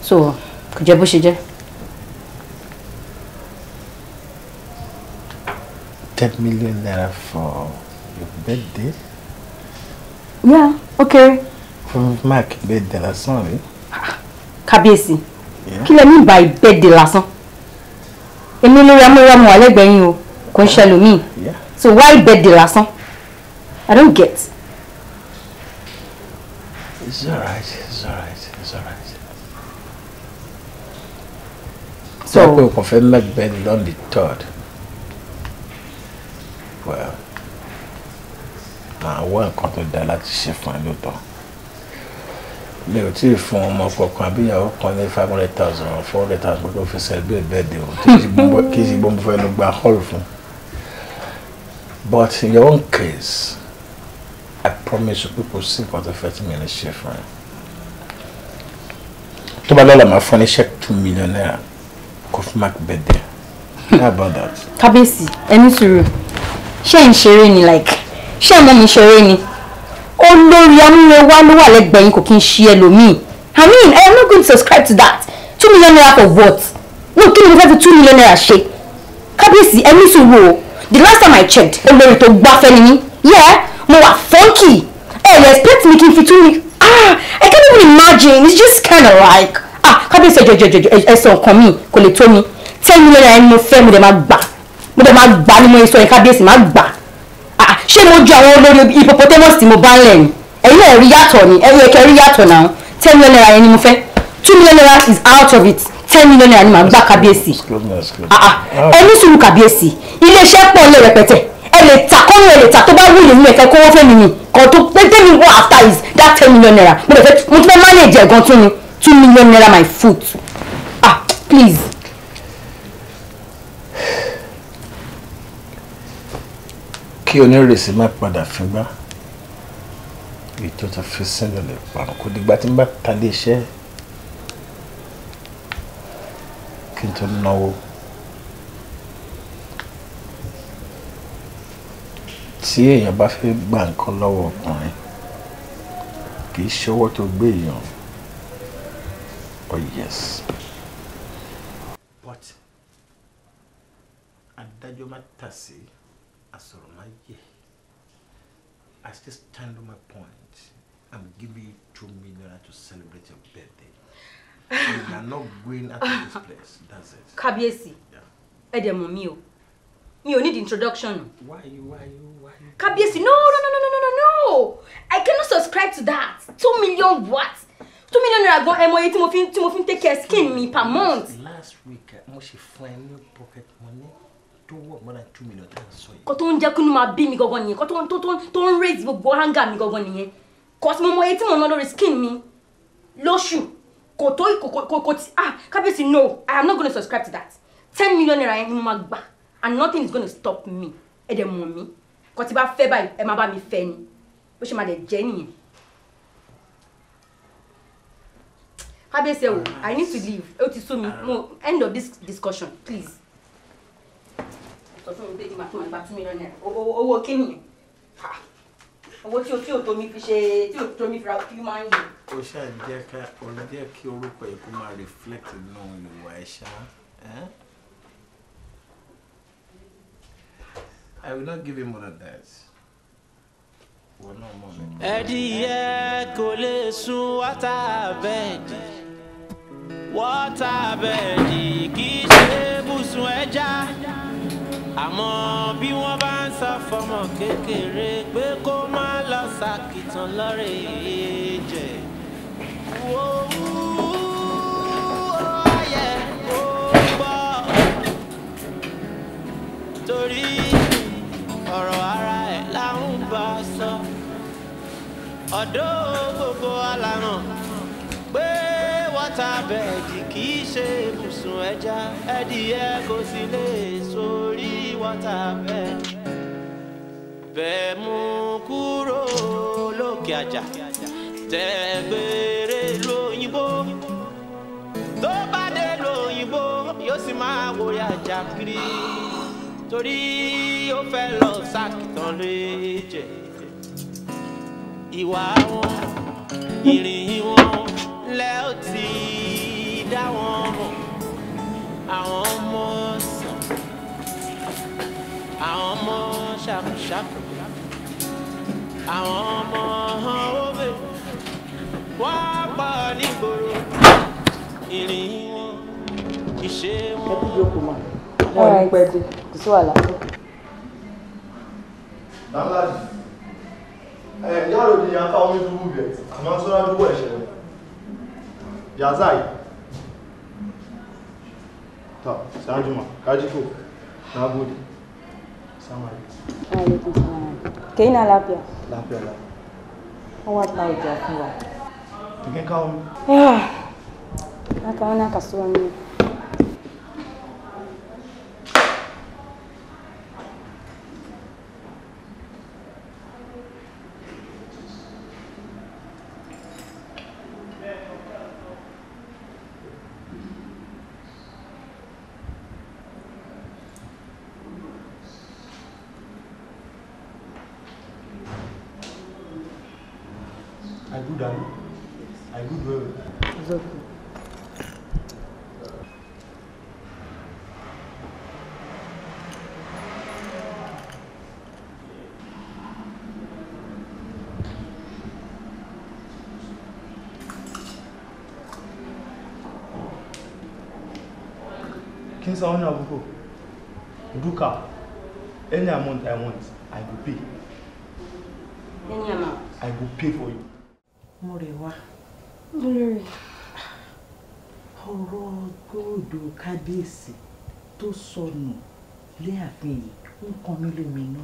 So kò jẹ́ bó ṣe jẹ́. 10 million naira for your birthday? Yeah, okay. From Mark birthday lásán rí. Kábíyèsí. Kí lẹ mean by birthday lásán? Èmi lórí amúramù wà lẹ́gbẹ̀ẹ́ yín o. Kò ń ṣẹlòmíì. So why birthday lásán? I don't get. It's alright, it's alright, it's alright. So we confirm make birthday on the 3rd. Well, now one nǹkan tó dáa láti ṣe fún ẹ lóòótọ́. Mi ò tí ì fún ọmọ kọ̀ọ̀kan àbíyàwó kan ní 500,000 or 400,000 tó fi celebrate birthday o. Kì í ṣe gbọ́n fẹ́ lọ gba hall fún. But in your own case, I promise you people see what the 30 million share for you. To bá lọ́la máa fún ní check 2 million naira kò fún Mark birthday. How about that? Kábíyèsí, ẹni sùúrù. Ṣé ń ṣeré ni like? Ṣé ọmọ mi ṣeré ni? Olórí amúrewá ló wà lẹ́gbẹ̀ẹ́ yín kò kí n ṣe ẹlòmíì. I mean, I am not going to subscribe to that. 2 million naira for what? No, kí ni mo fẹ́ fi 2 million naira ṣe? Kábíyèsí, ẹni sùúrù o. The last time I checked, olórí tó gbáfẹ́ ni mí. Yeah, mo wà funky. You expect me kí n fi 2 million? I can't even imagine. It's just kind of like kábíyèsí ẹ̀sọ̀ nǹkan mi kò lè tó mi. 10 million naira ni mo fẹ́ mo dẹ̀ máa gbà ni mo sọ yẹn kábíyèsí máa gbà. Ṣé mo ju àwọn olórí hippopotamus tí mo bá ń lẹ̀ ni? Ẹ̀yin náà rí yàtọ̀ ni ẹ̀yin ẹ̀kẹ́ rí yàtọ̀ náà. 10 million naira yẹn ni mo fẹ́. 2 million naira is out of it. 10 million naira ni màá gbà kábíyèsí. Ẹni sùúrù kábíyèsí. Iléeṣẹ́ pọ̀ lé rẹpẹtẹ. Ẹ lè ta kọ́nù ẹ lè ta tó bá wù yín ní ẹ̀fẹ́ kówó fẹ́ mi ni. Kan tó pé tẹ́mi wọ́n after is that 10 million naira. Mo ti fẹ́ manage ẹ̀ gan tún ni. 2 million naira my foot. Please. Kí onírèsí má padà fíngbá ètò tó fi sílẹ̀ lè parun kò dìgbà tí n bá ta lé iṣẹ́ kí n tó náwó tí èèyàn bá fẹ́ gba nǹkan lọ́wọ́ ọkùnrin kì í ṣọwọ́ tó gbé èèyàn. Oh yes. But adájọ́ má tà sí àsọ̀rọ̀ má yẹ. I still stand on my point. I'm giving you 2 million to celebrate your birthday. You are not going out of this place. That's it. Kábíyèsí. Ẹ dẹ̀ mọ̀ mí o. Mi ò need introduction. Why you? Kábíyèsí, no. I cannot subscribe to that. 2 million what? 2 million naira gan emo tí mo fi take care skin mi per month. Last week, mo ṣe fún ẹ ní pocket money to worth more than 2 million. Kò tó ń jẹ́ kí inú máa bí mi gangan nìyẹn. Kò tó ń raise gbogbo anger mi gangan nìyẹn. Cause mo mọ tí mo ná lórí skin mi lóṣù. Kò Kábíyèsí, no. I am not going to subscribe to that. 10 million naira yẹn ni mo máa gbà. And nothing is going to stop me. Ẹ dẹ̀ mọ̀ mí. Kò tí bá fẹ́ báyìí, ẹ máa bá mi fẹ́ ni. Bó ṣe máa dẹ̀ jẹ́ nìyẹn. Kábíyèsí o, I need to leave. Ó ti sú mi. Mo end of this discussion, please. Sọ fún mi pé kí n máa tún máa gba 2 million naira. Owó kí nìyẹn? Owó tí o tó mi fi ṣe tí o tó mi fi ra human yìí. Ó ṣáà jẹ́ kí orúkọ yìí kó máa reflect nínú ìwà ẹ̀ ṣá. I will not give him more than that. Ẹdìyẹ kò lè sun wọ́tà bẹ́ẹ̀dì kì í ṣe bùsùn ẹja àmọ́ bí wọ́n bá ń sọ fọmọ kékeré pé kó má lọ sàkìtàn lọ́rẹ̀ jẹ. Ayẹ kó gbọ́ torí ọ̀rọ̀ ara ẹ̀ láwọn bá sọ. Ọ̀dọ́ gbogbo aláràn pé wọ́tà bẹ́ẹ̀dì kì í ṣe ibùsùn ẹja ẹdìyẹ kò sì lè sórí wọ́tà bẹ́ẹ̀dì. Bẹ́ẹ̀ mú kúrò lókè àjà tẹ̀gbére lóyìnbó tó bá dé lóyìnbó yóò sì máa wòye àjà kiri torí ó fẹ́ lọ sàkìtàn lè jẹ. Ìwà wọn ìrìn wọn lẹ́ ò ti dá wọn mọ̀. Àwọn ọmọ sàn àwọn ọmọ ṣàkùṣàkù àwọn ọmọ òwe wọ́n pọ̀ nígboro ìrìn wọn ìṣe wọn. Ẹ kú jókòó mọ́. Wọ́n ní pẹ́ dé kò sí wàhálà. Dáńláàdì yàrá òdi yàn fáwọn ìdúgbò bẹ̀ àmọ́ sọ́ra dúgbò ẹ̀ṣẹ̀ rẹ̀ Yazai tọ́ ṣáájú mà kájíkò nágòdì sámàlì. Kẹ́yìn náà lápẹ́. Lápẹ́ la. Wọ́n wá ta ọjà fún wa. Ìgbín káwọn mi. Aka wọn náà kà sí wọn ní. I good well. It's okay. King Sawana Abuko, Duka, any amount I want, I will pay. Any amount? I will pay for you. Morewa. Olórí. Ọ̀rọ̀ góòdù kábíyèsí tó sọnù lé ààfin yìí ń kan mí lóminú.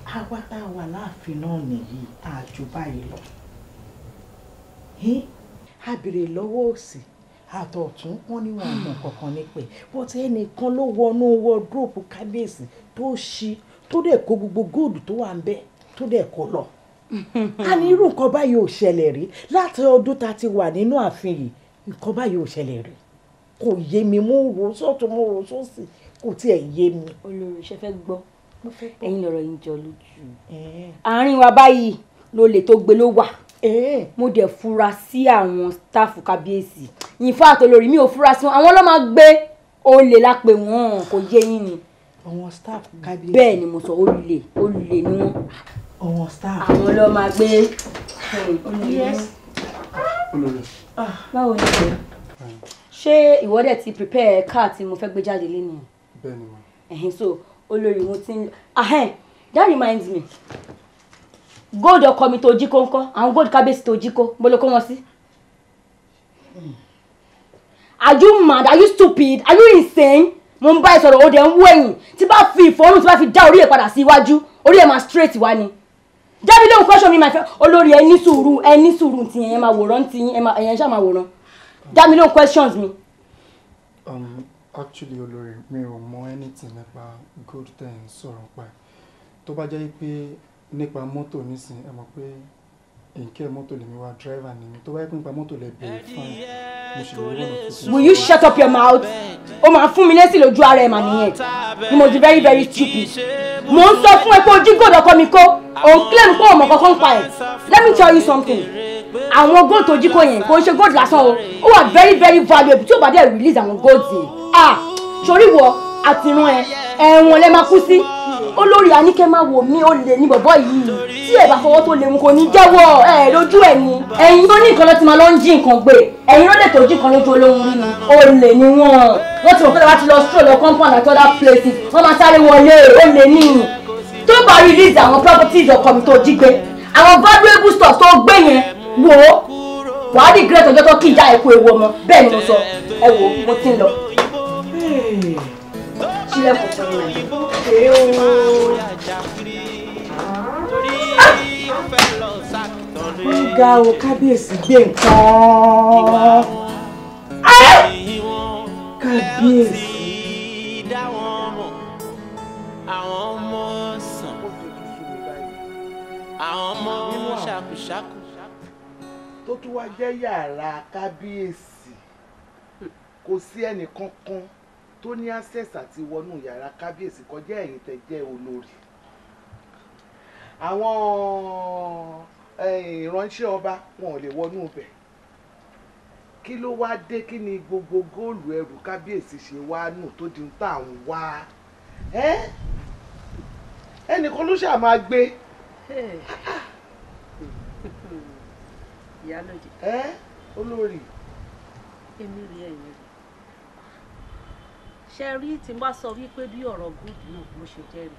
Àwa tá a wà láàfin náà nìyí àjò báyìí lọ. A béèrè lọ́wọ́ òsì àtọ̀tún wọn ní wọn mọ̀ kankan nípẹ̀ but ẹnìkan ló wọnú wọ́dúrópù kábíyèsí tó ṣí tó dẹ̀ kó gbogbo góòdù tó wà ń bẹ̀ tó dẹ̀ kó lọ. A ní irú nǹkan báyìí ò ṣẹlẹ̀ rí láti ọdún tá a ti wà nínú ààfin yìí nǹkan báyìí ò ṣẹlẹ̀ rí kò yé mi mo rò sọ́tún mo rò sósì kò tiẹ̀ yé mi. Olórí ṣe fẹ́ gbọ́ ẹ̀yin lọ̀rọ̀ yín jọ lójú àárín wa báyìí ló lè tó gbé ló wà mo dẹ̀ fura sí àwọn stáàfù kábíyèsí in fact olórí mi ò fura sí wọn àwọn ló máa gbé olè lápè wọn kò yé yín ni. àwọn stáàfù kábíyèsí. bẹ́ẹ̀ ni mo sọ olè ni wọ́n. àwọn stáàfù. àwọn ló máa gbé olè. báwo ni ṣé ìwọ dẹ̀ ti prepare car tí mo fẹ́ gbé jáde lẹ́nu. bẹ́ẹ̀ ni ma. So olórí mo ti ń that reminds me gold ọkọ mi tó jí kó ńkọ́ àwọn gold kábíyèsí tó jí kó bó ló kó wọn sí. Are you mad? Are you stupid? Are you insane? mo ń bá ẹ sọ̀rọ̀ ó dẹ̀ ń wú ẹ̀yìn tí bá fi ìfọ́nù tí bá fi dá orí ẹ̀ padà sí iwájú orí ẹ̀ máa straight wá ni. jábí lóhùn question mi máa fẹ́ olórí ẹ ní sùúrù tí ẹ̀yẹn máa wòran tí ẹ̀yẹn ṣáà máa wòran jábí lóhùn questions mi. Actually olórí mi ò mọ anything nípa gold ten sọ̀rọ̀ pa ẹ̀ tó bá jẹ́ pé nípa mọ́tò nísìn ẹ mọ̀ pé nkẹ́ mọ́tò lèmi wá driver ni mi tó bá yẹ pé nípa mọ́tò lè bẹ̀rẹ̀ fún mo ṣe lè wọ́n tó. Will you shut up your mouth? ó máa fún mi lésì lójú ara ẹ̀ mà nìyẹn you must be very very stupid. mo ń sọ fún ẹ pé ojú gòdò ọkọ mi kó òun claim pé ọmọ kankan pa ẹ̀ let me tell you something àwọn gold tó jí kó yẹn kò ń ṣe gold lásán o ó wà very very valuable tí ó bá dẹ̀ release àwọn gold yẹn sórí wọ àtìrún ẹ ẹ̀wọ̀n lẹ máa kú sí olórí àníkẹ́ máa wò mí ó lè ní bọ̀bọ̀ yìí tí ẹ bá fọwọ́ tó lè mú kò ní jẹ́wọ́ ẹ lójú ẹ̀ ni ẹ̀yin tó ní nǹkan ló ti máa lọ ń jí nǹkan gbé ẹ̀yin ló lè tó jí nǹkan lójú olóhùn rí ni ó lè ní wọ́n ti mọ̀ pé wọ́n ti lọ stroll lọ compound àti other places wọ́n máa sáré wọlé ó lè ní tó bá release àwọn properties ọkọ mi tó jí gbé àwọn valuable stuff tó gbé yẹn wò ó wàá regret ọjọ́ tó kí ìjà ẹ̀kú ewu ọmọ bẹ́ẹ̀ ni mo sọ ẹ wò ó mo ti ń lọ. Sílẹ̀kùn fún mi. Ó ga o kábíyèsí gbé nǹkan. Kábíyèsí. Àwọn ọmọ sàn. Àwọn ọmọ ṣàkùṣàkù. Tó tún wá jẹ́ yàrá kábíyèsí. Kò sí ẹnì kankan tó ní access àti wọnú yàrá kábíyèsí kọjá ẹ̀yin tẹ́ jẹ́ olórí. Àwọn ìránṣẹ́ ọba wọn ò lè wọnú ibẹ̀. Kí ló wá dé kí ni gbogbo góòlù ẹrù kábíyèsí ṣe wá nù tó di ń tà ń wá? Ẹnìkan ló ṣáà máa gbé. Ìyálóde. Olórí. Èmi rí ẹ̀yìn rẹ̀. Ṣé rí tí n bá sọ wípé bí ọ̀rọ̀ góòlù náà mo ṣe jẹ́ rí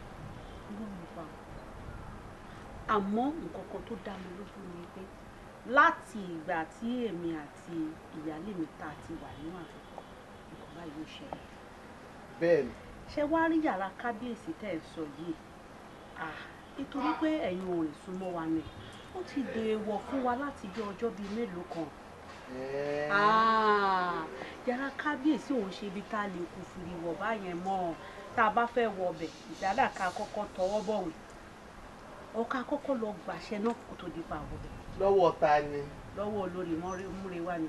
ló ń bá wọn. Àmọ́ nǹkan kan tó dá mi lójú ni pé láti ìgbà tí èmi àti ìyálé mi ta ti wà nínú àfikún nǹkan báyìí ó ṣẹlẹ̀. Bẹ́ẹ̀ni. Ṣé wá rí yàrá kábíyèsí tẹ́ ẹ sọ yìí? Nítorí pé ẹ̀yin ò rìn súnmọ́ wa ni ó ti dèèwọ̀ fún wa láti bí ọjọ́ bíi mélòó kan. Yàrá kábíyèsí òun ṣe ibi tá a lè kú fìrí wọ̀ báyẹn mọ́ tá a bá fẹ́ wọ ọbẹ̀ ìdádà ká kọ́kọ́ tọwọ́ bọ̀wé ọ̀ka kọ́kọ́ lọ gbàṣẹ náà kó tó di pa àwọn ọbẹ̀. Lọ́wọ́ ta ni? Lọ́wọ́ olórí Múrewá ni.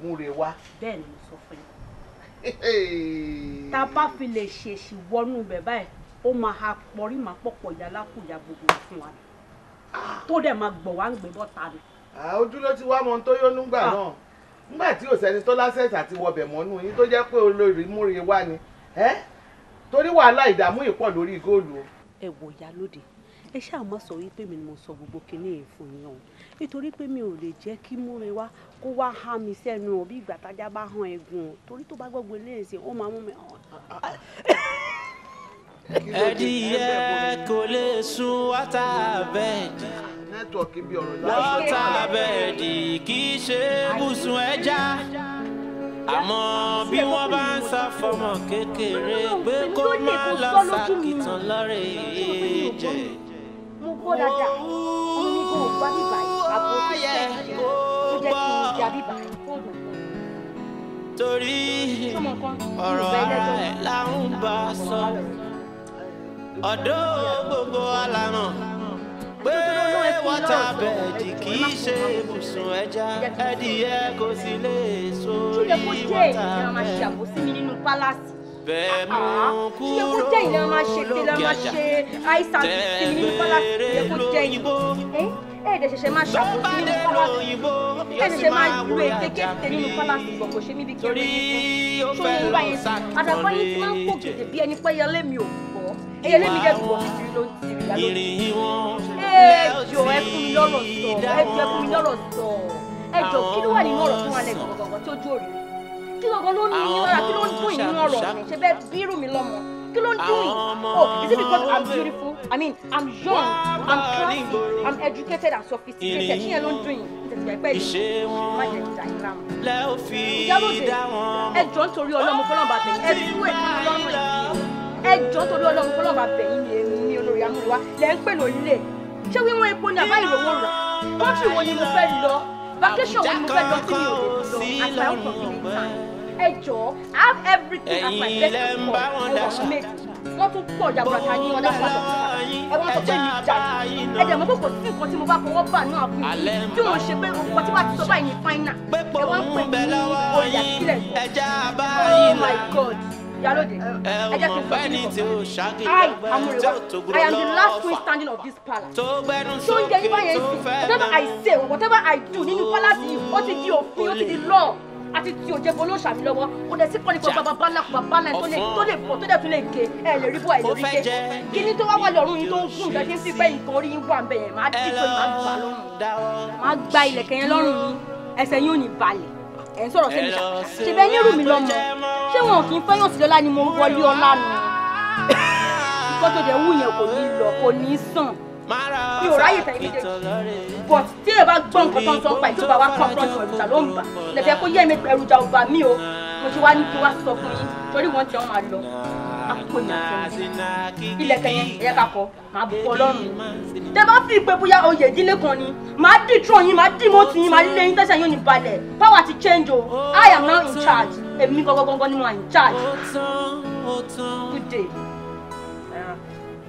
Múrewá? Bẹ́ẹ̀ ni mo sọ fún yín. Tá a bá fi lè ṣèṣì wọnú ibẹ̀ báyìí ó máa ha pọ̀rí máa pọ̀pọ̀ yàlákùyà gbogbo fún wa tó dẹ̀ máa gbọ̀ wá ń gbé bọ́ta ni. Ojú ló ti wá mọ tó yó nígbà náà nígbà tí ò sẹ́ni tó lásẹ̀sì àti wọbẹ̀ mọ́nú yín tó jẹ́ pé olórí Múrewá ni torí wàhálà ìdààmú ìpọ̀ lórí góòlù. Ẹ wò Ìyálóde ẹ ṣáà má sọ wípé mi ni mo sọ gbogbo kinní yìí fún yín o nítorí pé mi ò lè jẹ́ kí Múrewá kó wá há mi sẹ́nu o bí ìgbà tájá bá hàn egun o torí tó bá gbogbo eléyìí ó máa mú mi hàn. Ẹdìyẹ kò lè sùn wátà bẹ́ẹ̀dì. Nẹ́tíwọ̀kì bí ọ̀rọ̀ wátà bẹ́ẹ̀dì kì í ṣe bùsùn ẹja. Àmọ́ bí wọ́n bá ń sá fọmọ kékeré pé kó má lọ sàkìtàn lọ́rẹ̀ jẹ. Mo gbọ́ dáadáa, mo ní kó o gbá bíbá yìí, àbò tó ṣe é ṣe ó jẹ́ kí n jà bíbá yìí fóònù. Torí ọ̀rọ̀ ara ẹ̀ là ń bá sọ. Ọ̀dọ́ gbogbo alànà pé wọ́tà bẹ́ẹ̀dì kì í ṣe ibùsùn ẹja ẹdìyẹ kò sì lè sórí wọ́tà bẹ́ẹ̀dì. Bẹ́ẹ̀ mú kúrò lókè àjà tẹ̀gbẹ́rẹ́ lóyìnbó. Ẹ̀ẹ́dẹ̀ ṣẹ̀ṣẹ̀ máa ṣàkóso nínú pálásì. Ẹ̀ẹ́dẹ̀ máa ju èkékété nínú pálásì bọ̀ kò ṣe níbi kí orí ṣó ń wá yẹn. Àdàpọ̀ yín ti máa ń pò gèdè bí ẹni pé ẹyẹlé mi ò gbọ́. Ẹyẹlé mi dẹ̀ gbọ́ kìkiri ló ń tiri Ìyálóde. Ẹjọ́ ẹ fún mi lọ́rọ̀ sọ. Ẹjọ́ ẹ fún mi lọ́rọ̀ sọ. Ẹjọ́ kí ló wà nínú ọ̀rọ̀ fún wa lẹ́gbọ̀n gọ̀gọ̀ tí ó jó òrìrì? Kí gangan ló ní yín lára kí ló ń dún yín nínú ọ̀rọ̀ mi? Ṣé bẹ́ẹ̀ bírù mi lọ́mọ? Kí ló ń dún yín? Oh, is it because I'm beautiful? I mean, I'm young, I'm classy, I'm educated and sophisticated. Ṣé yẹn ló ń dún yín? Ìtẹ̀síwẹ̀ pẹ́ yìí. Má jẹ́ ìjà yín láàmú. Ìyálóde, ẹjọ́ nítorí Ọlọ́run fọlọ́ọ̀bà bẹ̀yìn. Ẹ fi wé ìtàn lọ́rùn yìí. Ẹjọ́ nítorí Ọlọ́run fọlọ́ọ̀bà bẹ̀yìn ni èmi ní olórí Amúrewá. Lẹ́ ń pè lórílẹ̀. Ṣé wíwọ́n epo ni àbá ìrówó rà? Kọ́ńtì wo ni mo fẹ́ lọ? Vacation wo ni mo fẹ́ lọ tí mi ò lè lọ? Àgbà ọkọ̀ mi ní time. Ẹjọ́, I have everything at my best for ọwọ́ méjì. Wọ́n tún pọ̀ jaburata ní ọ̀dà pàtó. Ẹ wọ́n sọ pé mi jáde. Ẹ jẹ́ mọ́ pé kò sí nǹkan tí mo bá fọwọ́ bà náà kú. Tí wọ́n ṣe pé nǹkan tí wọ́n ti sọ báyìí ní fáínà. Ẹ wọ́n ń pè ní oyè àtìlẹ̀ sọ. Oh my God. Ìyálóde, ẹ jẹ́ kí n sọ fún yín. I, Amúrewá, I am the last queen standing of this palace. Tó ń jẹ yín báyẹn sí, whatever I say, whatever I do nínú palace yìí, ó ti di òfin, ó ti di law. àti tí o jẹ́ bọ́ ló ṣàmì lọ́wọ́ kò dẹ̀ sí kọ́ni pé bàbá ńlá tó lè fọ́ tó dẹ̀ tún lè gé ẹ lè rí bọ́ ẹ lè rí gé kíní tó wá wà lọ́rùn yín tó ń gùn lọ́sí sí pé nǹkan orí yín wà ń bẹ̀ yẹn máa dì pé máa gbà lọ́rùn máa gba ilẹ̀kẹ̀ yẹn lọ́rùn yín ẹsẹ̀ yín ò ní balẹ̀ ẹ̀ ń sọ̀rọ̀ sí mi ṣe bẹ́ẹ̀ ní rùmí lọ́mọ ṣé wọn kì í fẹ́yàn sí lọ́lá ni mo wọlé ọlá nu nǹkan tó dẹ̀ wù yẹn kò ní lọ kò ní sàn mi ò ráyè tẹ̀lé méjèèjì but tí ẹ bá gbọ́ nǹkan tó ń sọ pa ìjọba wa kàn front ẹ̀rùjà ló ń bà lẹ́fẹ̀ẹ́ kó yẹ mi ẹ̀rùjà ò bà mí o mo ṣe wá ní kí wá sọ fún yín torí wọ́n ti wọ́n máa lọ àpò ìyàtọ̀ ilẹ̀kẹ̀ yẹn ẹ̀yẹ kakọ máa bọ̀ ọlọ́run tẹ bá fi pé bóyá oyè ìdílé kan ni máa dì trọ̀ yín máa dì mọ́tì yín máa lé yín tẹ̀sán yóò ní balẹ̀ power ti change o I am now in charge èmi gangan ni mo in charge good day.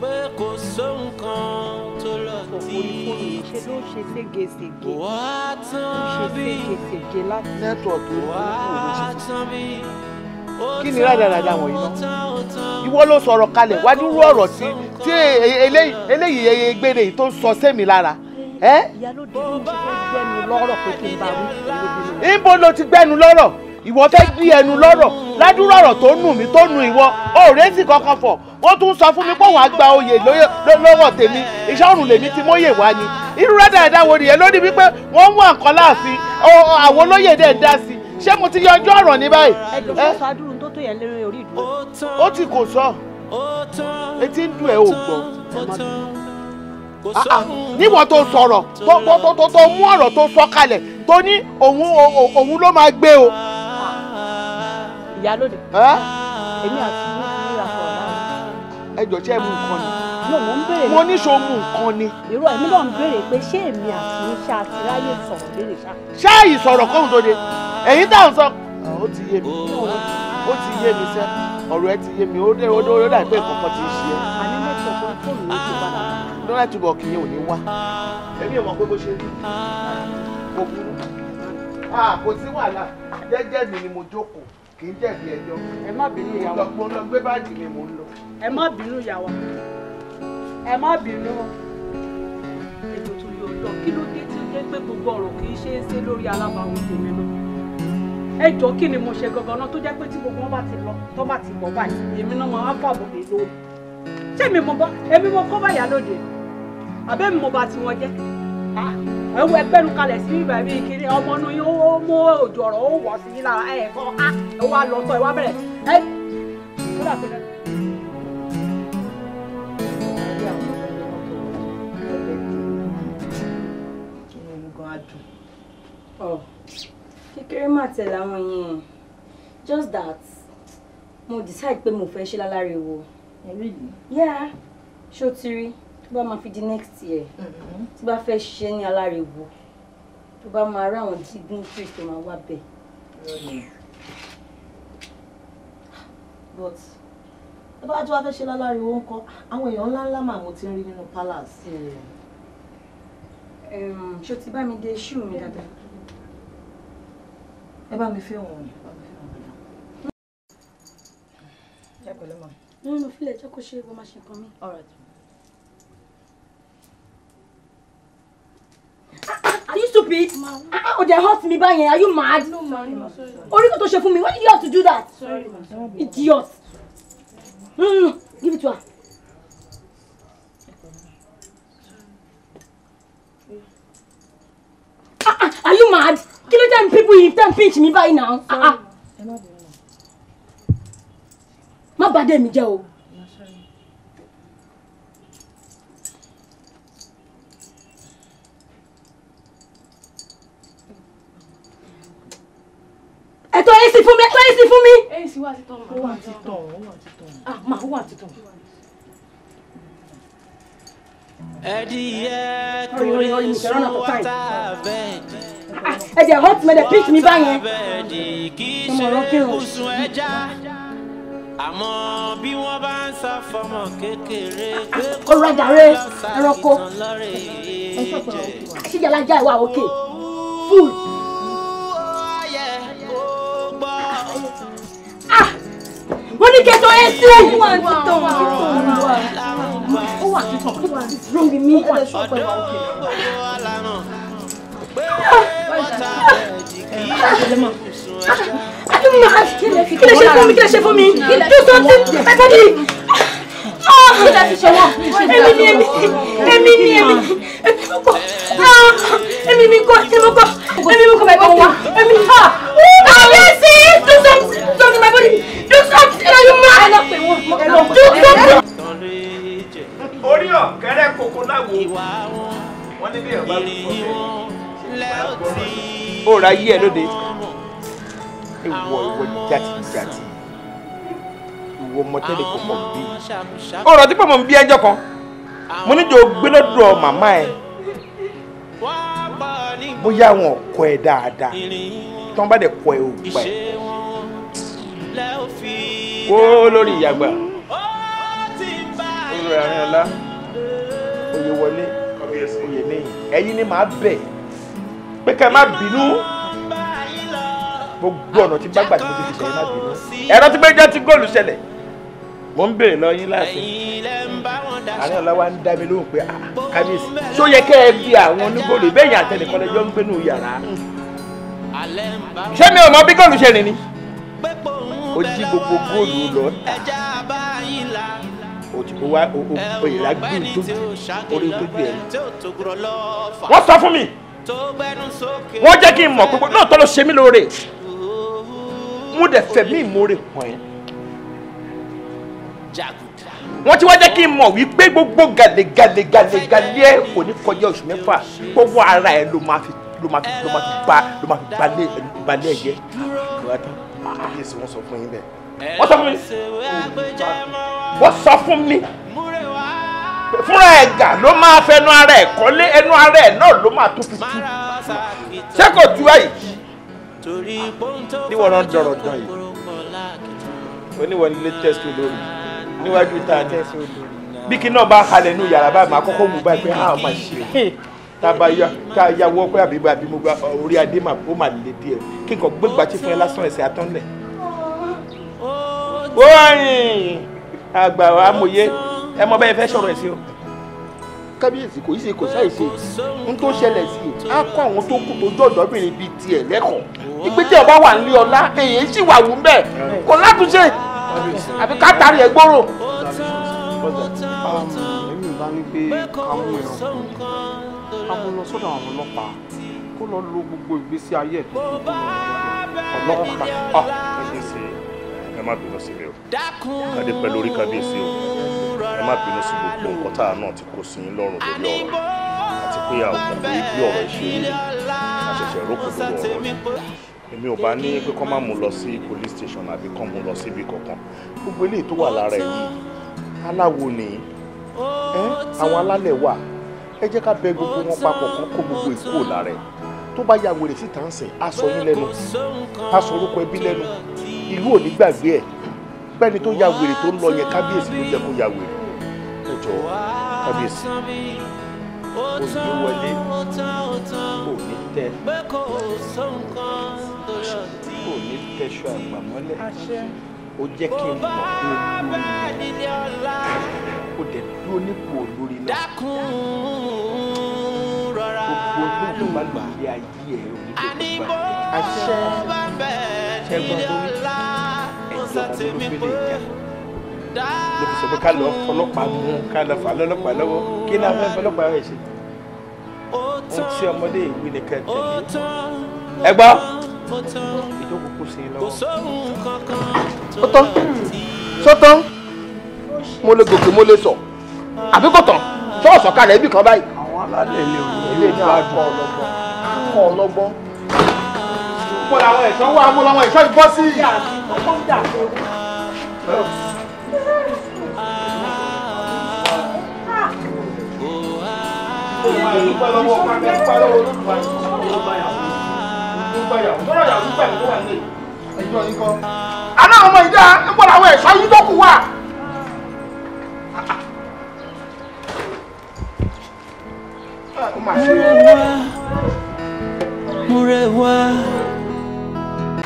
pé kò sóhun kan tó lọ tí ṣe ló ṣe ségesège wá tán bí nẹ́tíwọ̀kì wá tán bí. kí ni rádaràda wọ̀nyí náà ìwọ ló sọ̀rọ̀ kalẹ̀ wá dúró ọ̀rọ̀ tí eléyìí gbére yìí tó ń sọ sẹ́mi lára. ìyálóde ló ń ṣe fẹ́ gbẹ́nu lọ́rọ̀ pé kí n bá wí. ibo ló ti gbẹ́nu lọ́rọ̀ ìwọ fẹ́ gbé ẹnu lọ́rọ̀ ládùúrọ̀ ọ̀rọ̀ tó nù mí tó nù ìwọ òrèsì kankan fọ̀ wọ́n tún sọ fún mi pé wọ́n á gba oyè lọ́wọ́ tèmi iṣẹ́ ọ̀run lèmi tí mọ́yè wá ni irú rádaràda wo nìyẹn lórí wípé wọ́n ń wá nǹkan láàfin àwọn olóyè dẹ̀ ń dá sí ṣé mo ti yọjú ọ̀rọ̀ ní báyìí. ẹjọ́ fún sádùrún tó tó yẹn lórí orí ìdúró. ó ti kò sọ etí ń dùn ẹ́ ò gbọ́ níwọ̀n tó sọ̀rọ̀ tó mú ọ̀rọ̀ tó sọ kalẹ̀ tó ní òun ló máa gbé o. ìyálóde èmi àti yín ti ríra sọ̀rọ̀ náà. ẹjọ́ tí ẹ mú nǹkan ni. yóò mọ̀ ń béèrè. mo ní so mú nǹkan ni. irú ẹ̀mí náà ń béèrè pé ṣé èmi àti yín ṣáà ti ráyè sọ̀rọ̀ béèrè ṣá. ṣáàyì sọ̀rọ̀ kóhun tó de èyí tá à ń sọ ó ti yé mi ó ti yé mi sẹ́ ọ̀rọ̀ ẹ ti yé mi ó dà pé nǹkan ti ṣe é. àní nẹ́tíwọ̀kì fóònù ló ti padà. lọ́nà túbọ̀ kì í ò ní wá èmi ò mọ̀ pé bó ṣe rí kò burú kò sí wàhálà jẹ́jẹ́ mi ni mo jókòó kì í jẹ̀bi ẹjọ́. ẹ má bínú ìyàwó. mo lọ gbé báàgì mi mò ń lọ. ẹ má bínú ìyàwó ẹ má bínú ètò tó yọ lọ kí ló dé tí ó jẹ́ pé gbogbo ọ̀rọ̀ kì í ṣe é ṣe lórí alábàáwọn tèmi náà ẹ jọ kí ni mo ṣe gangan náà tó jẹ́ pé tí gbogbo wọn bá ti lọ tó bá ti bọ̀ báyìí èmi náà máa fàbọ̀ lé lórí ṣé èmi mo kọ́ báyà lóde àbẹ́mi mo bá ti wọn jẹ́ ẹwọ ẹgbẹ́nu kalẹ̀ sí ibà bíi kiri ọmọ inú yín ó mú òjò ọ̀rọ̀ ó wọ̀ sí yín lára ẹ̀ kọ́ ẹ wá lọ tọ́ ẹ wá bẹ̀rẹ̀ ẹ kódà pé kékeré má tẹ̀lé àwọn yẹn just that mo decide pé mo fẹ́ ṣe láláriwo. Really? Yeah ṣó ti rí tó bá máa fi di next year tí bá fẹ́ ṣe ní aláriwo tó bá máa rí àwọn dignitaries tó máa wá bẹ̀. but tó bá tó wá fẹ́ ṣe láláriwo ńkọ́ àwọn èèyàn ńláńlá mà mo ti ń rí nínú palace. ṣó ti bá mi dé ṣú mi dáadáa. ẹ bá mi fẹ́ wọn. nínú fílẹ̀ jẹ́ kó ṣe é bó máa ṣe kan mí. Are you stupid? Oh, they hurt me báyẹn. Are you mad? No, ma. Orí kò tó ṣe fún mi. Why did you have to do that? Sorry, ma. Idiot. No. Give it to her. Are you mad? Kí ló dé people in ten pinch me báyìí now? Má bà dé mi jẹ́ o. Ẹ̀tọ́ èsì fún mi, ẹ̀tọ́ èsì fún mi. Èsì wà títàn. Ó wà títàn, ó wà títàn. Ah, ma, ó wà títàn. Ẹdìyẹ torí sún wọ́tà bẹ́ẹ̀dì. Ẹ jẹ́ hot me dey pinch mi báyẹn. Bẹ́ẹ̀dì kì í ṣe ibùsùn ẹja. Àmọ́ bí wọ́n bá ń sá fọmọ kékeré pé kó rájàre ẹranko. Àṣìjàlájà ìwà òkè. Full. Mo ní kẹ́tọ́ ẹ sí. Ó wà títàn. Ó wà títàn. What's wrong with me? Kí lè ṣe fún mi? Do something, my body. Èmi mi kọ́, my body. Do something, my body. Do something, are you mad? Do something. Orí ọ̀kẹ́rẹ́ kòkó láwo wọ́n ní bí ọba ó ra yí ẹ lóde ìwọ jàtìjàtì ìwọ mọtẹ́lẹ̀ kò pọ̀ bí ó rọ̀ tí pọ̀ mọ̀ bí ẹjọ́ kan mo níjọ gbé lọ́dọ̀ màmá ẹ bóyá wọn kọ ẹ dáadáa tí wọ́n bá dẹ̀ kọ ẹ ò gbà ẹ kó lórí ìyàgbà olùrẹ̀ àárín ọlá oyè wọlé oyè lẹ́yìn ẹ̀yin ni màá bẹ̀ pé ká má bínú gbogbo ọ̀nà tí gbàgbà tí mo ti fi ṣẹ̀yìn má bínú ẹ̀rọ tí méjì ti góòlù ṣẹlẹ̀ mo ń béèrè lọ yín láti àárín ọlá wa ń dá mi lóhùn pé kábíyèsí ṣó yẹ kẹ́ ẹ bí àwọn onígòòlù ìbéèyàn àtẹnìkan lẹ́jọ́ ń gbénú yàrá ṣé mi ò mọ bí góòlù ṣe rìn ni ó jí gbogbo góòlù lọ òtún wa òyìnbá gbìyànjú orí gbogbo ẹ̀ wọ́n sọ fún mi wọ́n jẹ́ kí n mọ̀ pé lóòótọ́ ló ṣe mí lóore mo dẹ̀ fẹ́ mí ìmoore pọ̀ ẹ́ wọ́n ti wá jẹ́ kí n mọ̀ wípé gbogbo gàlẹ́gàlẹ́ ẹ̀ kò ní kọjá oṣù mẹ́fà gbogbo ara ẹ̀ ló máa fi balẹ̀ ẹ̀ jẹ́ kábíyèsí wọ́n sọ fún yín bẹ́ẹ̀ wọ́n sọ fún mi fúnra ẹ̀gà ló máa fẹnu ara ẹ̀ kọ́lé ẹnu ara ẹ̀ náà ló máa tó fi tú ṣé kò tú àyè níwọ̀n náà dọ̀rọ̀ dán yìí oníwọ̀n nílé tẹ́sí olórí níwájú tá a ní bí kí náà bá halẹ̀ nínú yàrá báyìí máa kọ́kọ́ mú báyìí pé a máa ṣe tá a yà wọ́ pé àbí mo gba orí adé ó máa lè díẹ̀ kí n kàn gbégbá tí fún ẹ lásán ẹsẹ̀ àtọ́nlẹ̀ wọ́ọ̀yìn àgbà amòye ẹ mọ bẹ́ẹ̀ fẹ́ sọ̀rọ̀ ẹ̀ sí o kábíyèsí kò í ṣe kò sáì ṣe n tó ṣẹlẹ̀ sí i á kọ́ àwọn tó kù tó jọ̀dọ̀bìnrin bíi tiẹ̀ lẹ́kọ̀ọ́ ìpè tí ọba wà nílé ọlá èyí sì wà wù ń bẹ̀ kò látúnṣe àbí ká tarí ẹ̀ gbòòrò. èmi bá ní pé káwọn èèyàn káwọn lọ sọ́dọ̀ àwọn ọlọ́pàá kó lọ lo gbogbo ìgbésí ayé ẹ̀ tó kù ọlọ́pàá. ẹ má bínú sí mi o kádé pẹ́ lórí kábíyèsí o ẹ má bínú sí gbogbo nǹkan tá a náà ti kó sí yín lọ́rùn lórí ọ̀rọ̀ àti pé àwọn ọmọ bí ọ̀rọ̀ ìṣeré àṣẹ̀ṣẹ̀ rókò lórí ọ̀rọ̀ yìí èmi ò bá ní pé kọ́ má mú lọ sí police station àbí kọ́ mú lọ síbi kankan gbogbo eléyìí tó wà lára ẹ̀ yìí aláwo ni àwọn alálẹ̀ wà ẹ jẹ́ ká bẹ gbogbo wọn papọ̀ kán kó gbogbo ìkó lára ẹ̀ tó bá ya wèrè síta ń sìn á sọ yín lẹ́nu á sọ orúkọ ẹbí lẹ́nu ìlú ò ní gbàgbé ẹ̀ bẹ́ẹ̀ni tó ya wèrè tó ń lọ yẹn kábíyèsí ló jẹ́ kó ya wèrè ẹ jọ kábíyèsí òní wọlé òní tẹ òní tẹṣọ àgbàmọ́lẹ̀ ó jẹ́ kí n mọ̀ pé ó dẹ̀ dúró nípò olórí náà gbogbo tó bá gbà yé ayé ẹ̀ òní tó gbà àṣẹ ṣẹ́gun lórí ẹ̀jọ̀ ọmọ ló gbélé ìjà ló fi sọ pé ká lọ fọlọ́pàá mú ká lọ fà lọ́lọ́pàá lọ́wọ́ kí ni a fẹ́ fọlọ́pàá rẹ̀ ṣe ohun tí ọmọdé ìwé ni ká tẹ̀lé ẹ gbọ́ ìjókòó kù sí i lọ́wọ́. ó tán sọ́tán mo lè gòkè mo lè sọ àbí kò tán sọ́ọ̀sọ̀ kalẹ̀ ibì kan báyìí. àwọn alálẹ̀ ilé ní akọ ọlọ́gbọ́n. mo làwọn ẹ̀ṣọ́ wà mo làwọn ẹ̀ṣọ́ ìbọ́ sí. àná ọmọ ìdá ń bọ̀ làwọn ẹ̀ṣọ́ yìí tó kù wà.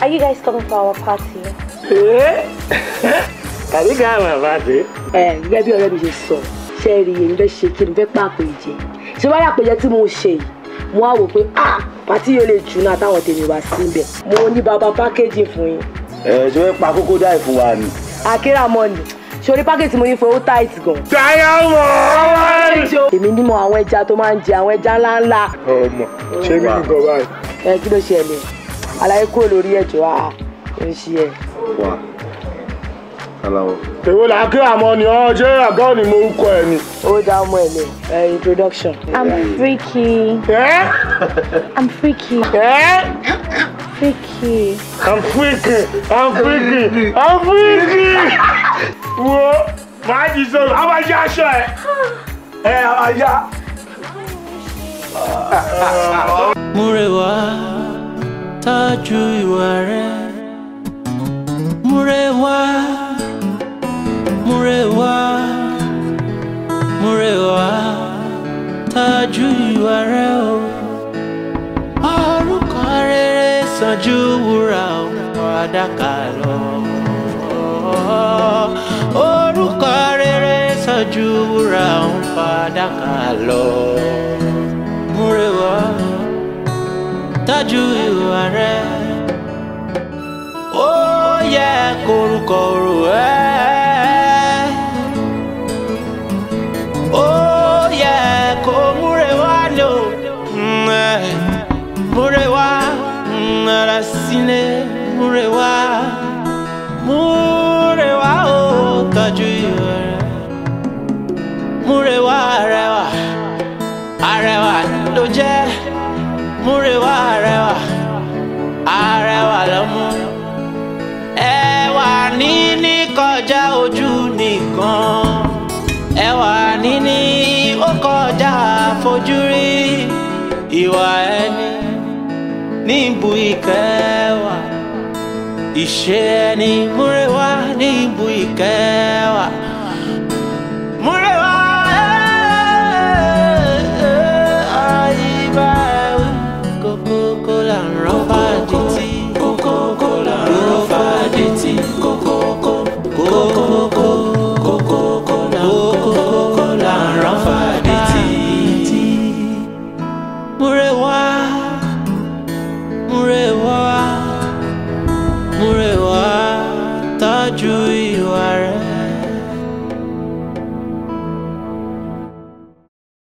Are you guys coming for our party? Kàbí ká àwọn àbáṣe. Gẹ́gẹ́ bí ọ̀rẹ́ mi ṣe sọ, ṣé rí èmi fẹ́ ṣe kí n fẹ́ pàpè jẹ. Ṣé wáyà àpèjẹ tí mo ṣe yìí? Mo wá wò pé pàtí yóò lè jù náà táwọn tèmi wá síbẹ̀ mo ní bàbá pákéjì fún yín. Ṣé wọ́n pa kókó dáì fún wa ni. Akira money sori pákéjì mo ní fowó tight gan. Diamond. Èmi ní mo àwọn ẹja tó máa ń jẹ àwọn ẹja ńláńlá. Ọmọ ṣé mi ní gan báyìí. Kí ló ṣẹlẹ̀ àlàyé kúrò lórí ẹjọ́ ò ń ṣe ẹ. Wà aláwọ̀. Èwo là á kí àmọ́ ni ọ́ ṣé àgá ò ní mo ń kọ ẹ ni. Ó dá ọmọ ẹ̀ lẹ̀ introduction. I'm freaky. I'm freaky. Freaky. I'm freaky. I'm freaky. I'm freaky. Wo máa jí sọ̀rọ̀ a máa yá aṣọ ẹ̀. A máa yá. Múrewá tọ́jú ìwà rẹ̀. Múrewá. Múrewá. Múrewá tọ́jú ìwà rẹ̀ o. Orúkọ rere sàn ju wúrà fàdákà lọ. Orúkọ rere sàn ju wúrà fàdákà lọ. Múrewá tọ́jú ìwà rẹ̀. Ó yẹ kórúkọ rò ẹ́. Ó yẹ kó Múrewá lò. Múrewá ara sílẹ̀ Múrewá. Múrewá ó tọ́jú ìwà rẹ̀. Múrewá arẹwà arẹwà ló jẹ́. Múrewá arẹwà arẹwà lọ́mú. Ẹwà níní kọjá ojú nìkan. Ẹwà níní ó kọjá àfojúrí. Ìwà ẹni níbu ìkẹwà. Ìṣe ẹni Múrewá níbu ìkẹwà.